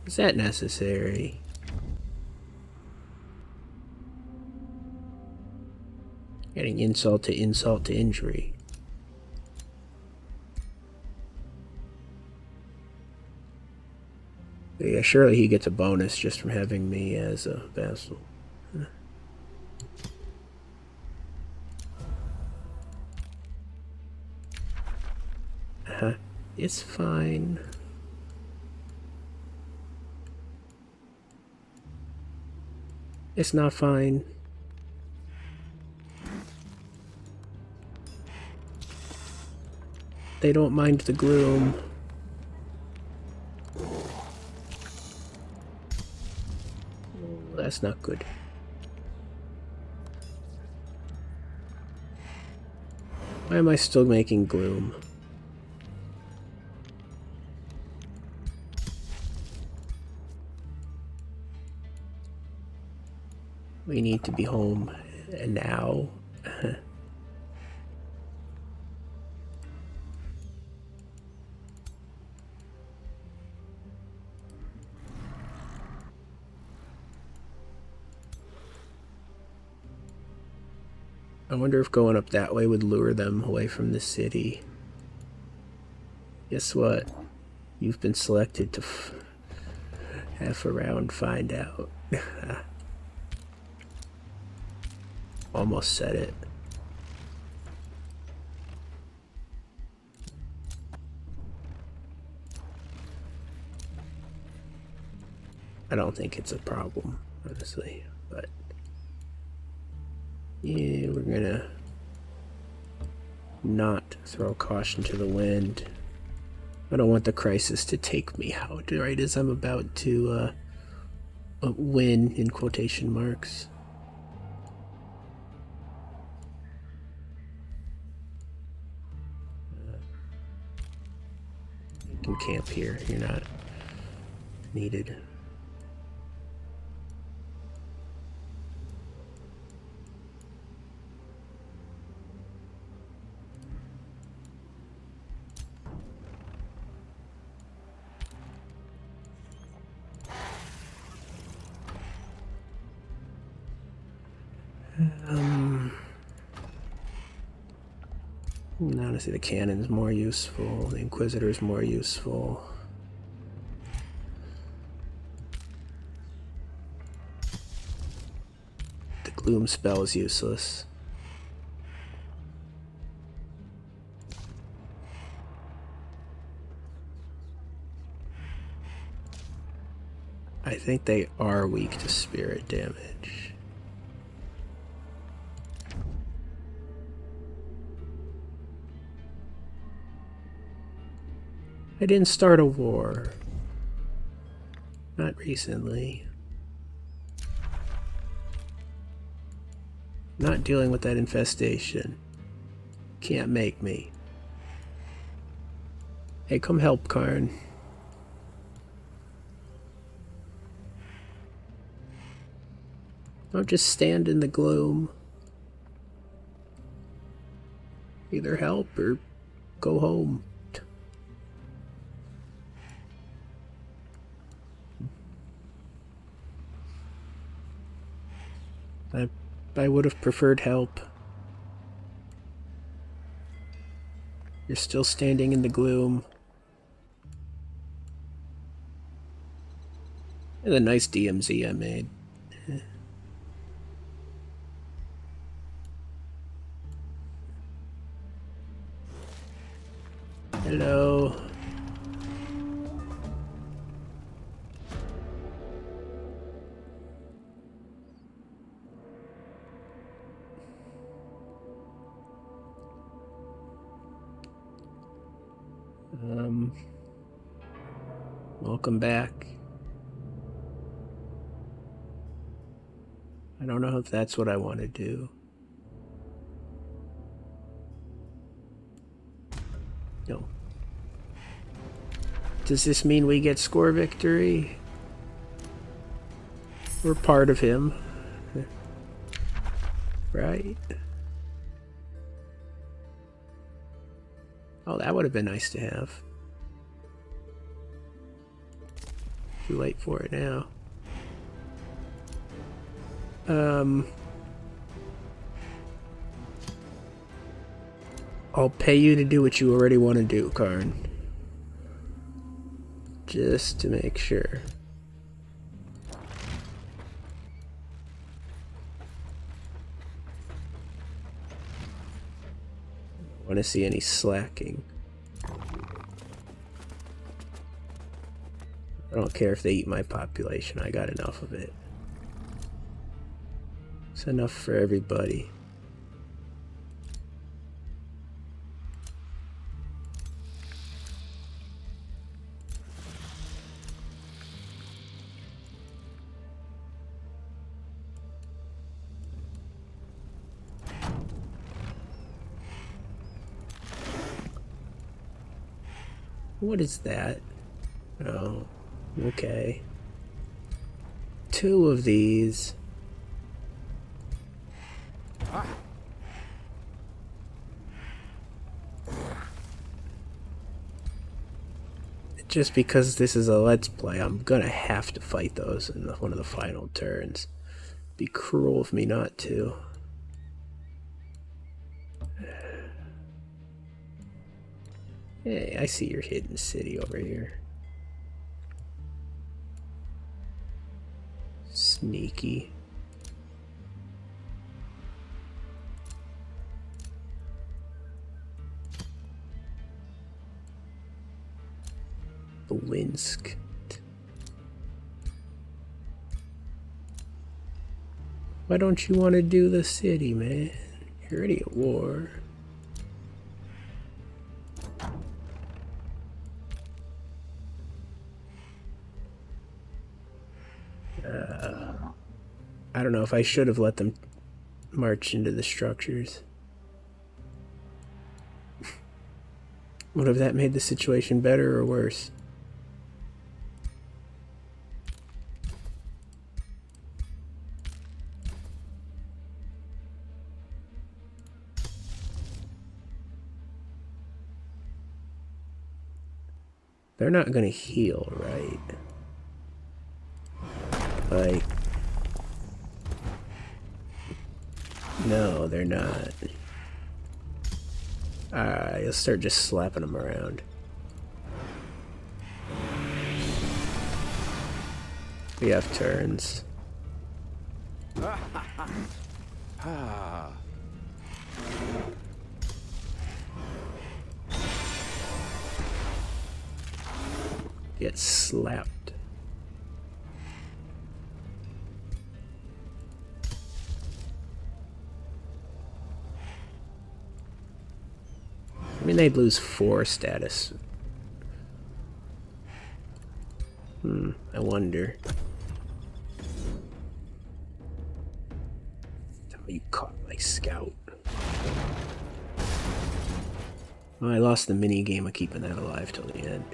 Is that necessary? Getting insult to injury. Yeah, surely he gets a bonus just from having me as a vassal. It's fine. It's not fine. They don't mind the gloom. That's not good. Why am I still making gloom? We need to be home now. I wonder if going up that way would lure them away from the city. Guess what? You've been selected to half around find out. Almost said it. I don't think it's a problem, honestly, but yeah, we're gonna not throw caution to the wind. I don't want the crisis to take me out, right as I'm about to win, in quotation marks. You can camp here, you're not needed. Honestly, the cannon's more useful, the Inquisitor's more useful. The Gloom spell is useless. I think they are weak to spirit damage. I didn't start a war. Not recently. Not dealing with that infestation. Can't make me. Hey, come help, Karn. Don't just stand in the gloom. Either help or go home. I would have preferred help. You're still standing in the gloom. And a nice DMZ I made. Hello. Welcome back. I don't know if that's what I want to do. No. Does this mean we get score victory? We're part of him. Right? Oh, that would have been nice to have. Too late for it now. I'll pay you to do what you already want to do, Karn. Just to make sure. I want to see any slacking. I don't care if they eat my population, I got enough of it. It's enough for everybody. What is that? Oh, okay. 2 of these. Just because this is a Let's Play, I'm gonna have to fight those in one of the final turns. Be cruel of me not to. Hey, I see your hidden city over here. Sneaky. Belinsk. Why don't you want to do the city, man? You're already at war. I don't know if I should have let them march into the structures. Would have that made the situation better or worse? They're not gonna heal, right? Like... No, they're not. Alright, let's start just slapping them around. We have turns. Get slapped. they'd lose 4 status. I wonder. How you caught my scout. Well, I lost the mini game of keeping that alive till the end.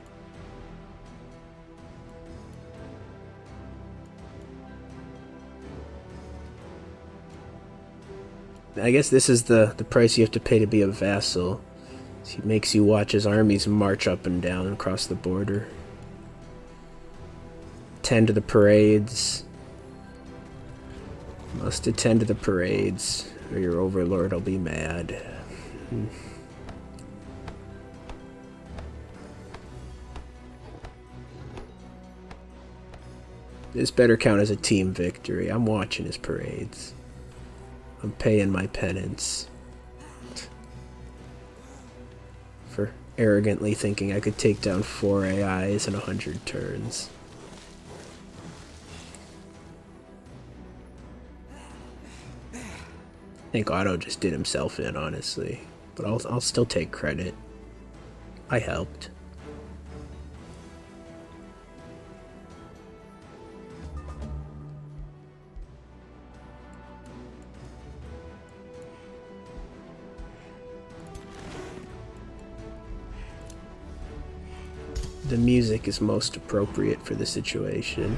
I guess this is the price you have to pay to be a vassal. He makes you watch his armies march up and down across the border. Attend to the parades. Must attend to the parades, or your overlord will be mad. This better count as a team victory. I'm watching his parades. I'm paying my penance for arrogantly thinking I could take down 4 AIs in 100 turns. I think Otto just did himself in, honestly. But I'll still take credit. I helped. The music is most appropriate for the situation.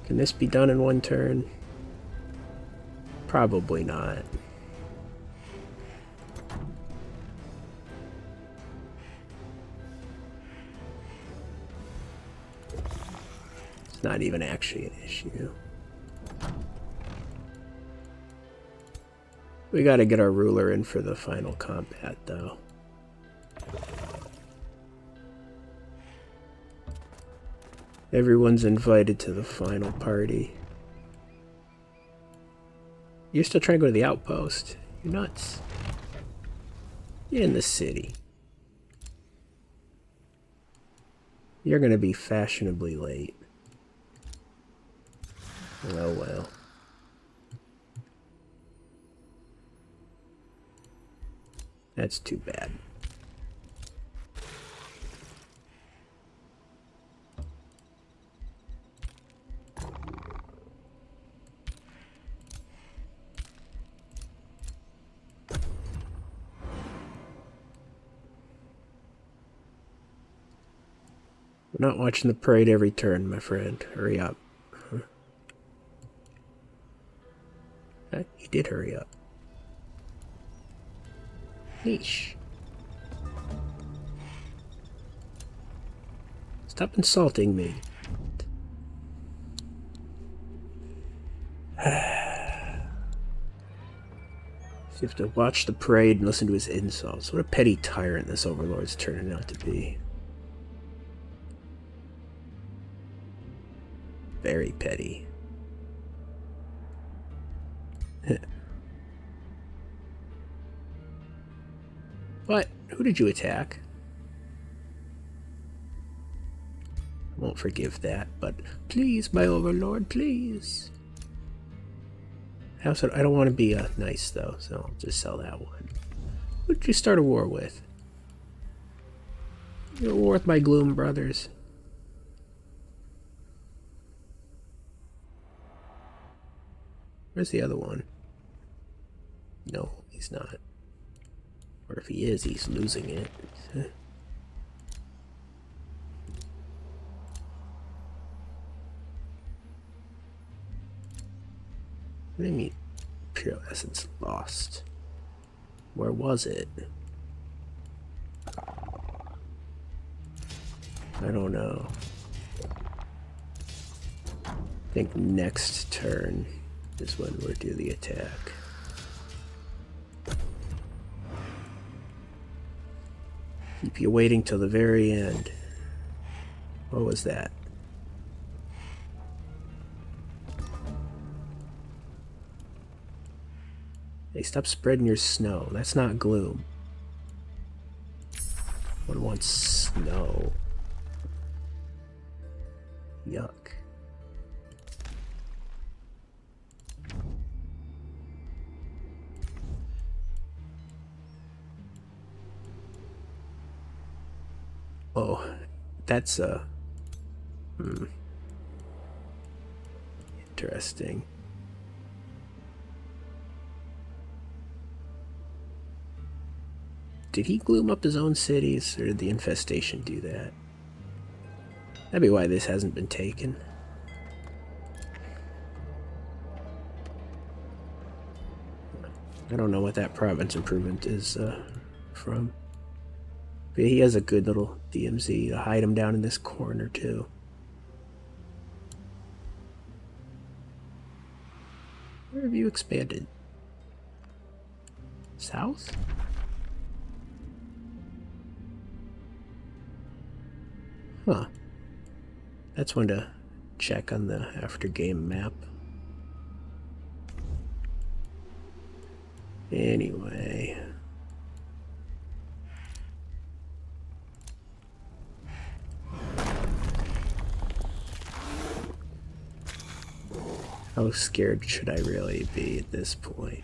Can this be done in 1 turn? Probably not. It's not even actually an issue. We gotta get our ruler in for the final combat, though. Everyone's invited to the final party. You're still trying to go to the outpost. You're nuts. You're in the city. You're gonna be fashionably late. Oh well. That's too bad. We're not watching the parade every turn, my friend. Hurry up. He did hurry up. Yeesh. Stop insulting me. You have to watch the parade and listen to his insults. What a petty tyrant this overlord's turning out to be. Very petty. What? Who did you attack? I won't forgive that, but please, my overlord, please. I don't want to be nice, though, so I'll just sell that one. Who did you start a war with? You're at war with my Gloom brothers. Where's the other one? No, he's not. Or if he is, he's losing it. What do you mean? Pure essence lost. Where was it? I don't know. I think next turn is when we'll do the attack. Keep you waiting till the very end. What was that? Hey, stop spreading your snow. That's not gloom. One wants snow. Yuck. Oh, that's interesting. Did he gloom up his own cities, or did the infestation do that? That'd be why this hasn't been taken. I don't know what that province improvement is from. But he has a good little DMZ to hide him down in this corner, too. Where have you expanded? South? Huh. That's one to check on the after-game map. Anyway. How scared should I really be at this point?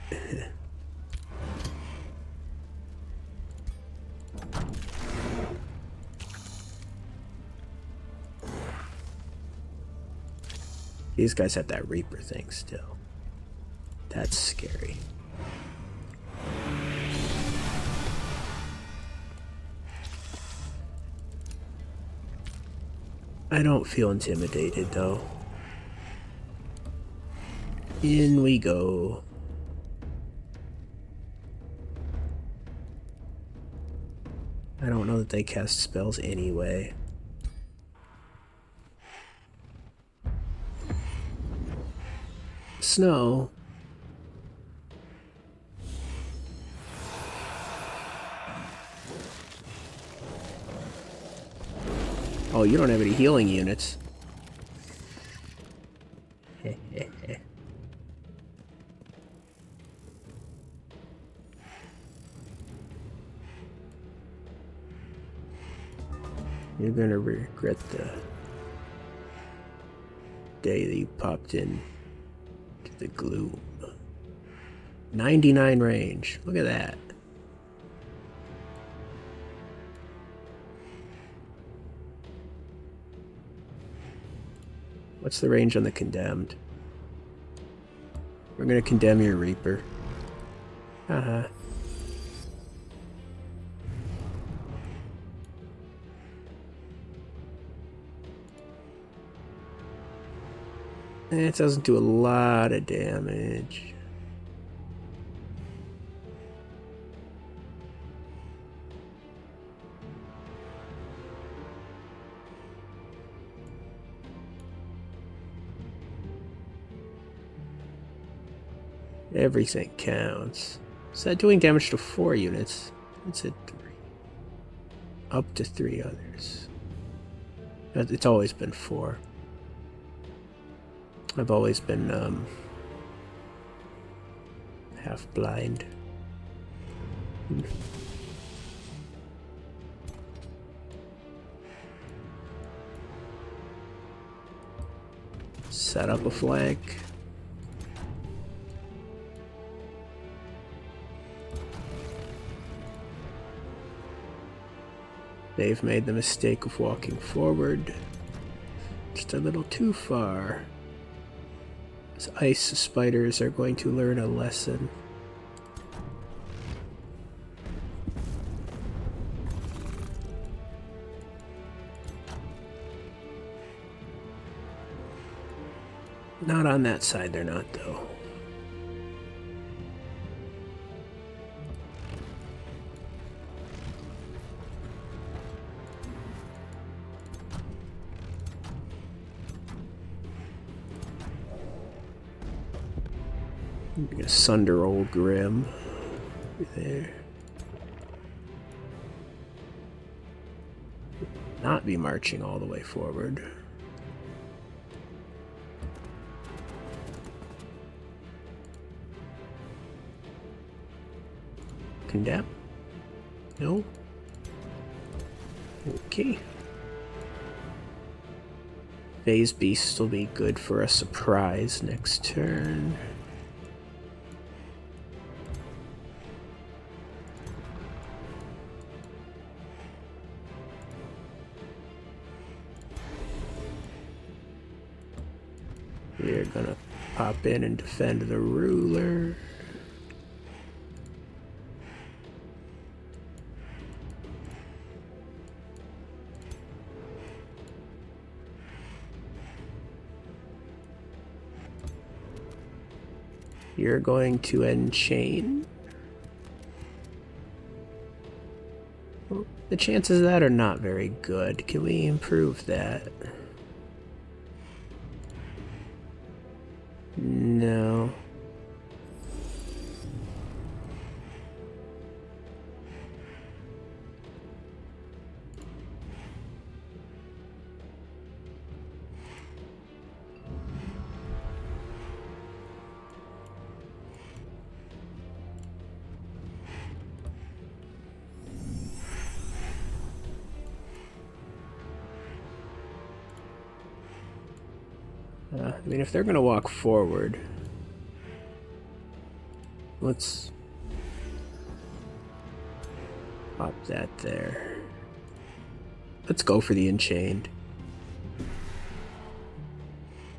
These guys have that Reaper thing still. That's scary. I don't feel intimidated though. In we go. I don't know that they cast spells anyway. Snow. Oh, you don't have any healing units. You're gonna regret the day that you popped in to the gloom. 99 range. Look at that. What's the range on the condemned? We're gonna condemn your Reaper. Haha. It doesn't do a lot of damage. Everything counts. Is that doing damage to 4 units? It's at 3. Up to 3 others. It's always been 4. I've always been half blind. Set up a flank. They've made the mistake of walking forward just a little too far. These ice spiders are going to learn a lesson. Not on that side, they're not, though. I'm gonna sunder old Grim. There. Not be marching all the way forward. Condemn? No? Okay. Phase Beast will be good for a surprise next turn. We're gonna pop in and defend the ruler. You're going to enchain. Well, the chances of that are not very good. Can we improve that? No. I mean, if they're gonna walk forward, let's pop that there. Let's go for the Enchained.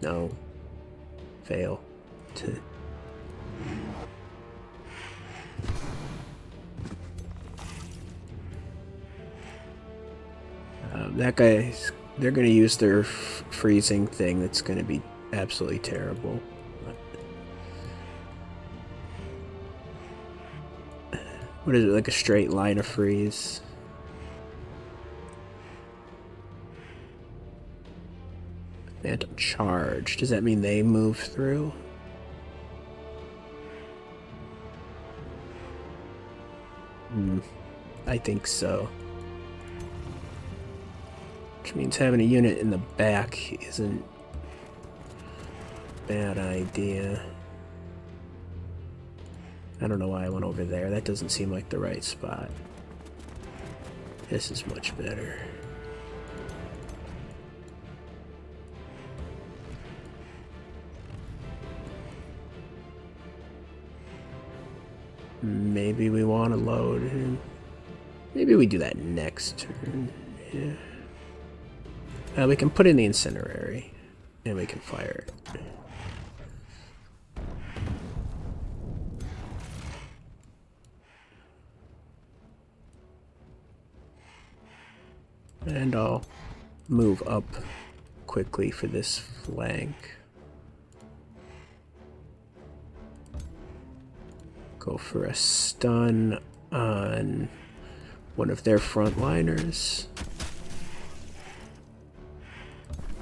No. Fail. That guy's... They're gonna use their freezing thing that's gonna be absolutely terrible. What is it, like a straight line of freeze? Phantom Charge. Does that mean they move through? I think so. Which means having a unit in the back isn't a bad idea. I don't know why I went over there. That doesn't seem like the right spot. This is much better. Maybe we want to load him. Maybe we do that next turn. Yeah. We can put in the incinerary, and we can fire it. And I'll move up quickly for this flank. Go for a stun on one of their frontliners.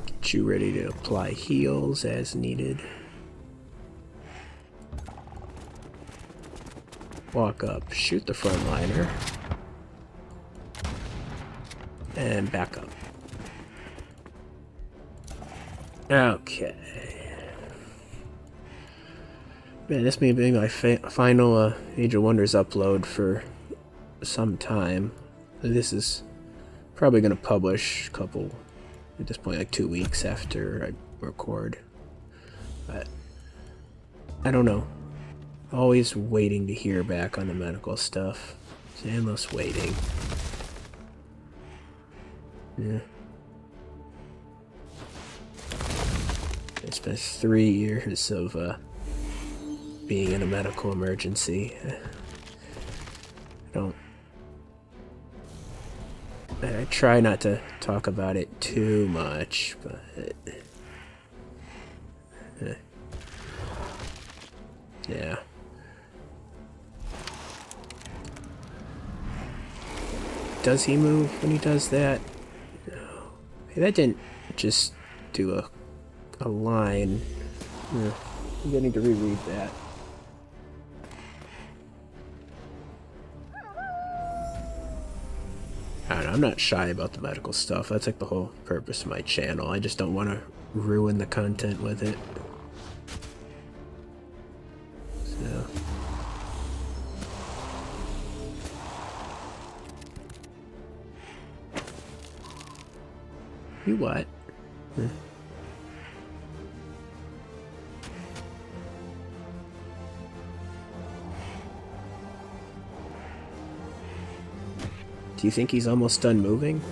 Get you ready to apply heals as needed. Walk up, shoot the frontliner, and back up. Okay. Man, this may be my final Age of Wonders upload for some time. This is probably going to publish a couple, at this point, like 2 weeks after I record. But I don't know. Always waiting to hear back on the medical stuff. It's endless waiting. Yeah. It's been 3 years of being in a medical emergency. I try not to talk about it too much, but yeah. Does he move when he does that? No. Hey, that didn't just do a line. I'm gonna need to reread that. I don't know, I'm not shy about the medical stuff. That's like the whole purpose of my channel. I just don't want to ruin the content with it. So. You what? Do you think he's almost done moving?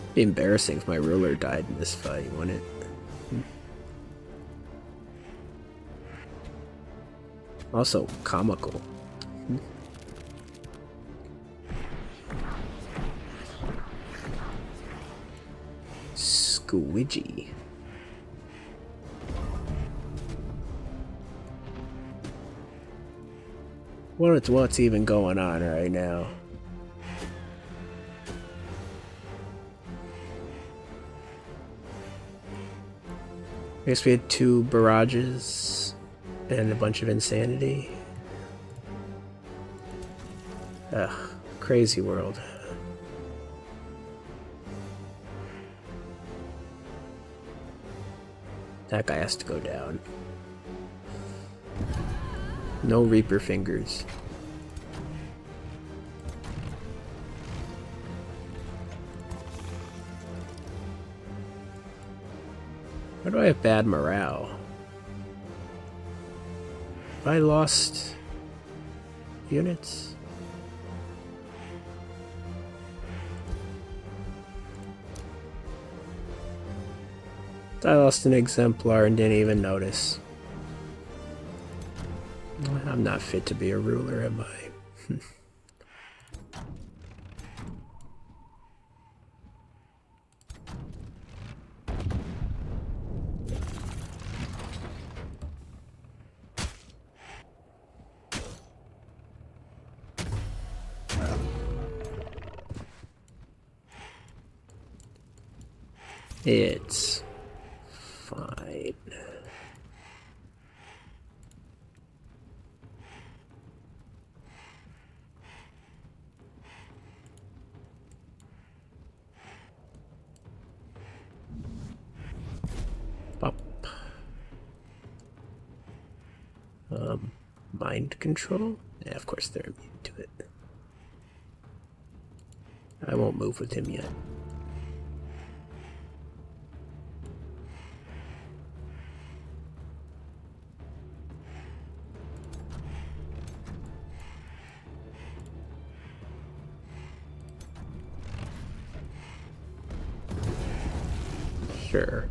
It'd be embarrassing if my ruler died in this fight, wouldn't it? Also comical. Squidgy. What's even going on right now? I guess we had 2 barrages and a bunch of insanity. Ugh, crazy world. That guy has to go down. No Reaper fingers. Why do I have bad morale? Have I lost units? I lost an exemplar and didn't even notice. I'm not fit to be a ruler, am I? It's fine. Pop. Mind control? Yeah, of course they're immune to it. I won't move with him yet. Sure.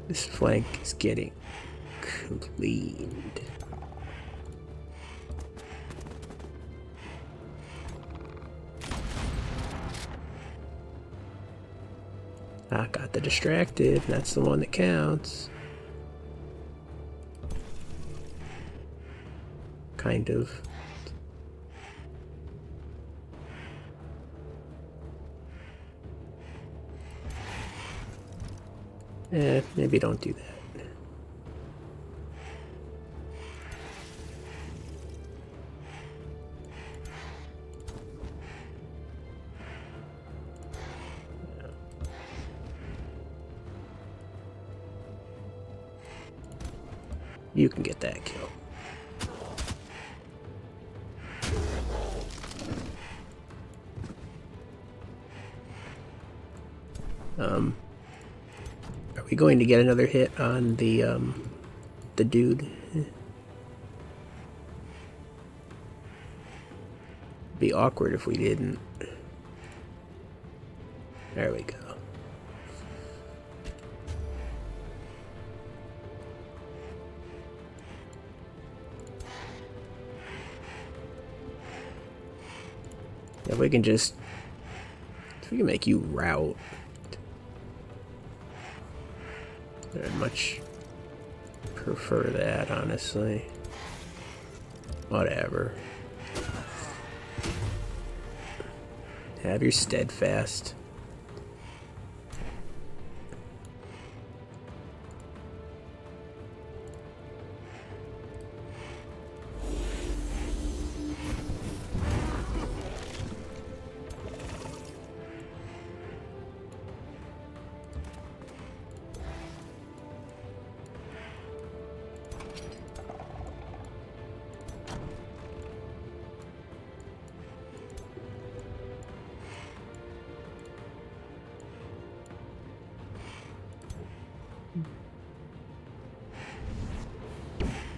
This flank is getting cleaned. I got the distracted. That's the one that counts. Kind of. Maybe don't do that. You can get that kill. Are we going to get another hit on the dude? Be awkward if we didn't. There we go. If we can just, if we can make you route, I'd much prefer that, honestly. Whatever. Have your steadfast.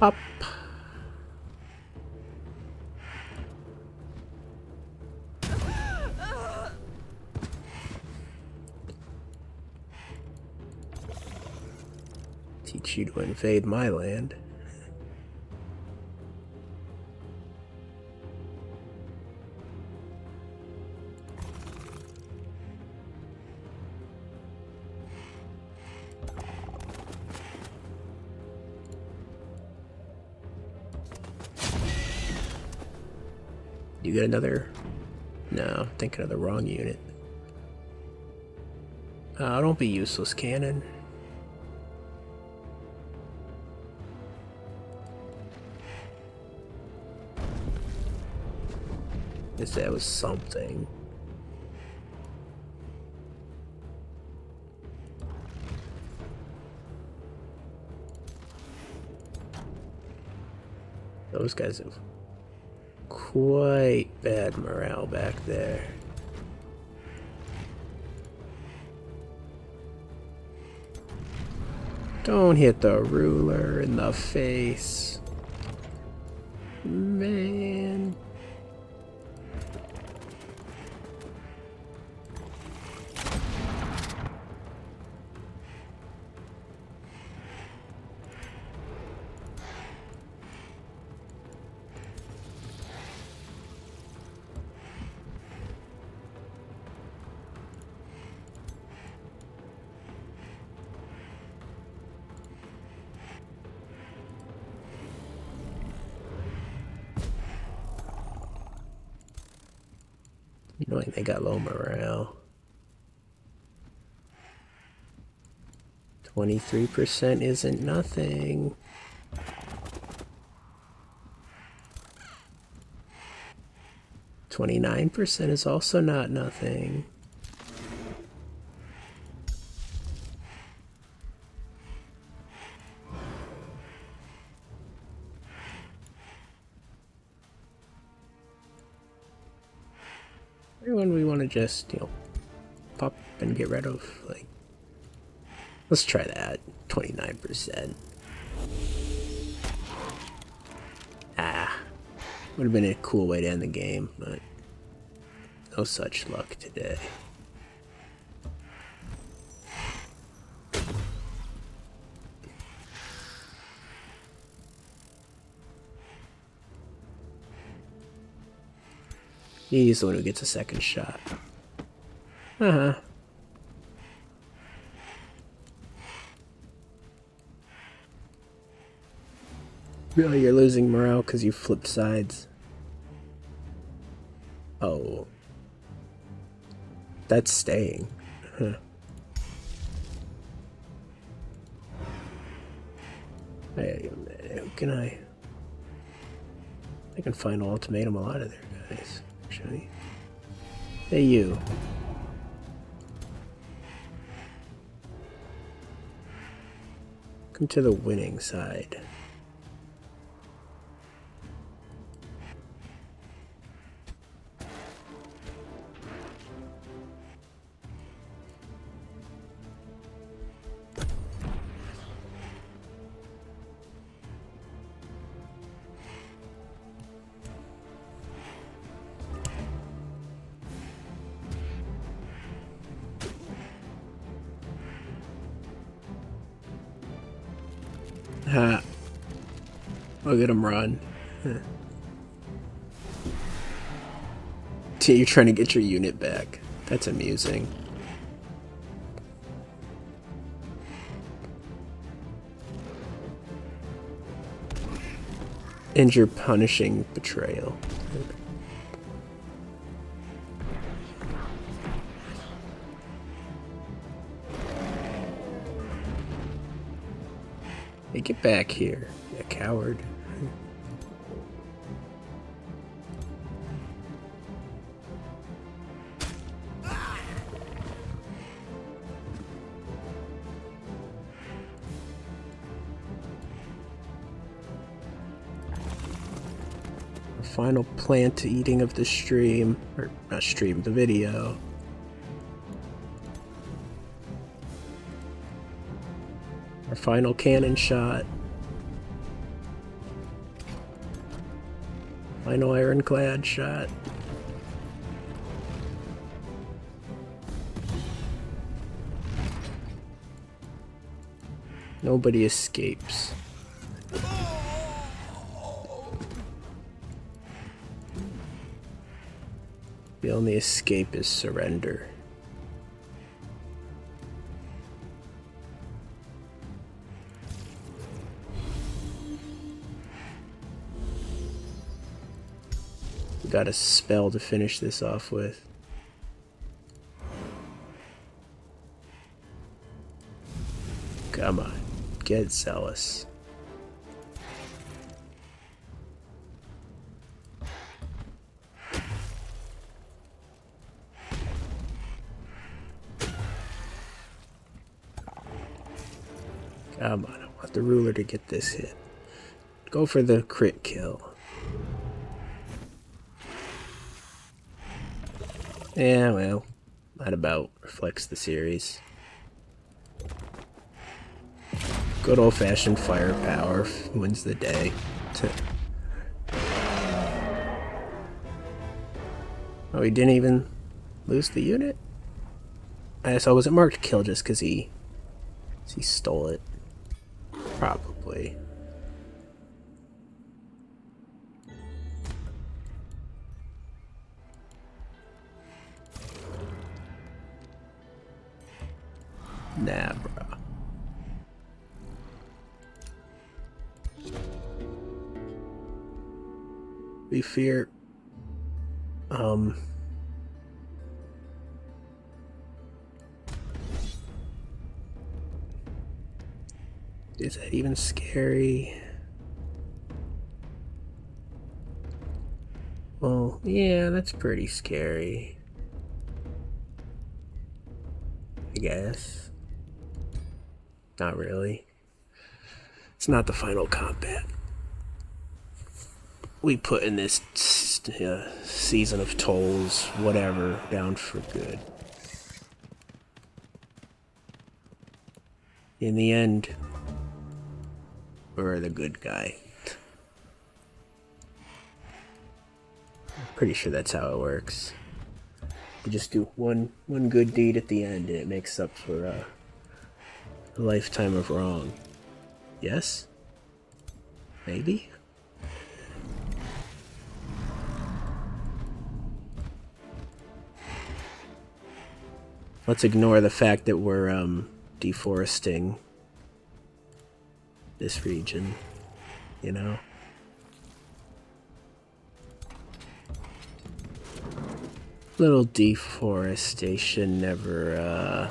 Up. Teach you to invade my land. You get another... No, I'm thinking of the wrong unit. Don't be useless, cannon. Guess that was something. Those guys have quite bad morale back there. Don't hit the ruler in the face. Man. Knowing they got low morale. 23% isn't nothing. $29% is also not nothing. Everyone we want to just, pop and get rid of, like, let's try that. 29%. Would have been a cool way to end the game, but no such luck today. He's the one who gets a second shot. Really, you're losing morale because you flipped sides. Oh. That's staying. Huh. Hey, who can I can final ultimatum a lot of there, guys. Actually. Hey, you. Come to the winning side. Ha. Look at him run. You're trying to get your unit back. That's amusing. And you're punishing betrayal. Hey, get back here, you coward. Final plant eating of the stream, or not stream, the video. Our final cannon shot. Final ironclad shot. Nobody escapes. The only escape is surrender. We got a spell to finish this off with. Come on, get zealous. Come on, I want the ruler to get this hit. Go for the crit kill. Yeah, well, that about reflects the series. Good old-fashioned firepower wins the day. Oh, he didn't even lose the unit? I saw, was it marked kill just because he stole it? Probably. Nah, bro. We fear, is that even scary? Well, yeah, that's pretty scary. I guess. Not really. It's not the final combat. We put in this season of tolls, whatever, down for good. In the end, we're the good guy. I'm pretty sure that's how it works. You just do one good deed at the end, and it makes up for a lifetime of wrong. Yes? Maybe? Let's ignore the fact that we're deforesting this region, you know? Little deforestation never,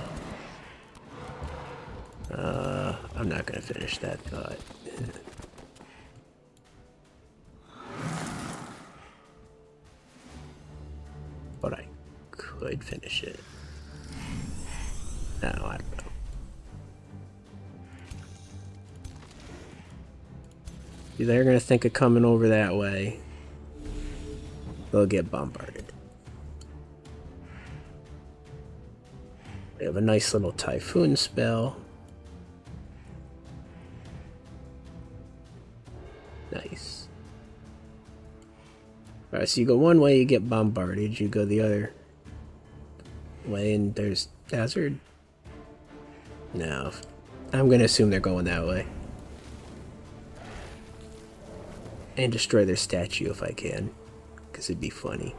I'm not gonna finish that thought. But I could finish it. No, I don't know. They're gonna think of coming over that way. They'll get bombarded. We have a nice little typhoon spell. Nice. Alright, so you go one way, you get bombarded. You go the other way, and there's hazard. No. I'm gonna assume they're going that way. And destroy their statue if I can, because it'd be funny.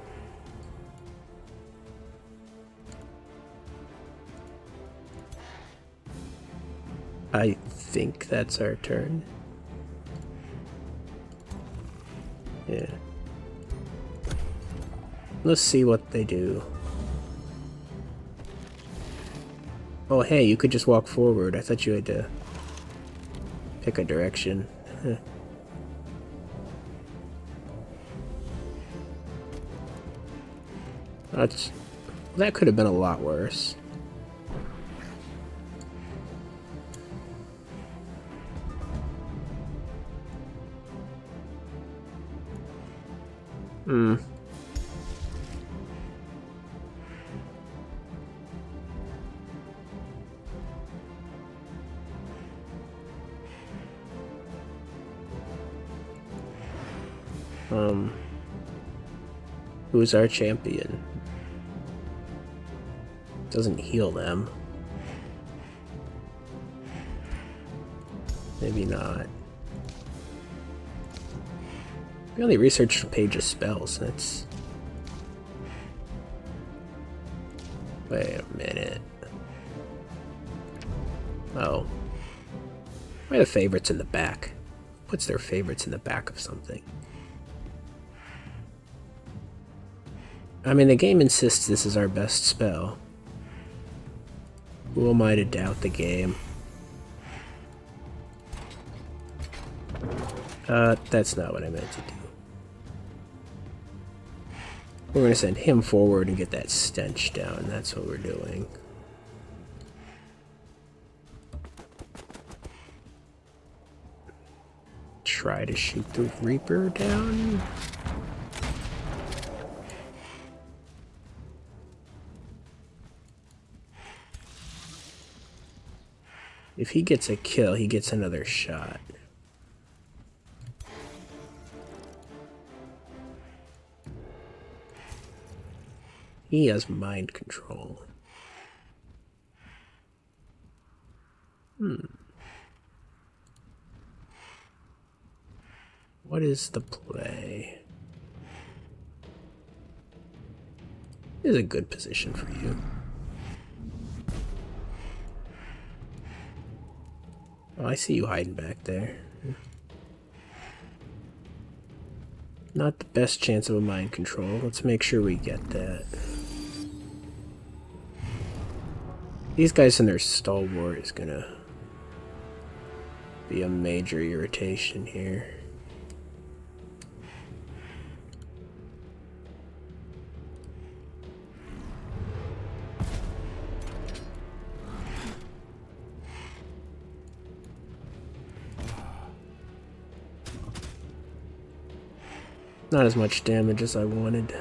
I think that's our turn. Yeah. Let's see what they do. Oh, hey, you could just walk forward. I thought you had to pick a direction. Huh. That could have been a lot worse. Hmm. Who's our champion? Doesn't heal them. Maybe not. We only researched a page of spells. That's... Wait a minute. Oh. Why are the favorites in the back? Puts their favorites in the back of something. I mean, the game insists this is our best spell. Who am I to doubt the game? That's not what I meant to do. We're gonna send him forward and get that stench down. That's what we're doing. Try to shoot the Reaper down. If he gets a kill, he gets another shot. He has mind control. What is the play? This is a good position for you. Oh, I see you hiding back there. Not the best chance of a mind control. Let's make sure we get that. These guys and their stalwart is gonna be a major irritation here. Not as much damage as I wanted.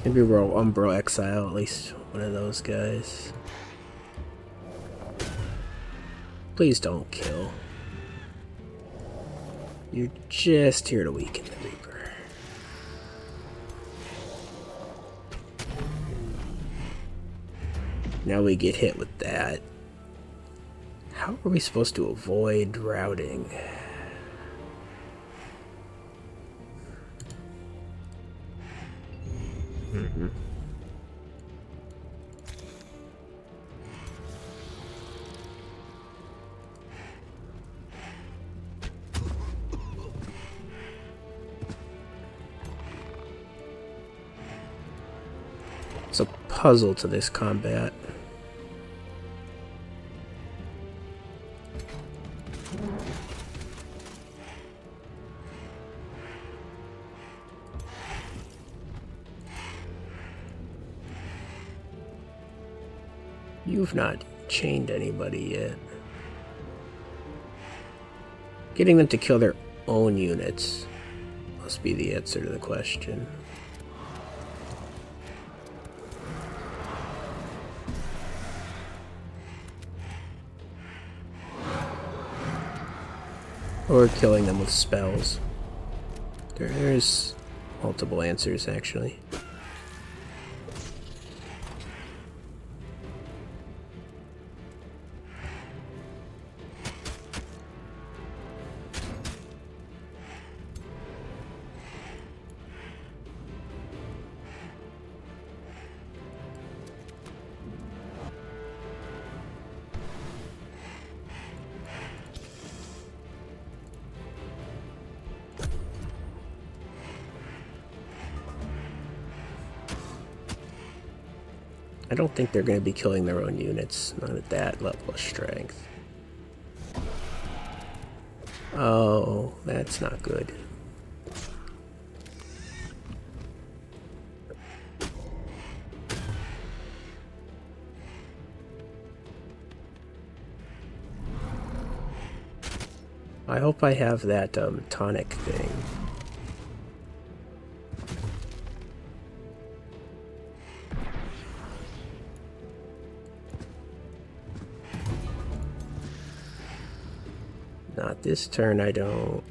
Maybe roll Umbral Exile, at least one of those guys. Please don't kill. You're just here to weaken the Reaper. Now we get hit with that. How are we supposed to avoid routing? It's a puzzle to this combat. You've not chained anybody yet. Getting them to kill their own units must be the answer to the question. Or killing them with spells. There's multiple answers, actually. I don't think they're going to be killing their own units, not at that level of strength. Oh, that's not good. I hope I have that tonic thing. Not this turn, I don't.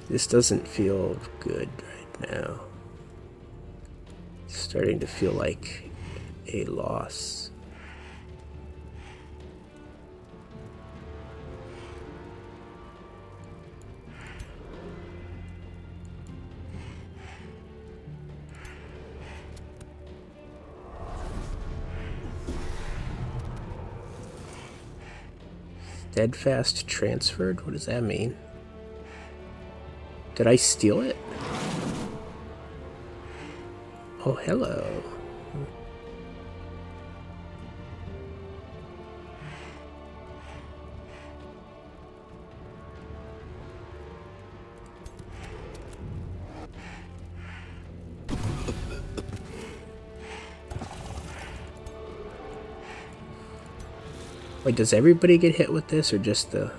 This doesn't feel good right now. It's starting to feel like a loss. Steadfast transferred? What does that mean? Did I steal it? Oh, hello. Wait, does everybody get hit with this, or just the...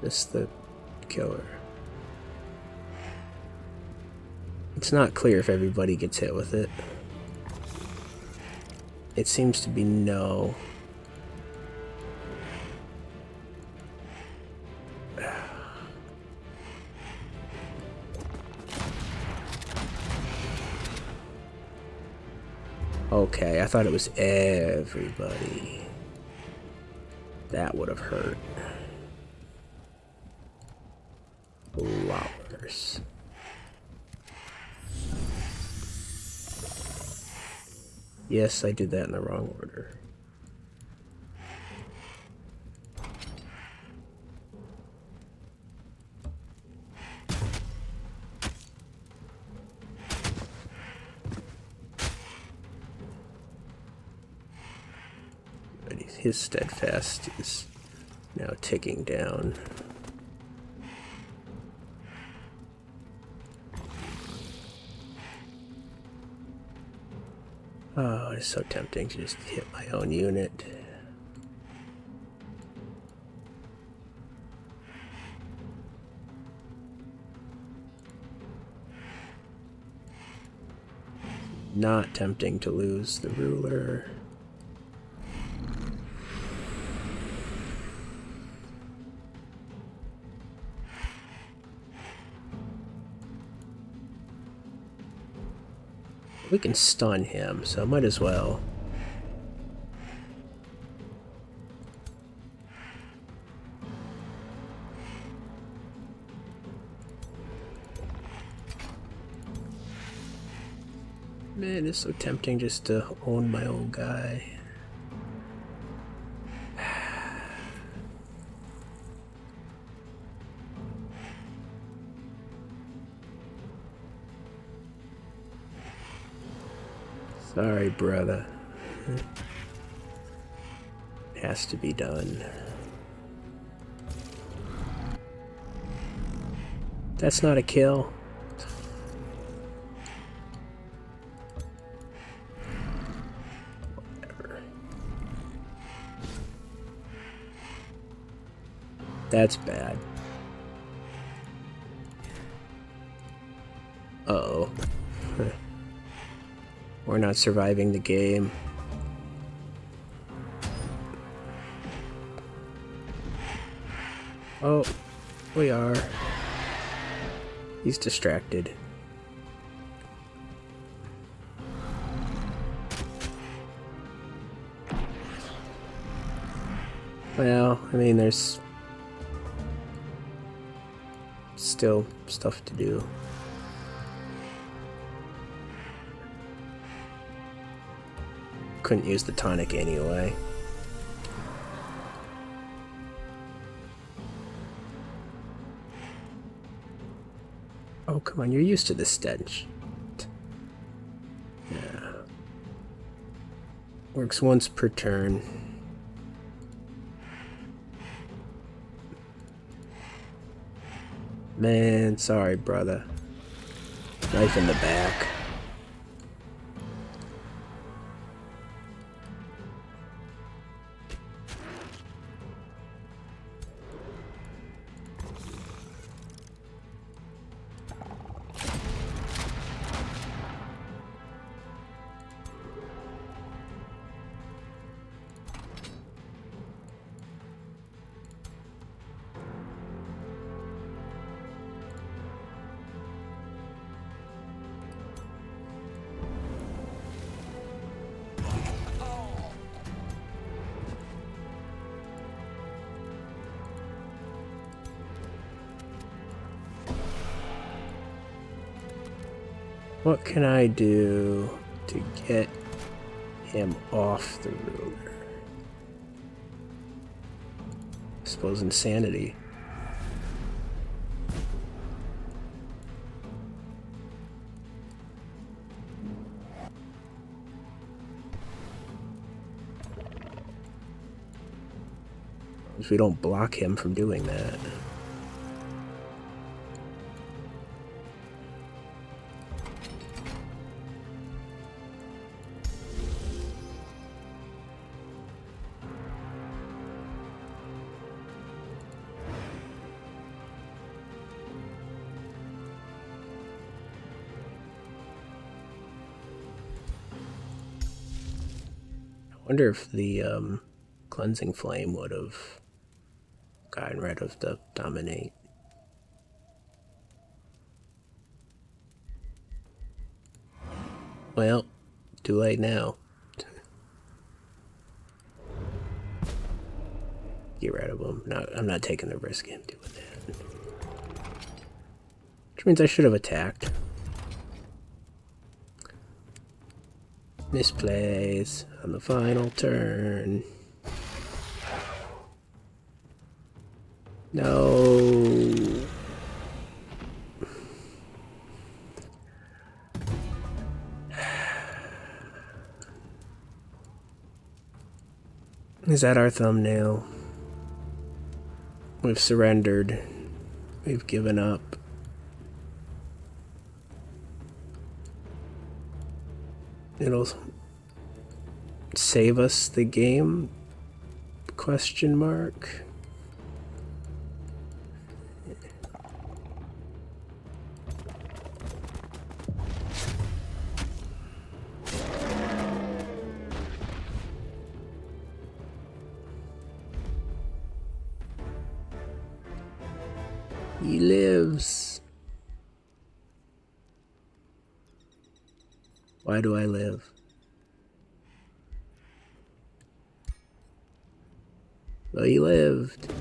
just the killer? It's not clear if everybody gets hit with it. It seems to be no. Okay, I thought it was everybody. That would have hurt. A lot worse. Yes, I did that in the wrong order. His steadfast is now ticking down. Oh, it's so tempting to just hit my own unit. Not tempting to lose the ruler. We can stun him, so might as well. Man, it's so tempting just to own my own guy. Sorry, brother. Has to be done. That's not a kill. Whatever. That's bad. Uh-oh. We're not surviving the game. Oh, we are. He's distracted. Well, I mean, there's still stuff to do. Couldn't use the tonic anyway. Oh, come on, you're used to the stench. Yeah. Works once per turn. Man, sorry, brother. Knife in the back. What can I do to get him off the ruler? I suppose insanity. If we don't block him from doing that. I wonder if the cleansing flame would have gotten rid of the dominate. Well, too late now. Get rid of him. No, I'm not taking the risk of him doing that. Which means I should have attacked. Misplays on the final turn. No. Is that our thumbnail? We've surrendered. We've given up. It'll save us the game? Question mark. He lives. Why do I live? Well, he lived.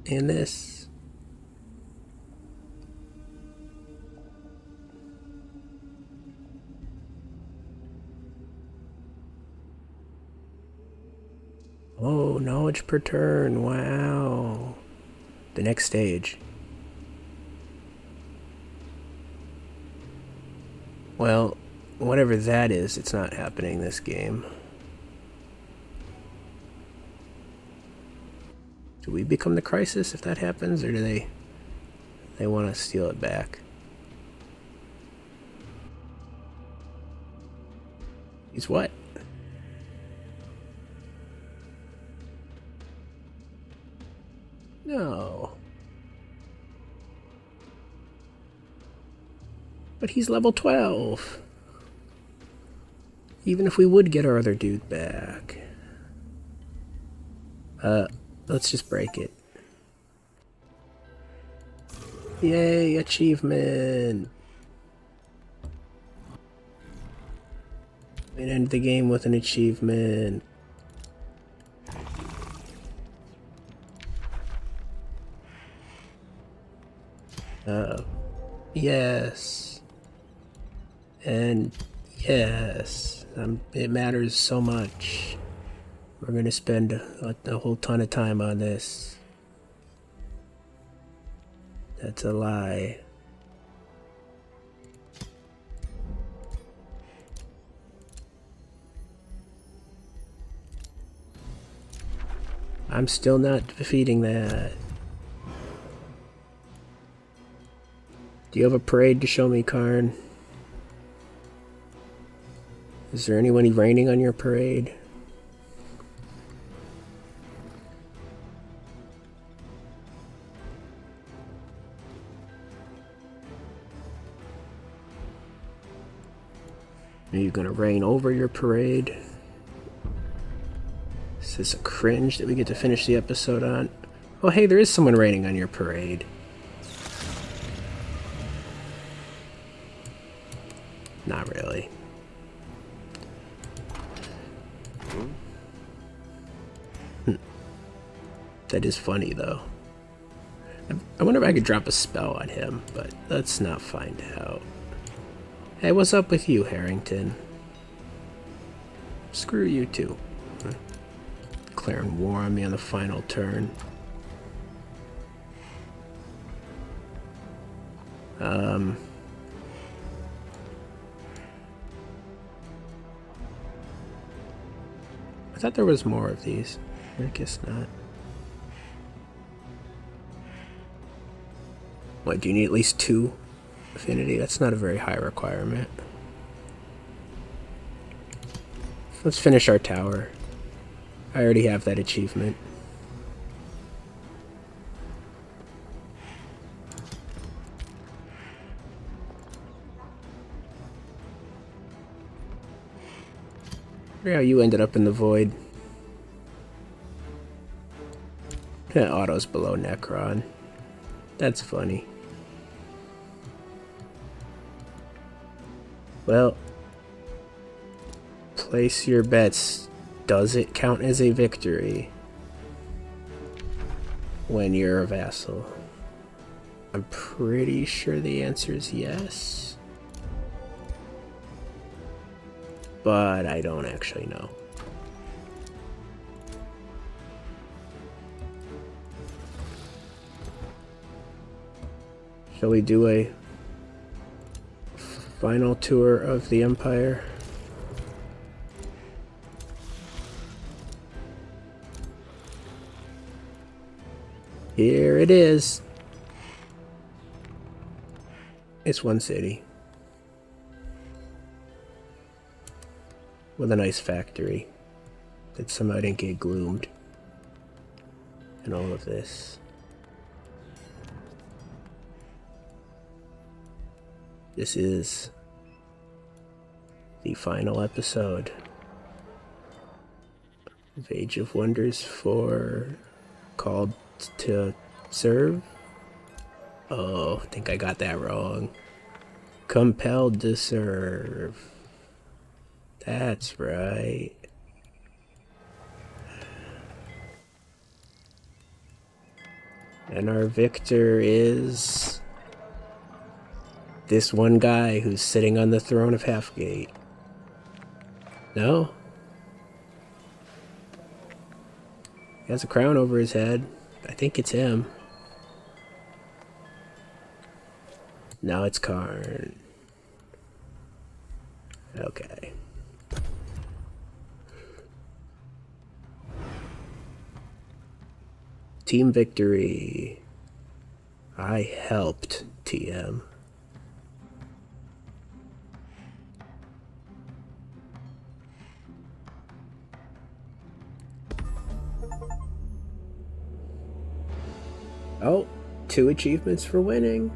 And this. Oh, knowledge per turn. Wow. The next stage. Well, whatever that is, it's not happening this game. Do we become the crisis if that happens, or do they want to steal it back? He's what? No. But he's level 12. Even if we would get our other dude back. Let's just break it. Yay, achievement! We end the game with an achievement. Yes. And yes. It matters so much. We're gonna spend a whole ton of time on this. That's a lie. I'm still not defeating that. Do you have a parade to show me, Karn? Is there anyone raining on your parade? Are you gonna rain over your parade? Is this a cringe that we get to finish the episode on? Oh hey, there is someone raining on your parade. Not really. That is funny though. I wonder if I could drop a spell on him, but let's not find out. Hey, what's up with you, Harrington? Screw you too. Declaring war on me on the final turn. I thought there was more of these. I guess not. What, do you need at least 2 affinity? That's not a very high requirement. Let's finish our tower. I already have that achievement. Yeah, you ended up in the void. Auto's below Necron. That's funny. Well, place your bets. Does it count as a victory when you're a vassal? I'm pretty sure the answer is yes. But I don't actually know. Shall we do a final tour of the Empire? Here it is. It's one city. With a nice factory that somehow didn't get gloomed. And all of this. This is the final episode of Age of Wonders 4, Called to Serve. Oh, I think I got that wrong. Compelled to Serve. That's right. And our victor is this one guy who's sitting on the throne of Halfgate. No? He has a crown over his head. I think it's him. Now it's Karn. Okay. Team victory. I helped, TM. Oh, 2 achievements for winning.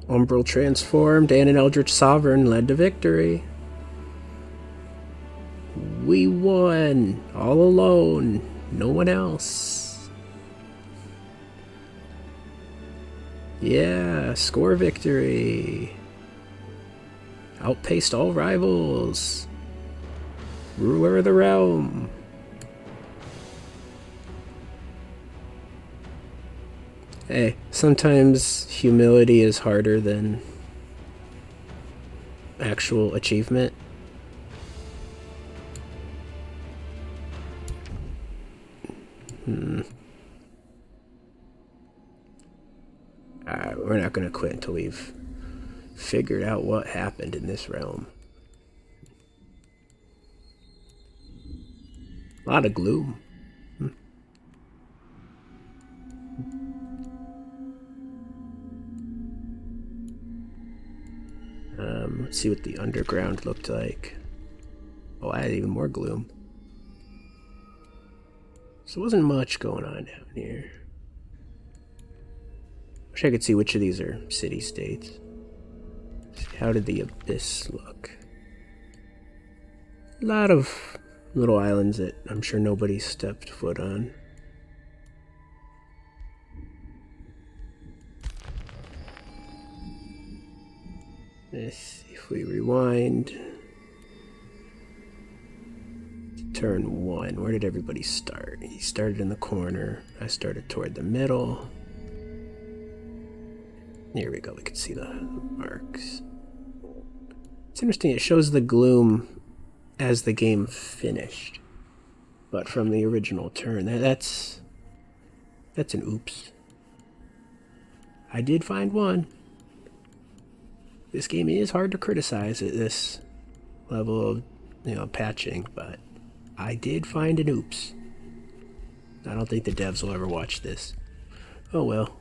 Umbral transformed and an Eldritch Sovereign led to victory. We won, all alone, no one else. Yeah, score victory. Outpaced all rivals. Ruler of the realm. Hey, sometimes humility is harder than actual achievement. We're not going to quit until we've figured out what happened in this realm. A lot of gloom. Let's see what the underground looked like. Oh, I had even more gloom. So there wasn't much going on down here. Wish I could see which of these are city-states. How did the Abyss look? A lot of little islands that I'm sure nobody stepped foot on. Let's see if we rewind. Turn 1. Where did everybody start? He started in the corner. I started toward the middle. Here we go. We can see the marks. It's interesting. It shows the gloom as the game finished. But from the original turn, that's an oops. I did find one. This game is hard to criticize at this level of, patching, but I did find an oops. I don't think the devs will ever watch this. Oh well.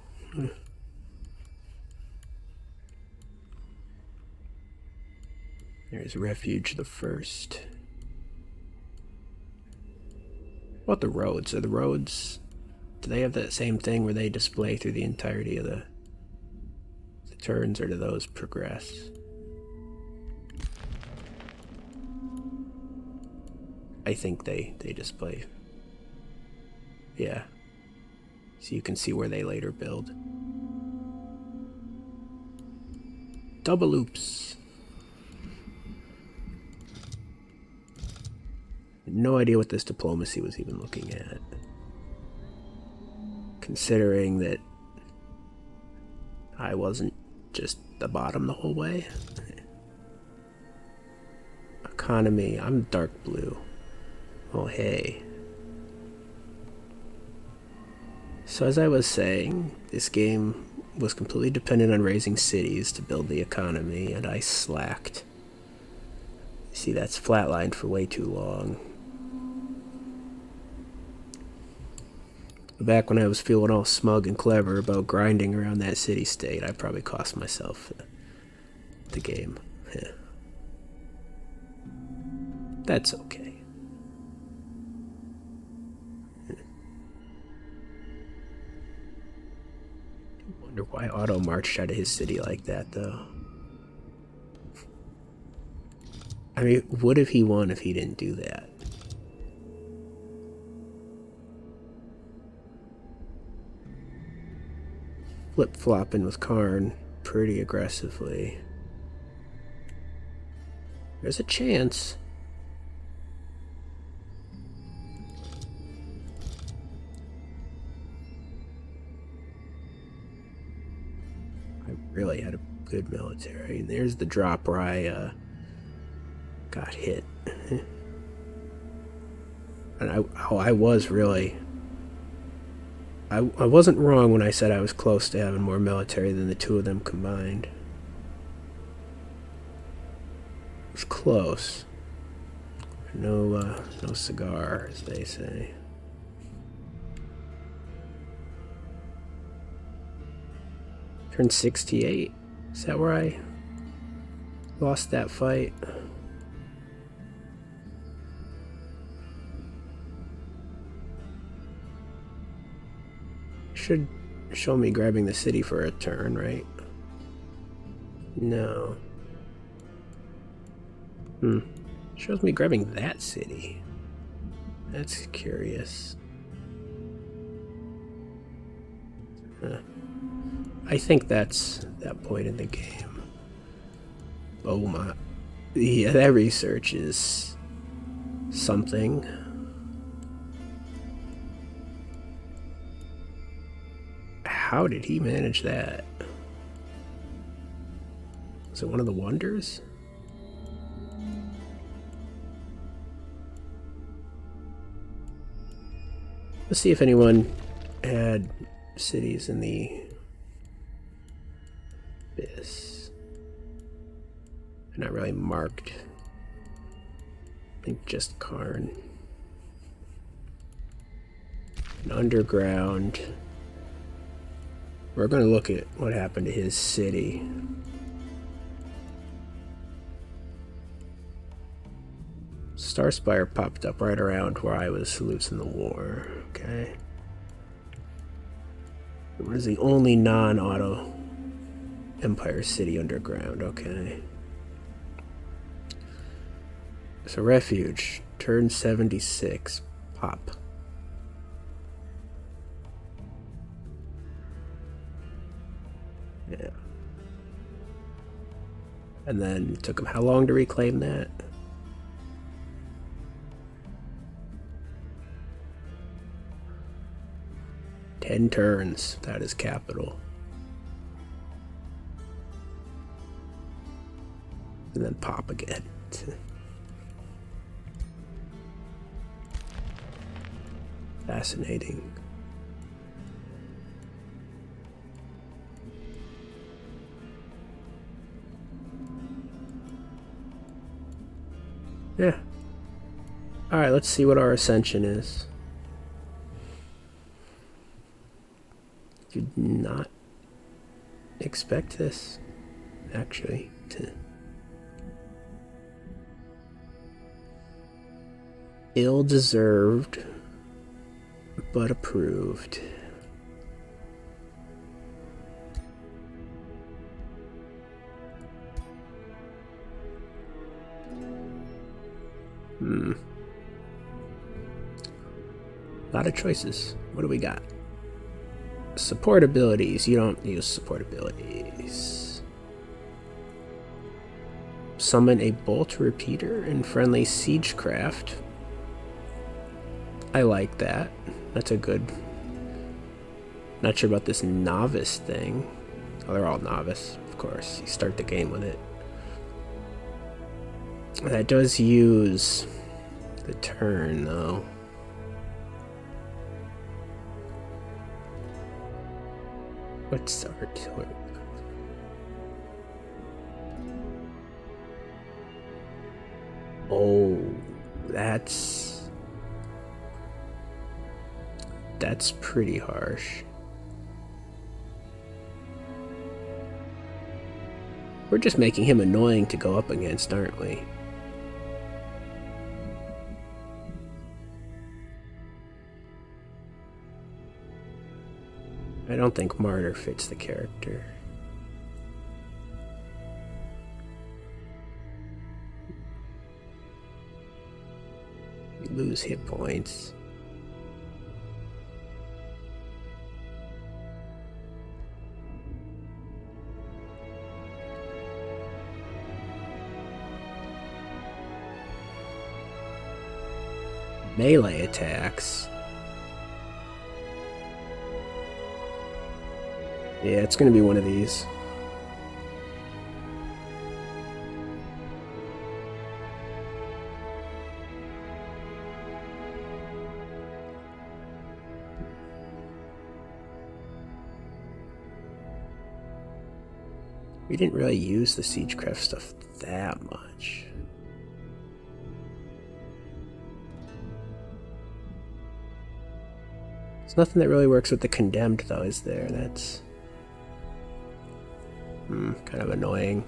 There's Refuge the First. What about the roads? Are the roads... Do they have that same thing where they display through the entirety of the turns, or do those progress? I think they display. Yeah. So you can see where they later build. Double oops. No idea what this diplomacy was even looking at. Considering that I wasn't just the bottom the whole way. Economy, I'm dark blue. Oh hey. So as I was saying, this game was completely dependent on raising cities to build the economy, and I slacked. See, that's flatlined for way too long. Back when I was feeling all smug and clever about grinding around that city-state, I probably cost myself the game. Yeah. That's okay. I wonder why Otto marched out of his city like that, though. I mean, what if he won if he didn't do that? Flip-flopping with Karn pretty aggressively. There's a chance. I really had a good military. And there's the drop where I got hit. And I was really... I wasn't wrong when I said I was close to having more military than the two of them combined. It was close. No cigar, as they say. Turn 68. Is that where I lost that fight? Should show me grabbing the city for a turn, right? No. Shows me grabbing that city. That's curious. I think that's that point in the game. Oh my. Yeah, that research is something. How did he manage that? Was it one of the wonders? Let's see if anyone had cities in the Abyss. They're not really marked. I think just Karn. And underground, we're going to look at what happened to his city. Starspire popped up right around where I was losing the war. Okay. It was the only non-auto Empire City underground. Okay. So refuge, turn 76, pop. Yeah. And then it took him how long to reclaim that? Ten turns. That is capital. And then pop again. Fascinating. Yeah. Alright, let's see what our ascension is. Did not expect this, actually. Ill-deserved, but approved. A lot of choices. What do we got? Support abilities. You don't use support abilities. Summon a bolt repeater in friendly siegecraft. I like that. That's a good... Not sure about this novice thing. Oh, they're all novice, of course. You start the game with it. That does use the turn, though. What's artillery? Oh, that's pretty harsh. We're just making him annoying to go up against, aren't we? I don't think Martyr fits the character. You lose hit points. Melee attacks. Yeah, it's gonna be one of these. We didn't really use the siegecraft stuff that much. There's nothing that really works with the condemned, though, is there? That's kind of annoying.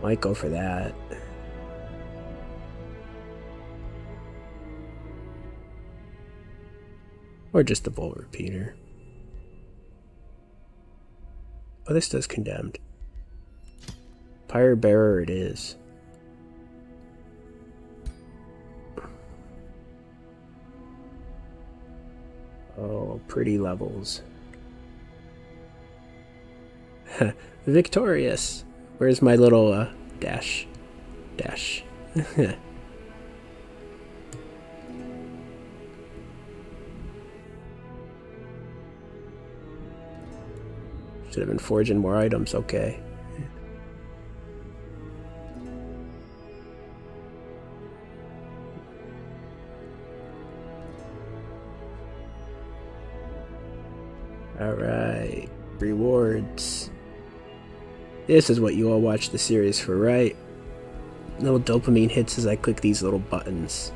Might go for that. Or just the bolt repeater. Oh, this does condemned. Pyre bearer it is. Oh, pretty levels. Victorious! Where's my little dash? Dash. Should have been forging more items, okay. Alright. Rewards. This is what you all watch the series for, right? Little dopamine hits as I click these little buttons.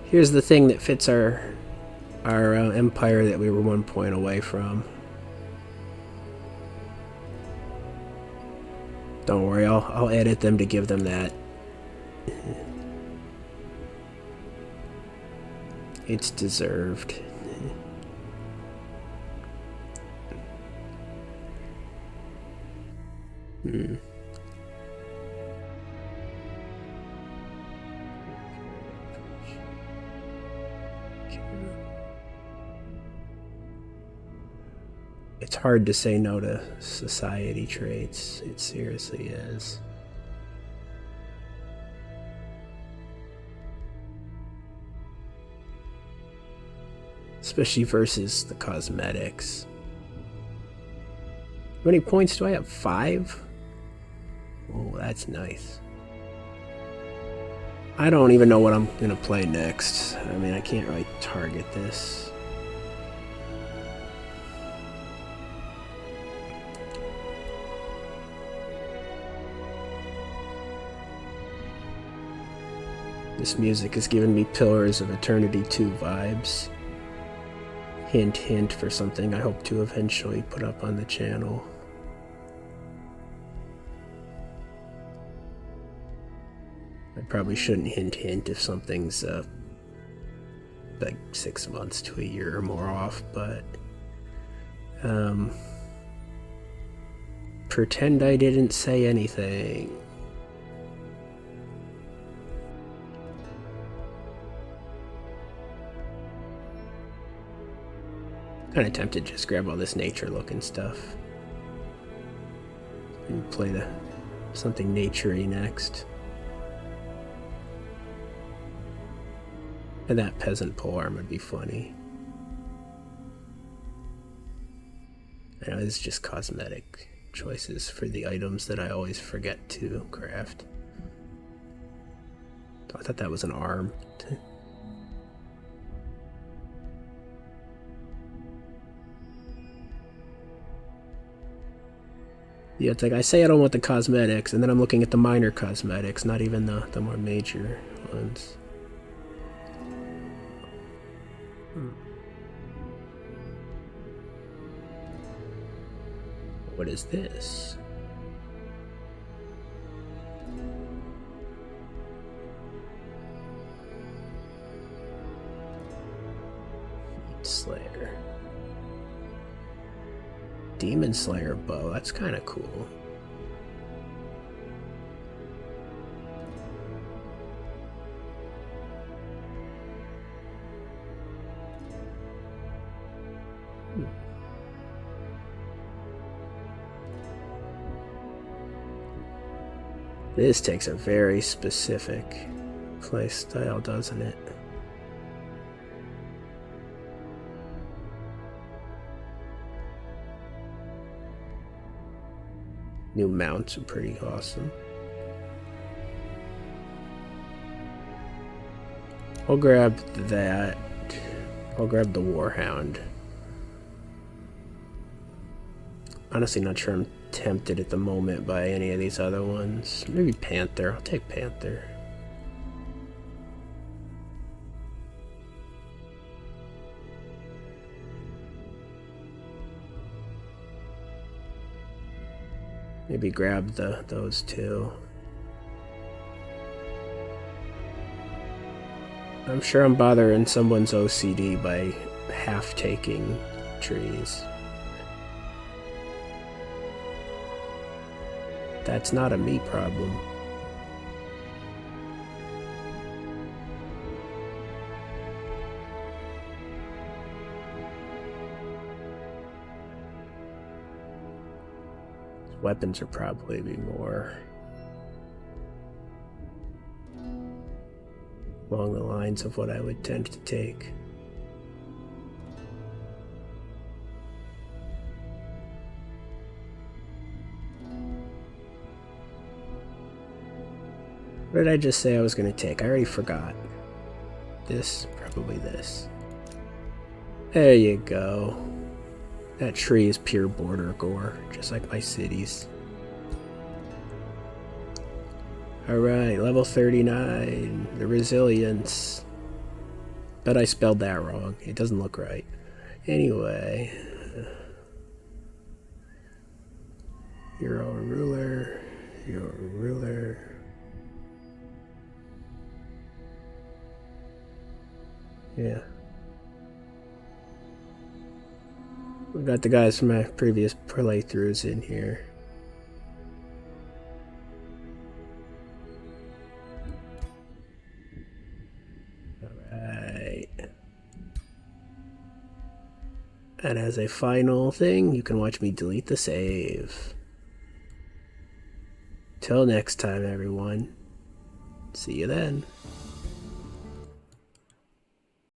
Here's the thing that fits our empire that we were 1 point away from. Don't worry, I'll edit them to give them that. It's deserved. It's hard to say no to society traits. It seriously is. Especially versus the cosmetics. How many points do I have? 5? Oh, that's nice. I don't even know what I'm gonna play next. I mean, I can't really target this. This music is giving me Pillars of Eternity 2 vibes. Hint, hint for something I hope to eventually put up on the channel. I probably shouldn't hint, hint if something's like 6 months to a year or more off, but pretend I didn't say anything. Kind of tempted to just grab all this nature looking stuff and play something nature-y next. And that peasant polearm would be funny. I know it's just cosmetic choices for the items that I always forget to craft. I thought that was an arm. Yeah, it's like I say I don't want the cosmetics, and then I'm looking at the minor cosmetics, not even the more major ones. What is this? Slayer. Demon Slayer bow, that's kind of cool. This takes a very specific playstyle, doesn't it? New mounts are pretty awesome. I'll grab that. I'll grab the Warhound. Honestly, not sure I'm tempted at the moment by any of these other ones. Maybe Panther. I'll take Panther. Maybe grab those two. I'm sure I'm bothering someone's OCD by half taking trees. That's not a me problem. Weapons are probably more along the lines of what I would tend to take. What did I just say I was going to take? I already forgot. This, probably this. There you go. That tree is pure border gore, just like my cities. Alright, level 39, the resilience. Bet I spelled that wrong. It doesn't look right. Anyway. You're a ruler. You're a ruler. Yeah. We got the guys from my previous playthroughs in here. Alright. And as a final thing, you can watch me delete the save. Till next time, everyone. See you then.